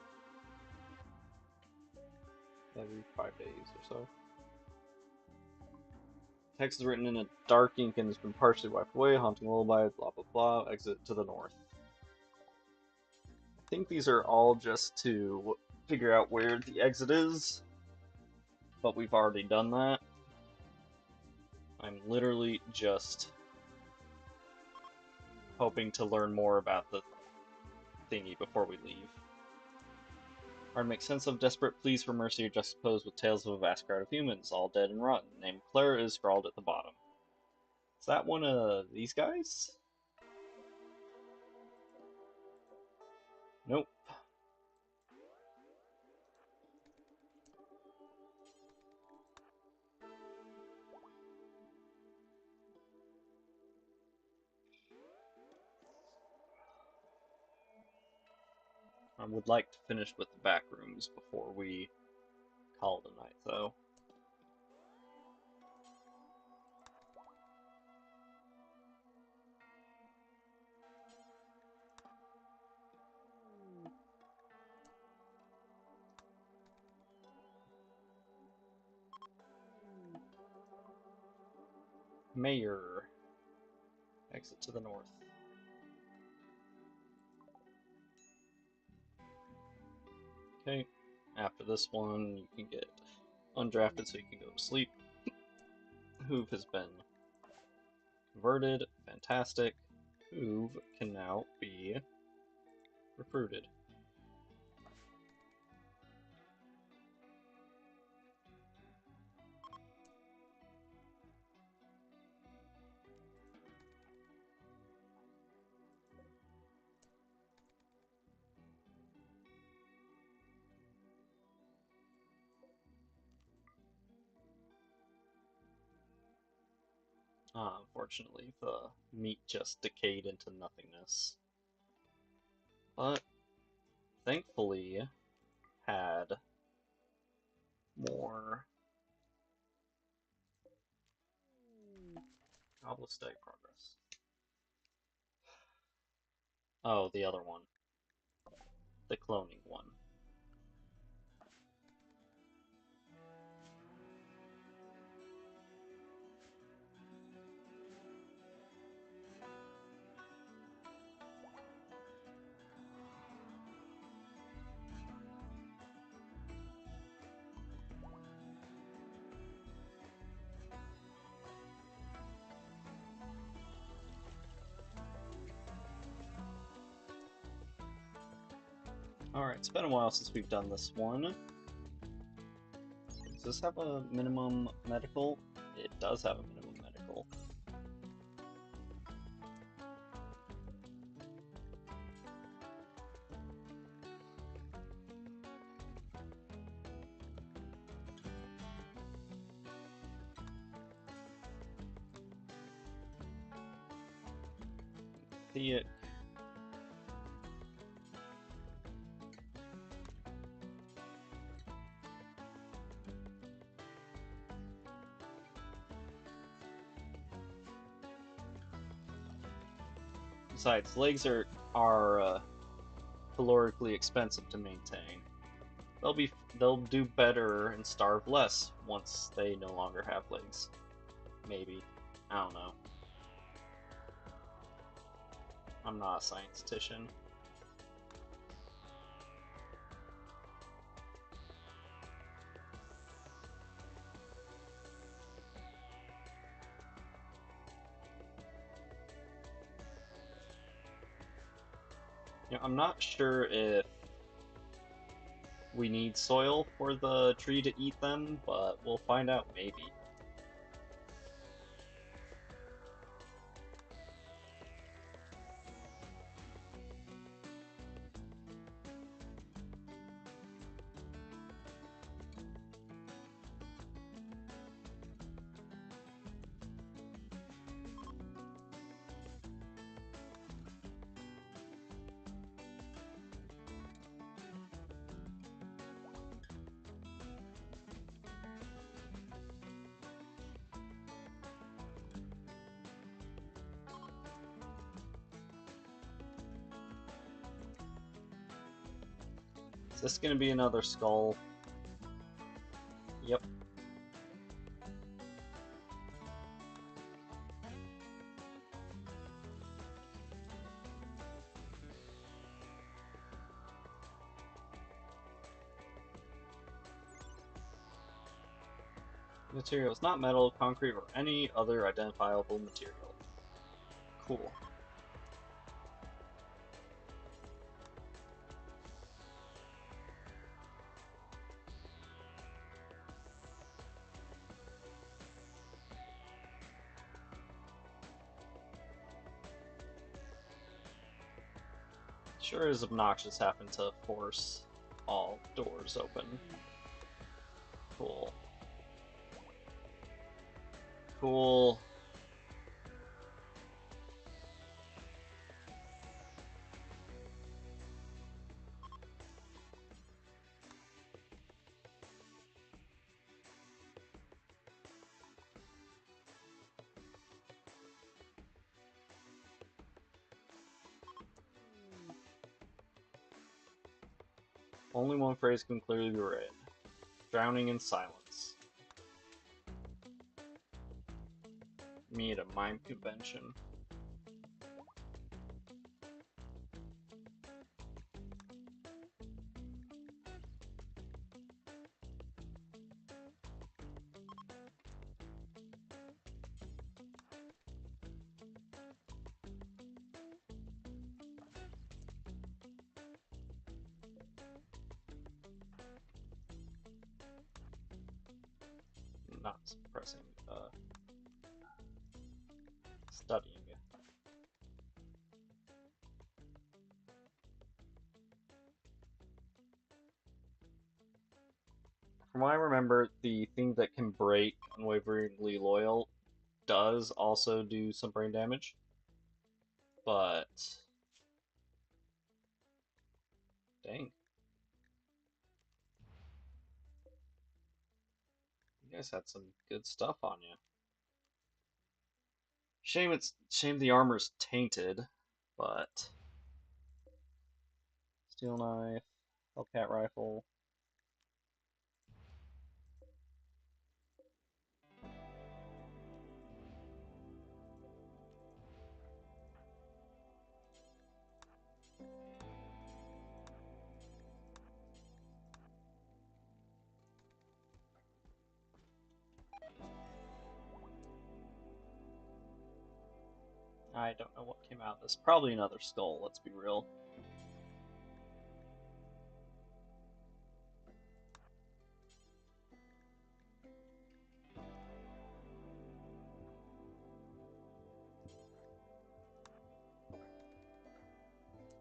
Every 5 days or so. Text is written in a dark ink and has been partially wiped away. Haunting lullaby, blah blah blah. Exit to the north. I think these are all just to figure out where the exit is, but we've already done that. I'm literally just hoping to learn more about the thingy before we leave. Hard to make sense of. Desperate pleas for mercy are juxtaposed with tales of a vast crowd of humans, all dead and rotten. Named Clara is scrawled at the bottom. Is that one of these guys? Nope. I would like to finish with the back rooms before we call it a night, though. Mayor. Exit to the north. Okay. After this one, you can get undrafted so you can go to sleep. Hoove has been converted. Fantastic. Hoove can now be recruited. Unfortunately, the meat just decayed into nothingness. But thankfully, had more obelisk progress. Oh, the other one. The cloning one. Alright, it's been a while since we've done this one. Does this have a minimum medical? It does have a minimum medical. The Besides, legs are calorically expensive to maintain. They'll do better and starve less once they no longer have legs. Maybe. I don't know. I'm not a scientistician. You know, I'm not sure if we need soil for the tree to eat them, but we'll find out maybe. Is this gonna be another skull? Yep. Materials, not metal, concrete, or any other identifiable material. Cool. Sure is obnoxious having to force all doors open. Cool. Cool. Only one phrase can clearly be read. Drowning in silence. Me at a mime convention. Not suppressing, studying. From what I remember, the thing that can break Unwaveringly Loyal does also do some brain damage, but dang, you guys had some good stuff on you. Shame the armor's tainted, but steel knife, Hellcat rifle. I don't know what came out of this. Probably another skull, let's be real.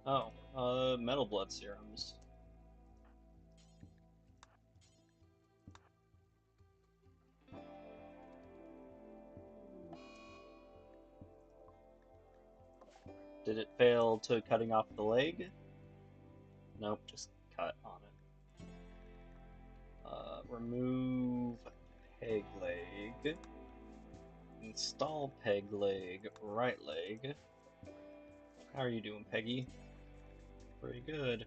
Oh, metal blood serums. Did it fail to cutting off the leg? Nope, just cut on it. Remove peg leg. Install peg leg, right leg. How are you doing, Peggy? Pretty good.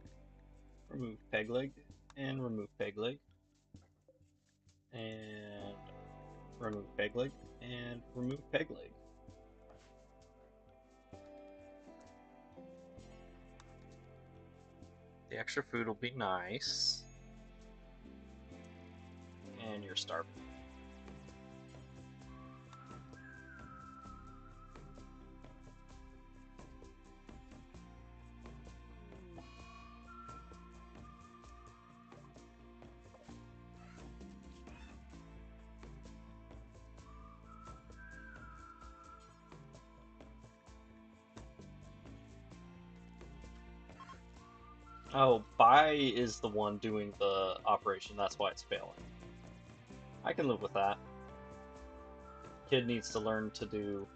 Remove peg leg, and remove peg leg. And remove peg leg, and remove peg leg. The extra food will be nice. And you're starving. Oh, Bai is the one doing the operation, that's why it's failing. I can live with that. Kid needs to learn to do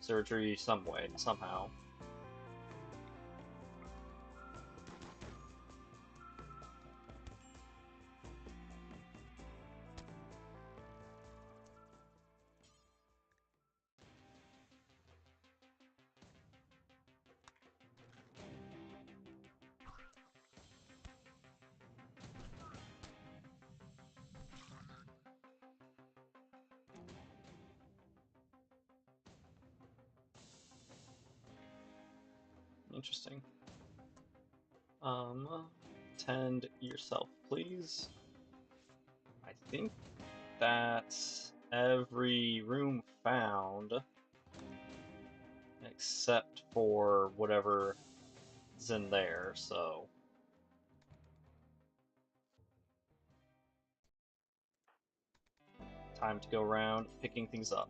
surgery some way, somehow. Interesting. Tend yourself, please. I think that's every room found, except for whatever is in there, so... Time to go around picking things up.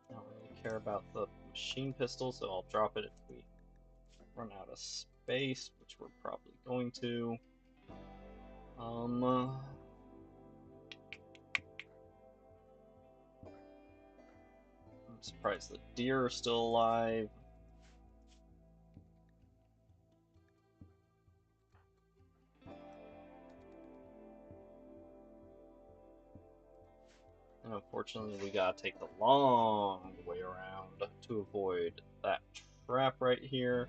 I don't really care about the machine pistol, so I'll drop it if we run out of space, which we're probably going to. I'm surprised the deer are still alive. And unfortunately, we gotta take the long way around to avoid that trap right here.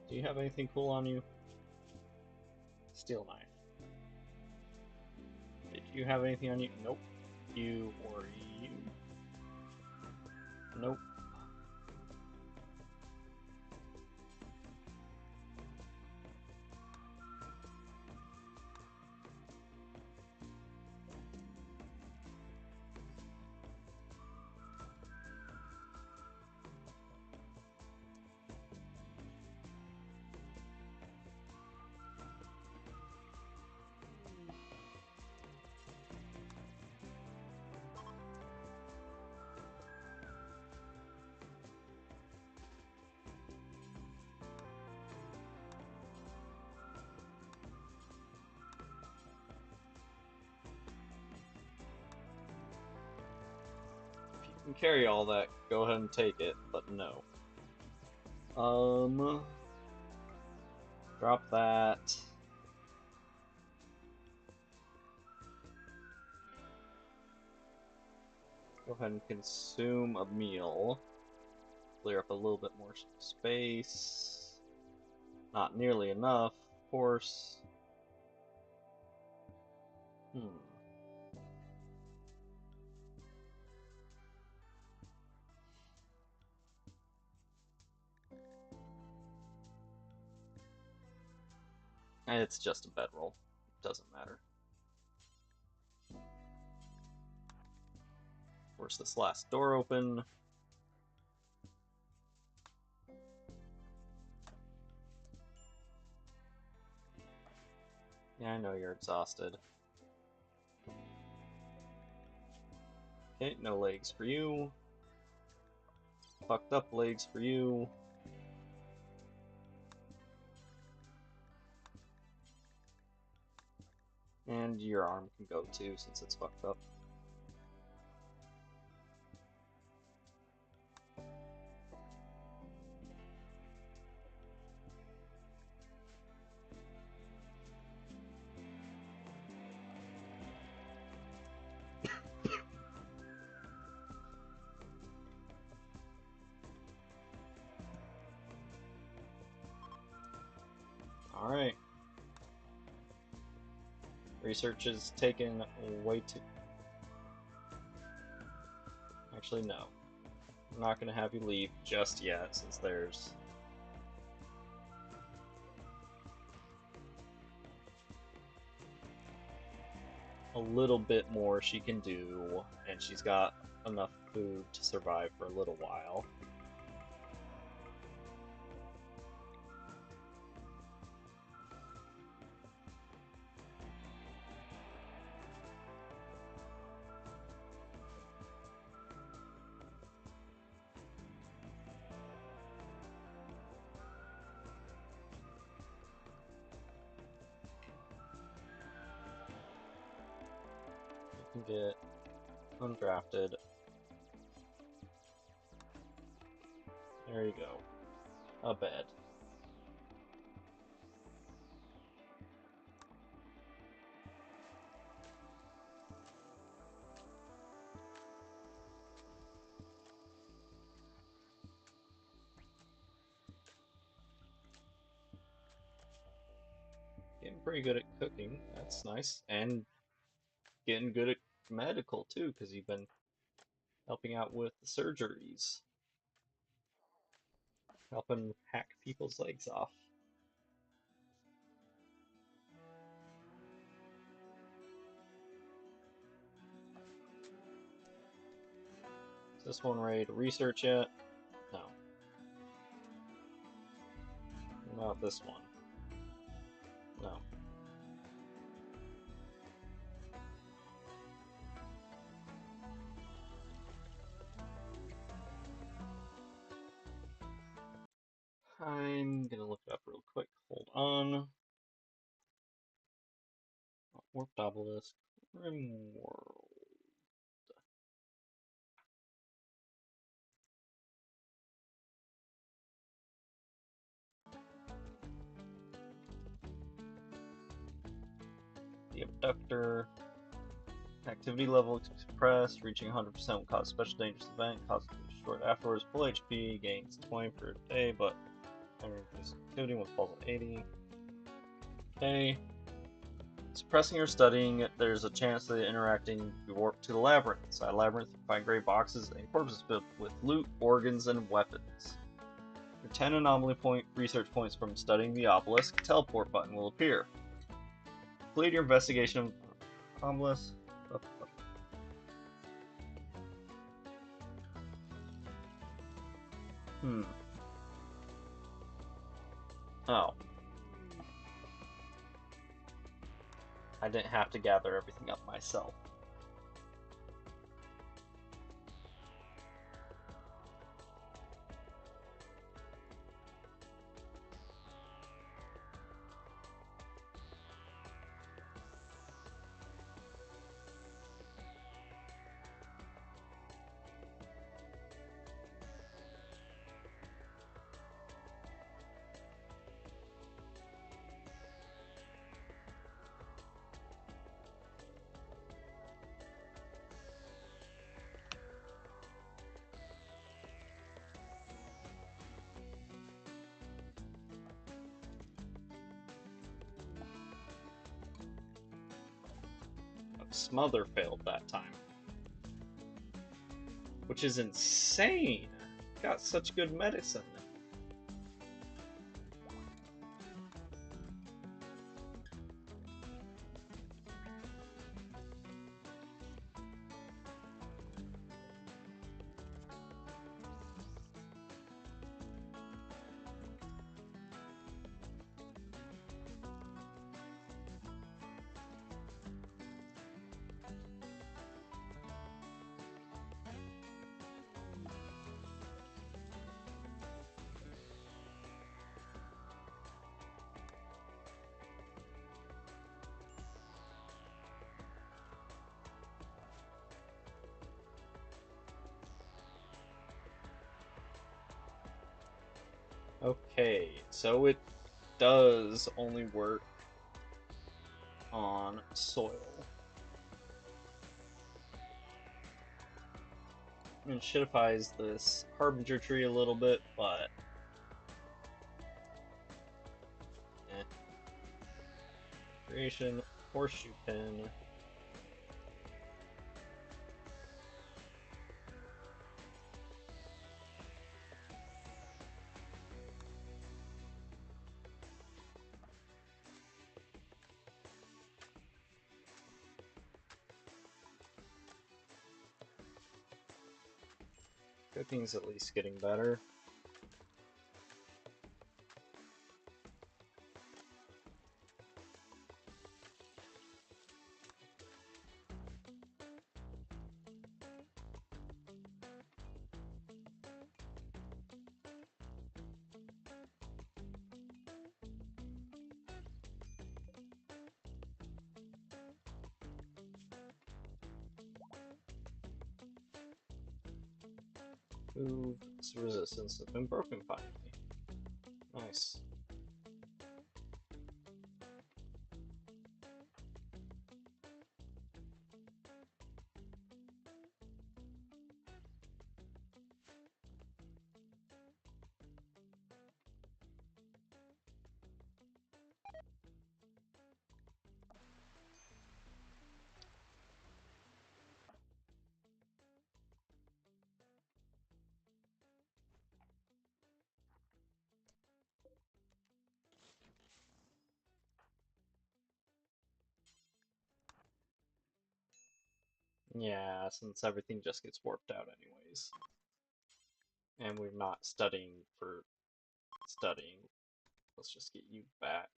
Do you have anything cool on you? Steel knife. Did you have anything on you? Nope. You or you? Nope. Can carry all that, go ahead and take it, but no. Drop that. Go ahead and consume a meal. Clear up a little bit more space. Not nearly enough, of course. It's just a bedroll. Doesn't matter. Force this last door open. Yeah, I know you're exhausted. Okay, no legs for you. Fucked up legs for you. And your arm can go too, since it's fucked up. Alright. Research is taken way too... Actually, no. I'm not going to have you leave just yet, since there's... a little bit more she can do, and she's got enough food to survive for a little while. You can get undrafted. There you go. A bed. Getting pretty good at cooking. That's nice. And getting good at medical too, because you've been helping out with the surgeries. Helping hack people's legs off. Is this one ready to research yet? No. What about this one? No. I'm gonna look it up real quick. Hold on. Warped obelisk. Rimworld. The abductor. Activity level suppressed. Reaching 100% will cause special dangerous event. Causes short afterwards. Full HP. Gains 20 per day, but activity once falls at 80. Okay. Suppressing or studying, there's a chance that interacting be warped to the labyrinth. Inside labyrinth, you find gray boxes and corpses filled with loot, organs, and weapons. Your 10 anomaly research points from studying the obelisk, a teleport button will appear. Complete your investigation of obelisk. Oh. I didn't have to gather everything up myself. Smother failed that time. Which is insane. Got such good medicine. Okay, so it does only work on soil. It shittifies this Harbinger tree a little bit, but eh. Creation, horseshoe pin. Cooking's at least getting better. Move resistance has been broken finally. Nice. Yeah, since everything just gets warped out anyways. And we're not studying for studying. Let's just get you back.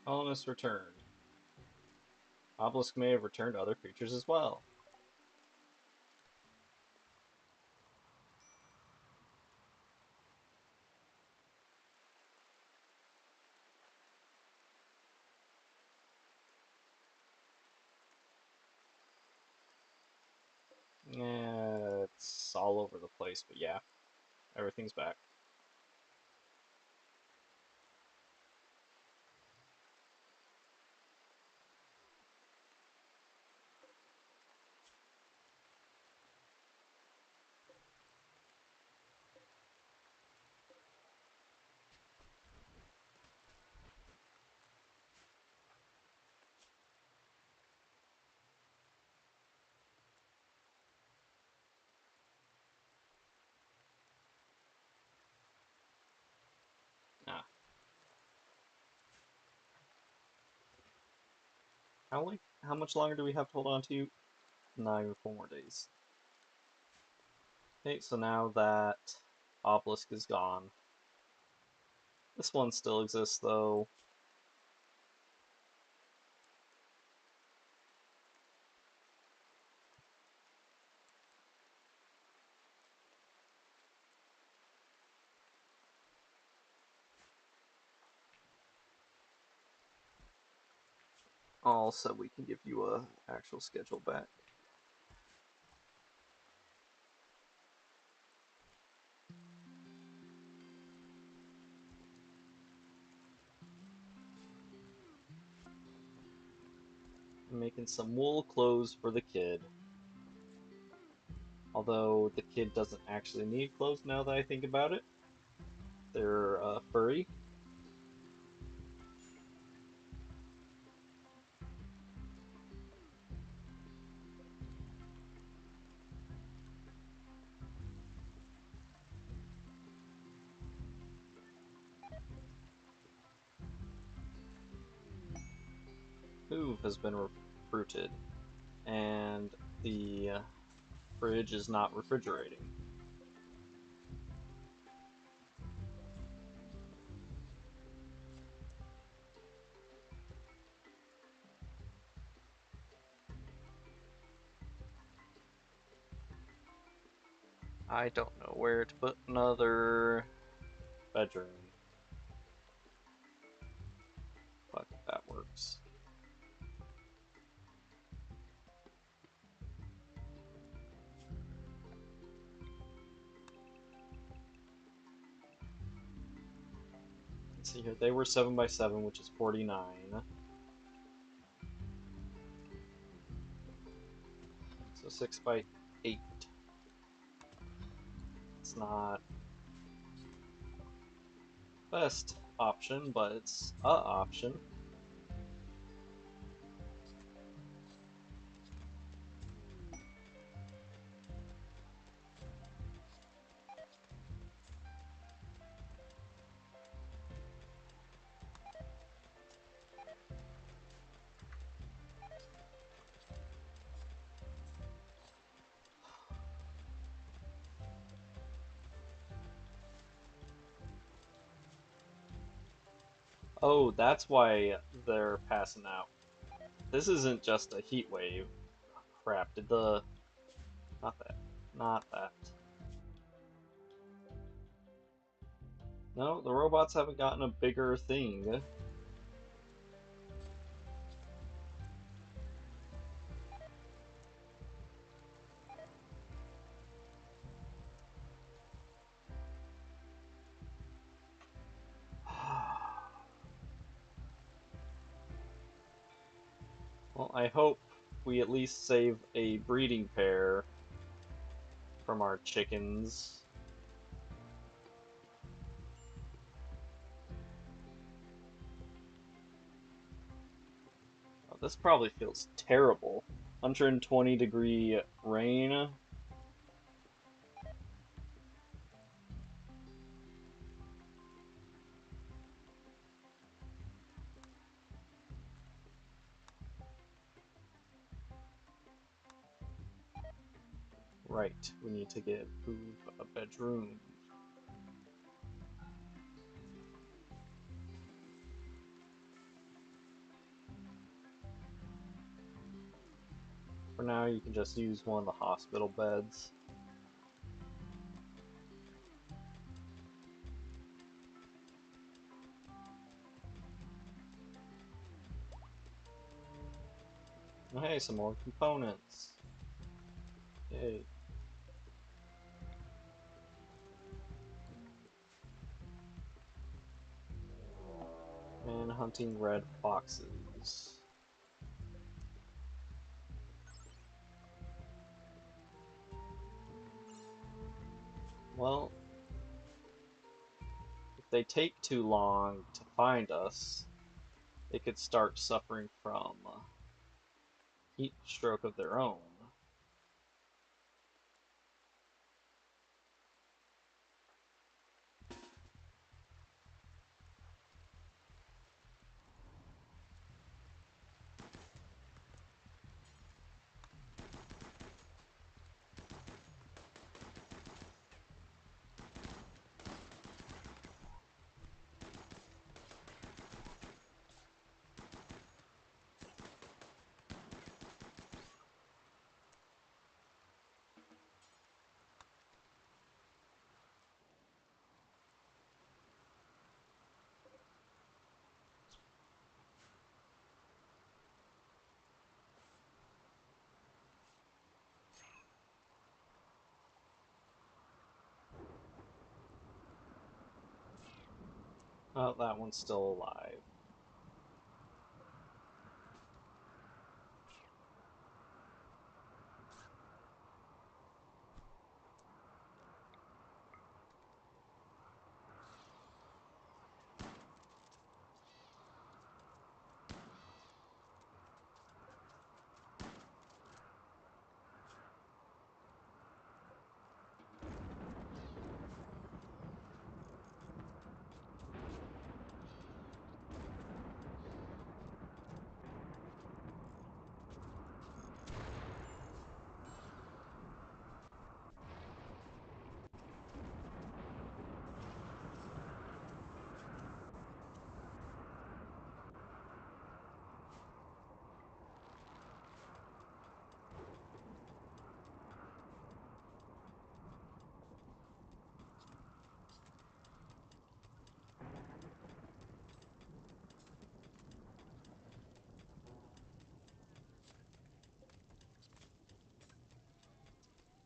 Colonists returned. Obelisk may have returned other creatures as well. Yeah, it's all over the place, but yeah, everything's back. Ah, how much longer do we have to hold on to? Not even 4 more days. Okay, so now that Obelisk is gone, this one still exists though. Also, we can give you a actual schedule back. I'm making some wool clothes for the kid. Although the kid doesn't actually need clothes now that I think about it. They're furry. Move has been recruited, and the fridge is not refrigerating. I don't know where to put another bedroom. Fuck if that works. Let's see here. They were 7x7, which is 49. So 6x8. It's not best option, but it's a option. Oh, that's why they're passing out. This isn't just a heat wave. Crap, did the... Not that. Not that. No, the robots haven't gotten a bigger thing. Well, I hope we at least save a breeding pair from our chickens. Oh, this probably feels terrible. 120-degree rain. Right, we need to give Poov a bedroom. For now, you can just use one of the hospital beds. Oh, hey, some more components. Yay. And hunting red foxes. Well, if they take too long to find us, they could start suffering from heat stroke of their own. Oh, that one's still alive.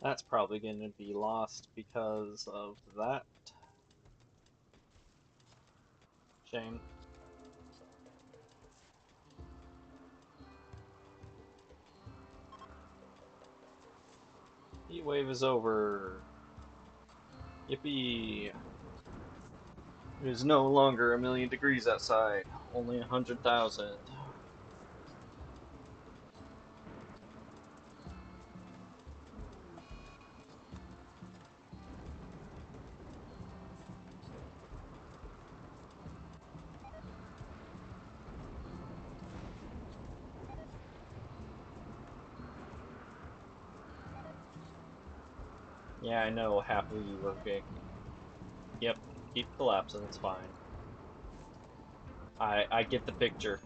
That's probably going to be lost because of that Shane. Heat wave is over. Yippee! It is no longer 1,000,000 degrees outside. Only 100,000. Yeah, I know half of you were getting. Yep, keep collapsing, it's fine. I get the picture.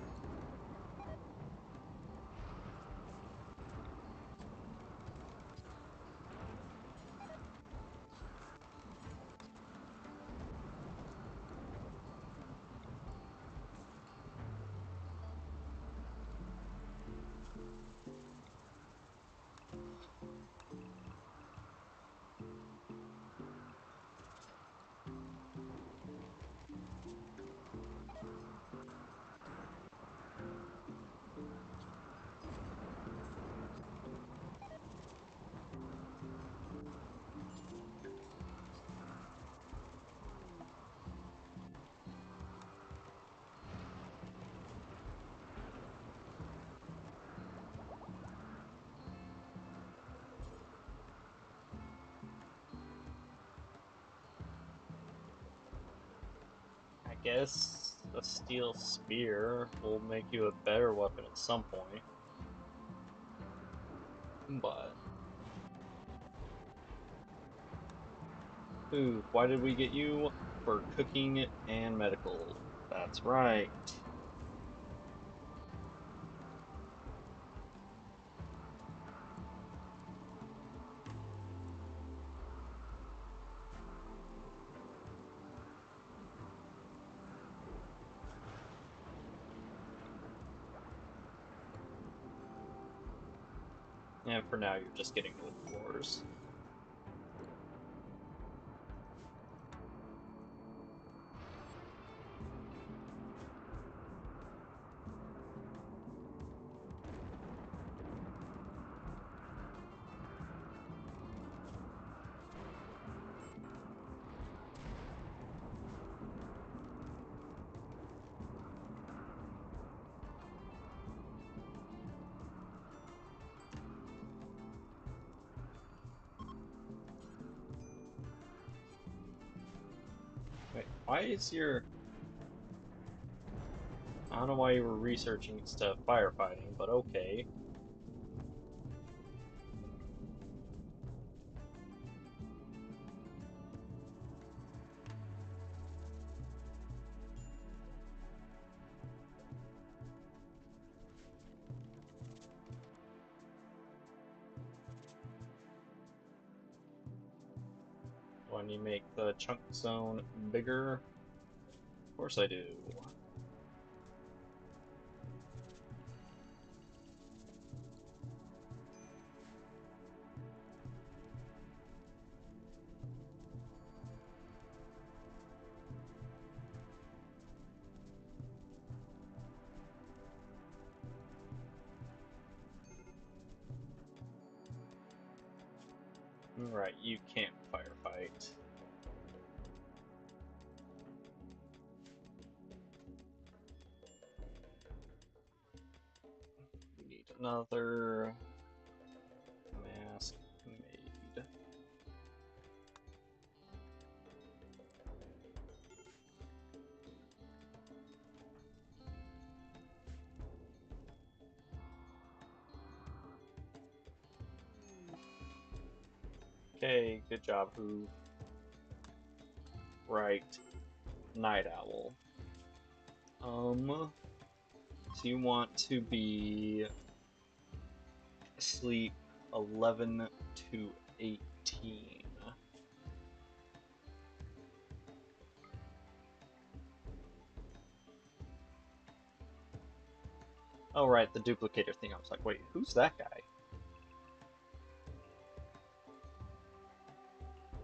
I guess a steel spear will make you a better weapon at some point. But food, why did we get you? For cooking and medical. That's right. And for now, you're just getting wood floors. Wait, why is your... I don't know why you were researching stuff firefighting, but okay. When you make the chunk zone bigger? Of course I do. Right, you can't firefight. We need another mask made. Okay, good job, Who. Right, Night Owl. So you want to be asleep 11 to 18. Oh, right, the duplicator thing. I was like, wait, who's that guy?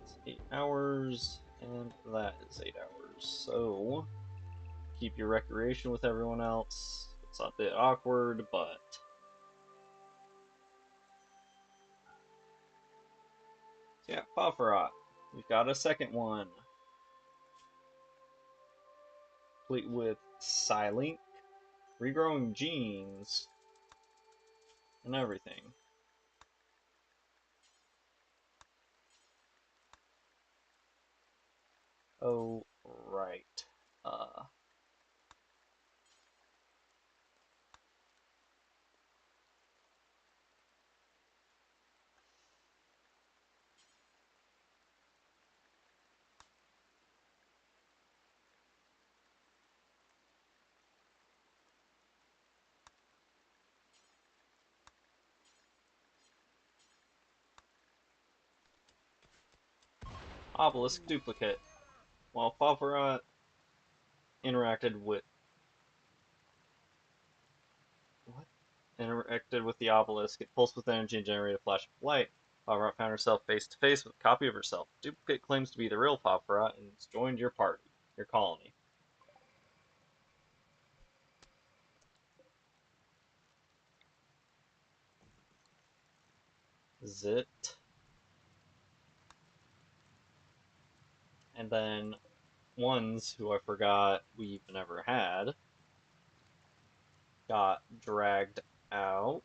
It's 8 hours, and that is 8 hours. So, keep your recreation with everyone else. It's a bit awkward, but yeah, Pufferot. We've got a second one. Complete with Psylink, regrowing genes, and everything. Oh, right. Obelisk duplicate. While Pufferot interacted with what? Interacted with the obelisk, it pulsed with energy and generated a flash of light. Pufferot found herself face to face with a copy of herself. Duplicate claims to be the real Pufferot and has joined your party, your colony. Zit. And then ones who I forgot we've never had got dragged out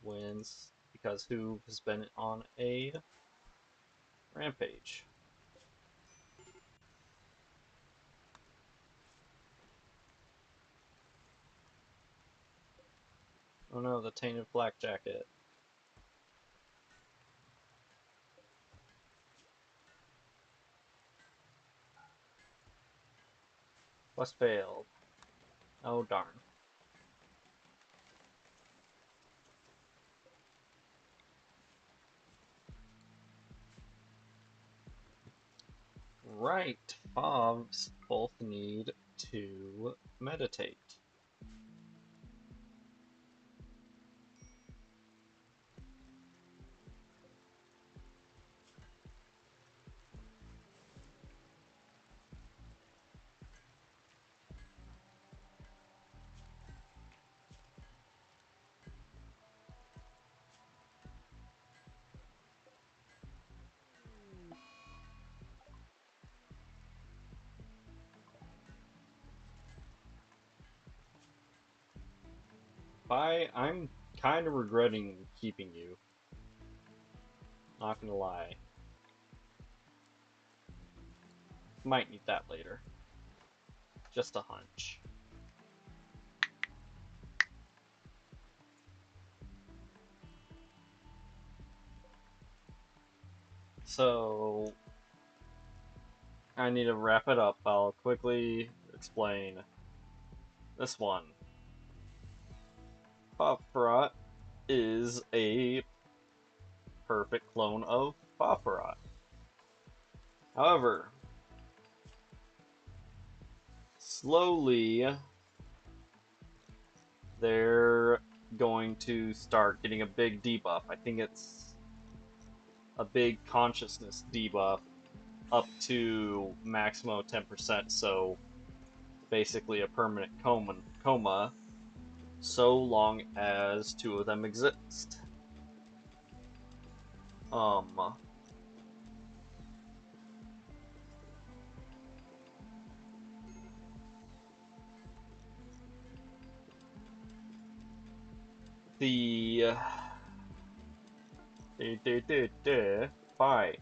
wins because who has been on a rampage. Oh no, the tainted black jacket. Quest failed. Oh darn. Right, fobs both need to meditate. I'm kind of regretting keeping you. Not gonna lie. Might need that later. Just a hunch. So, I need to wrap it up. I'll quickly explain this one. Pufferot is a perfect clone of Pufferot. However, slowly they're going to start getting a big debuff. I think it's a big consciousness debuff up to maximum 10%, so basically a permanent coma so long as two of them exist. The bye.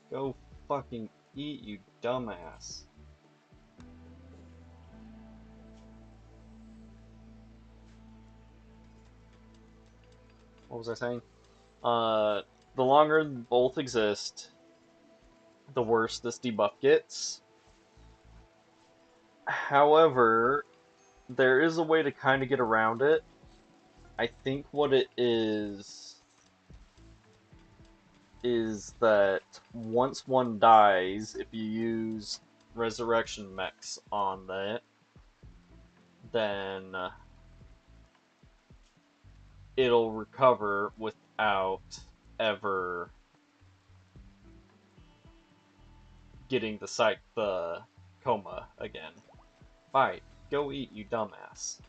Go fucking eat, you dumbass. What was I saying? The longer both exist, the worse this debuff gets. However, there is a way to kind of get around it. I think what it is that once one dies, if you use resurrection mechs on that, then it'll recover without ever getting the coma again. Bye. Go eat, you dumbass.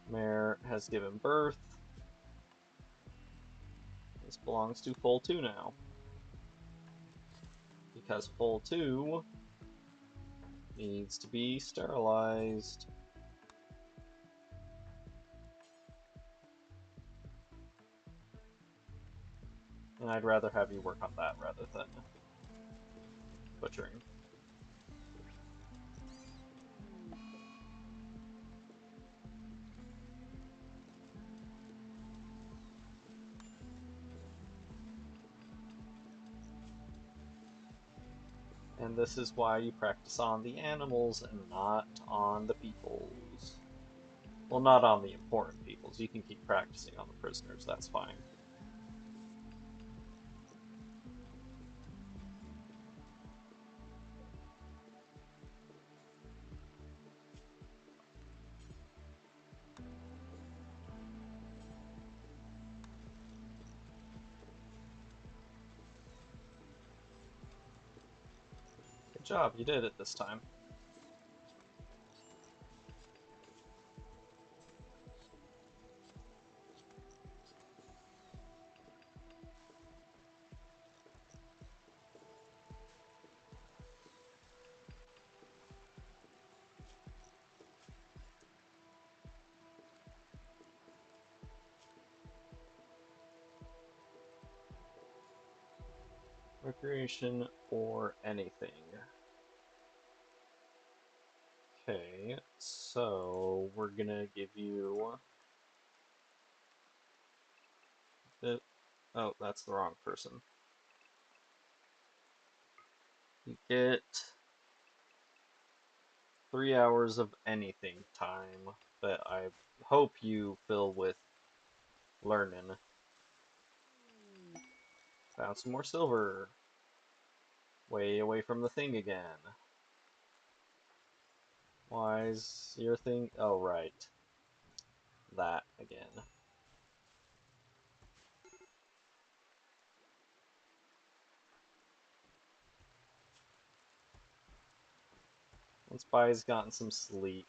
Mare has given birth. This belongs to Foal 2 now. Because Foal 2 needs to be sterilized. And I'd rather have you work on that rather than butchering. And this is why you practice on the animals and not on the peoples. Well, not on the important peoples. You can keep practicing on the prisoners, that's fine. Good job, you did it this time. Recreation or anything. Okay, so we're gonna give you oh, that's the wrong person. You get 3 hours of anything time that I hope you fill with learning. Found some more silver. Way away from the thing again. Why is your thing? Oh, right. That again. Once Bai's gotten some sleep,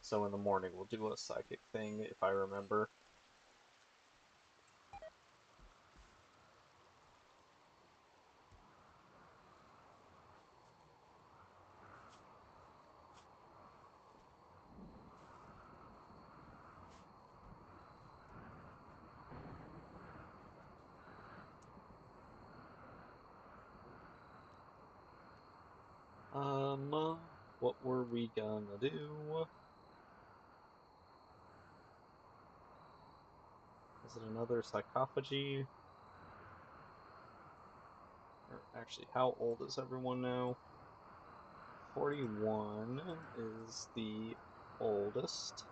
so in the morning we'll do a psychic thing if I remember. What were we gonna do? Is it another sarcophagy? Or actually, how old is everyone now? 41 is the oldest.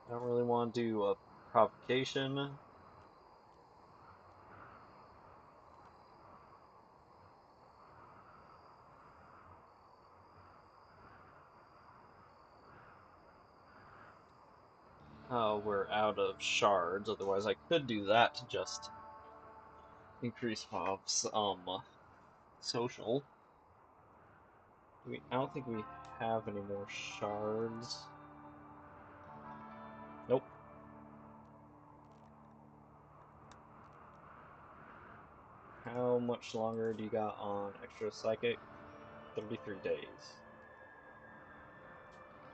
I don't really want to do a provocation. We're out of shards, otherwise I could do that to just increase Bob's social. I don't think we have any more shards. Nope. How much longer do you got on extra psychic? 33 days.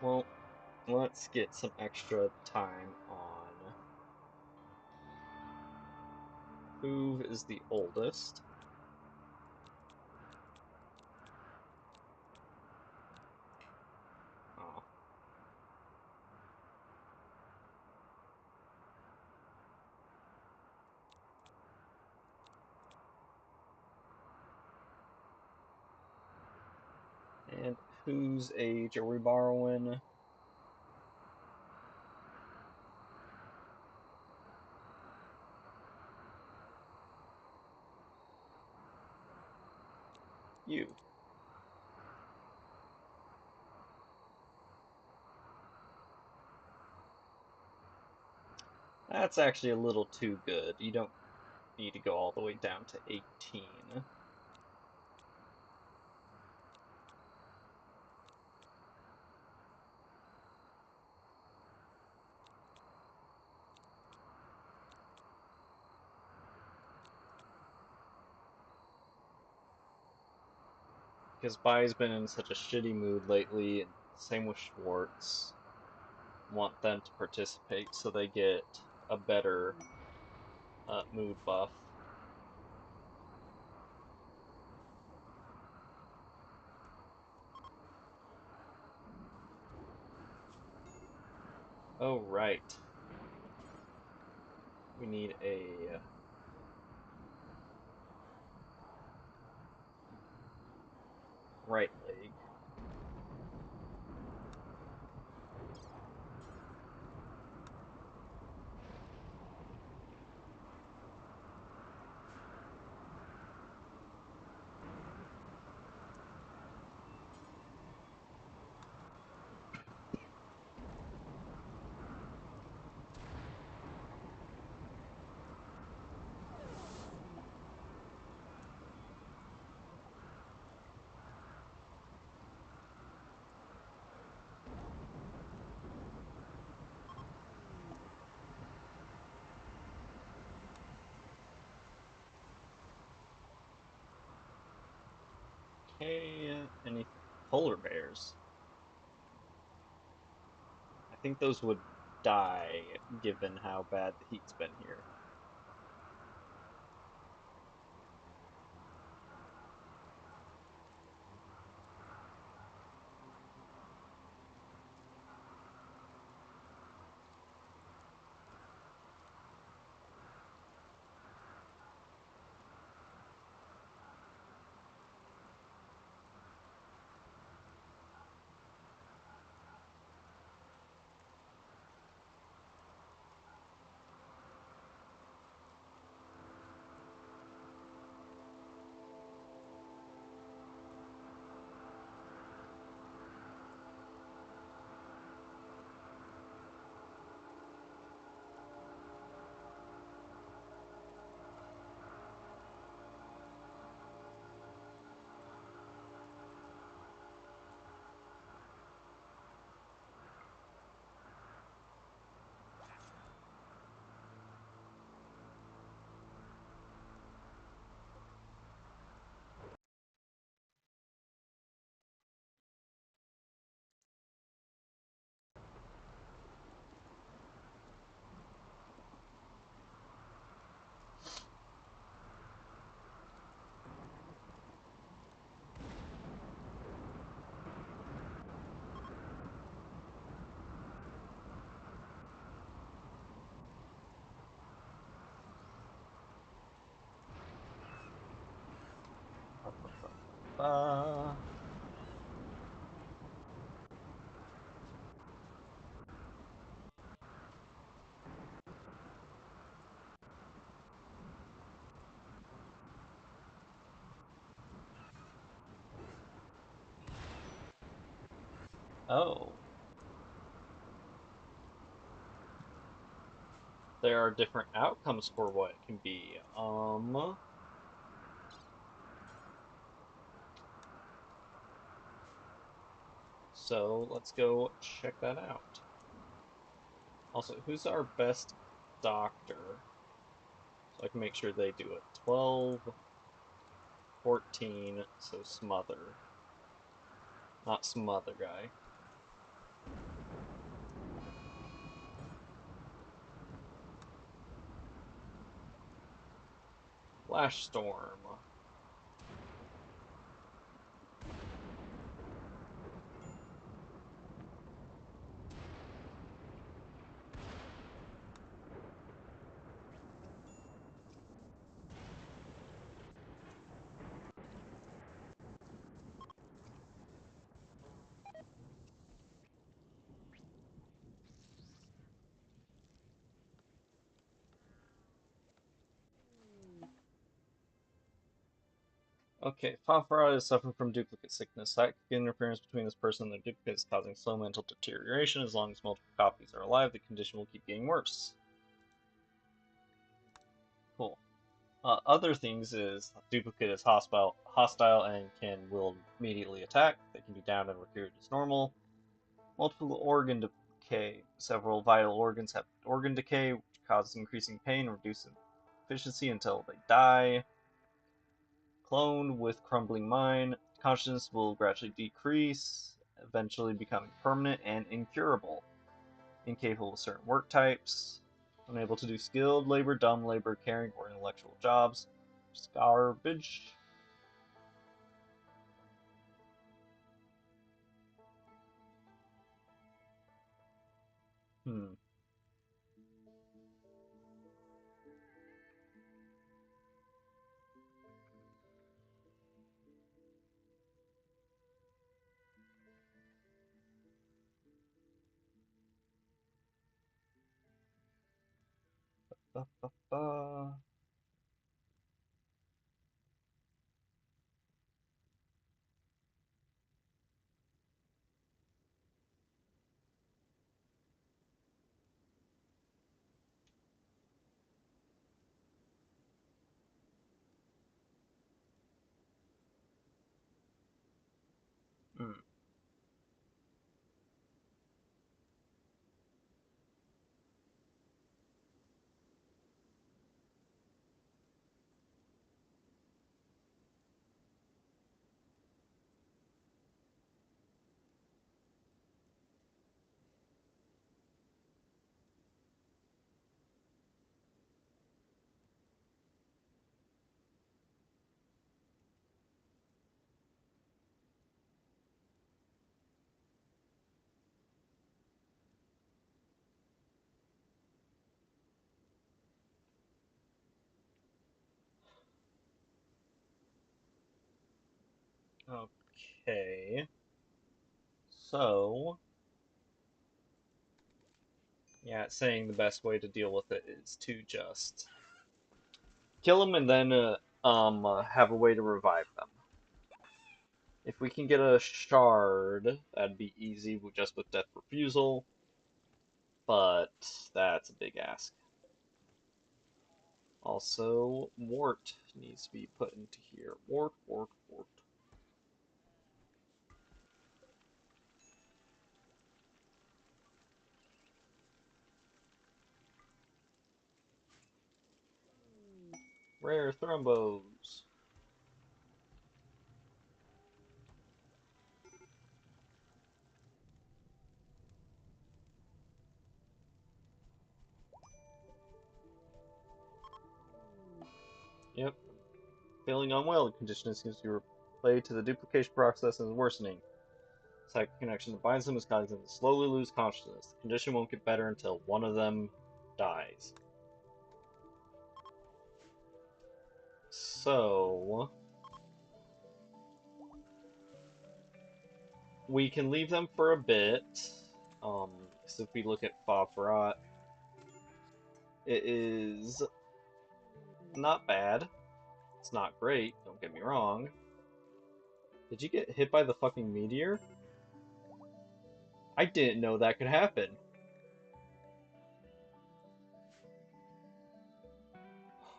Well, let's get some extra time on Hoove is the oldest. Oh. And whose age are we borrowing? You. That's actually a little too good. You don't need to go all the way down to 18. Because Bai's been in such a shitty mood lately, and same with Schwartz. Want them to participate so they get a better mood buff. Oh, right. We need a right leg. Okay, any polar bears? I think those would die given how bad the heat's been here. Uh, oh, there are different outcomes for what it can be. So let's go check that out. Also, who's our best doctor? So I can make sure they do it. 12, 14, so smother. Not smother guy. Flash storm. Okay, Fafara is suffering from duplicate sickness. Psychic interference between this person and their duplicate is causing slow mental deterioration. As long as multiple copies are alive, the condition will keep getting worse. Cool. Other things is duplicate is hostile and will immediately attack. They can be downed and recruited as normal. Multiple organ decay. Several vital organs have organ decay, which causes increasing pain, reduces efficiency until they die. Cloned with crumbling mind Consciousness will gradually decrease, eventually becoming permanent and incurable. Incapable of certain work types. Unable to do skilled labor, dumb labor, caring, or intellectual jobs. Just garbage. Hmm. Ba, ba, ba. Hmm. Okay. So, yeah, it's saying the best way to deal with it is to just kill them and then have a way to revive them. If we can get a shard, that'd be easy just with death refusal, but that's a big ask. Also, wart needs to be put into here. Wart, wart, wart. Rare thrombos. Yep. Feeling unwell, the condition seems to be related to the duplication process and is worsening. Psychic connection that binds them is causing them to slowly lose consciousness. The condition won't get better until one of them dies. So, we can leave them for a bit. Because if we look at Favrat, it is not bad. It's not great, don't get me wrong. Did you get hit by the fucking meteor? I didn't know that could happen.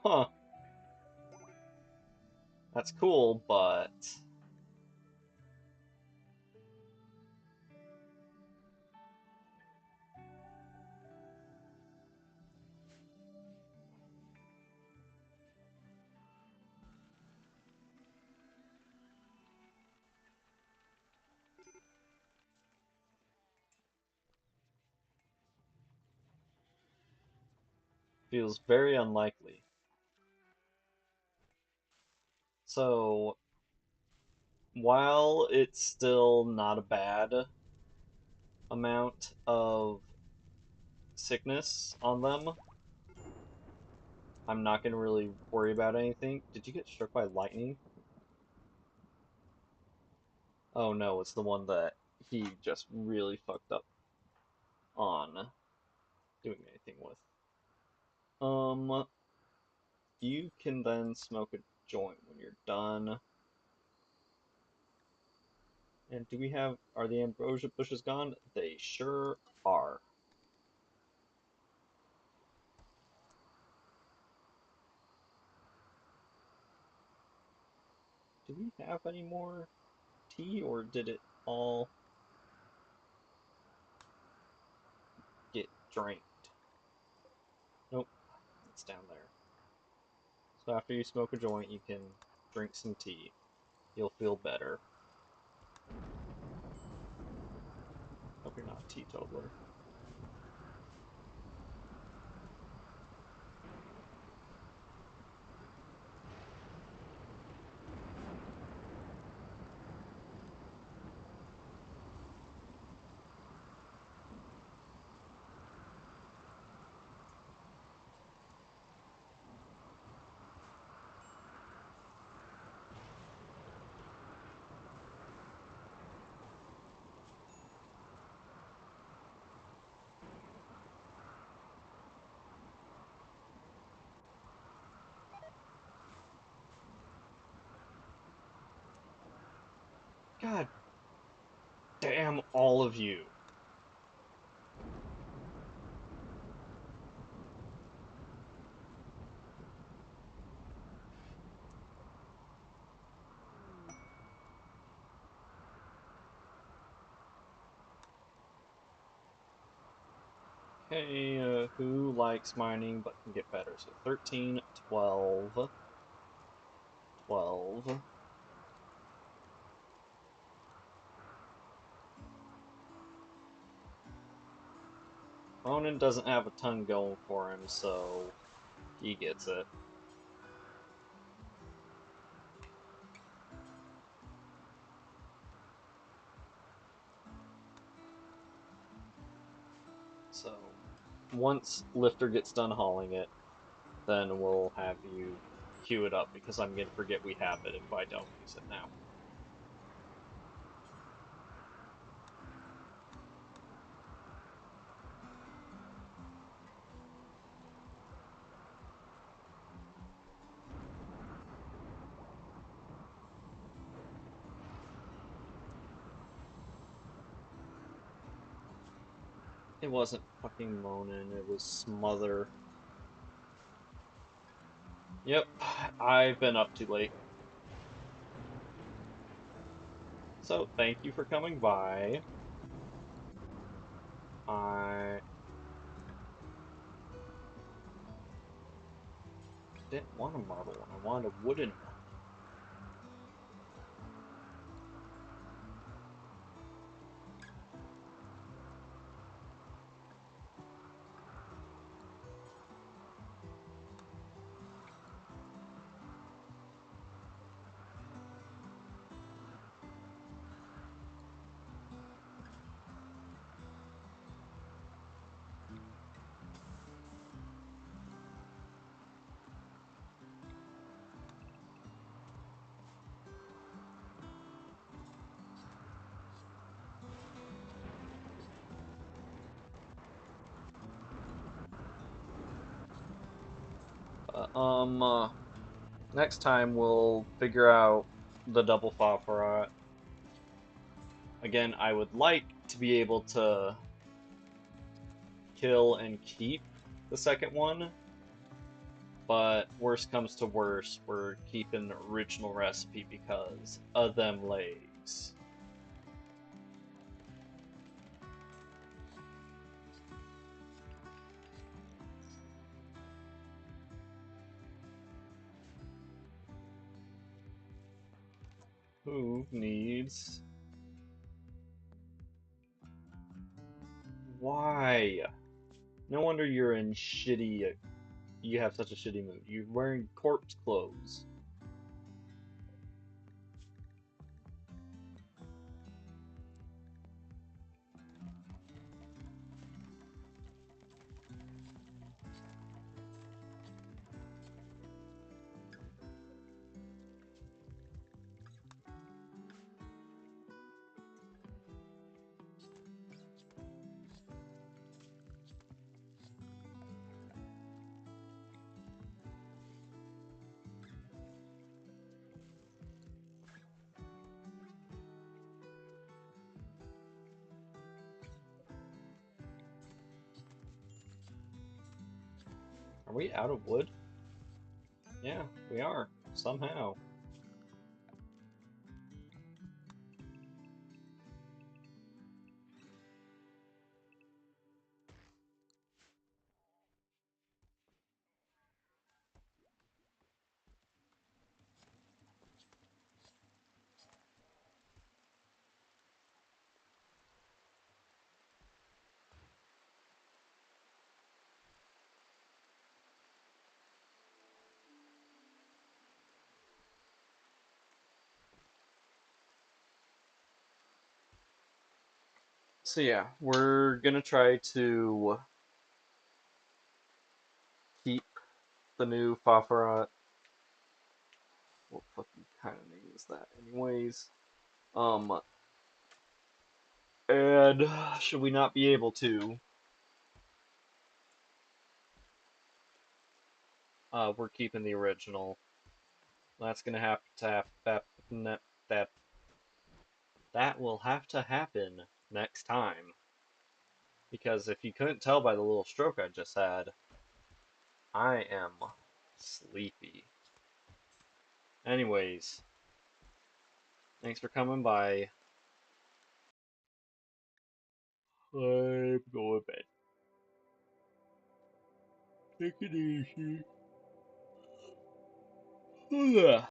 Huh. That's cool, but feels very unlikely. So, while it's still not a bad amount of sickness on them, I'm not going to really worry about anything. Did you get struck by lightning? Oh no, it's the one that he just really fucked up on doing anything with. Um, you can then smoke a joint when you're done. And do we have, are the ambrosia bushes gone? They sure are. Do we have any more tea, or did it all get drained? Nope, it's down there. So after you smoke a joint, you can drink some tea. You'll feel better. Hope you're not a teetotaler. God damn all of you. Okay, who likes mining but can get better? So 13, 12, 12. Monin doesn't have a ton going for him, so he gets it. So once Lifter gets done hauling it, then we'll have you queue it up because I'm going to forget we have it if I don't use it now. It wasn't fucking Monin, it was Smother. Yep, I've been up too late. So, thank you for coming by. I didn't want a marble one, I wanted a wooden one. Next time we'll figure out the double phosphorite. Again, I would like to be able to kill and keep the second one, but worst comes to worst, we're keeping the original recipe because of them legs. Who needs... Why? No wonder you're in shitty... You have such a shitty mood. You're wearing corpse clothes. Are we out of wood? Yeah, we are. Somehow. So yeah, we're gonna try to keep the new Fafara. What fucking kind of name is that, anyways? Um, and should we not be able to, we're keeping the original. That's gonna have to that that will have to happen next time. Because if you couldn't tell by the little stroke I just had, I am sleepy. Anyways, thanks for coming by. I'm going to bed. Take it easy.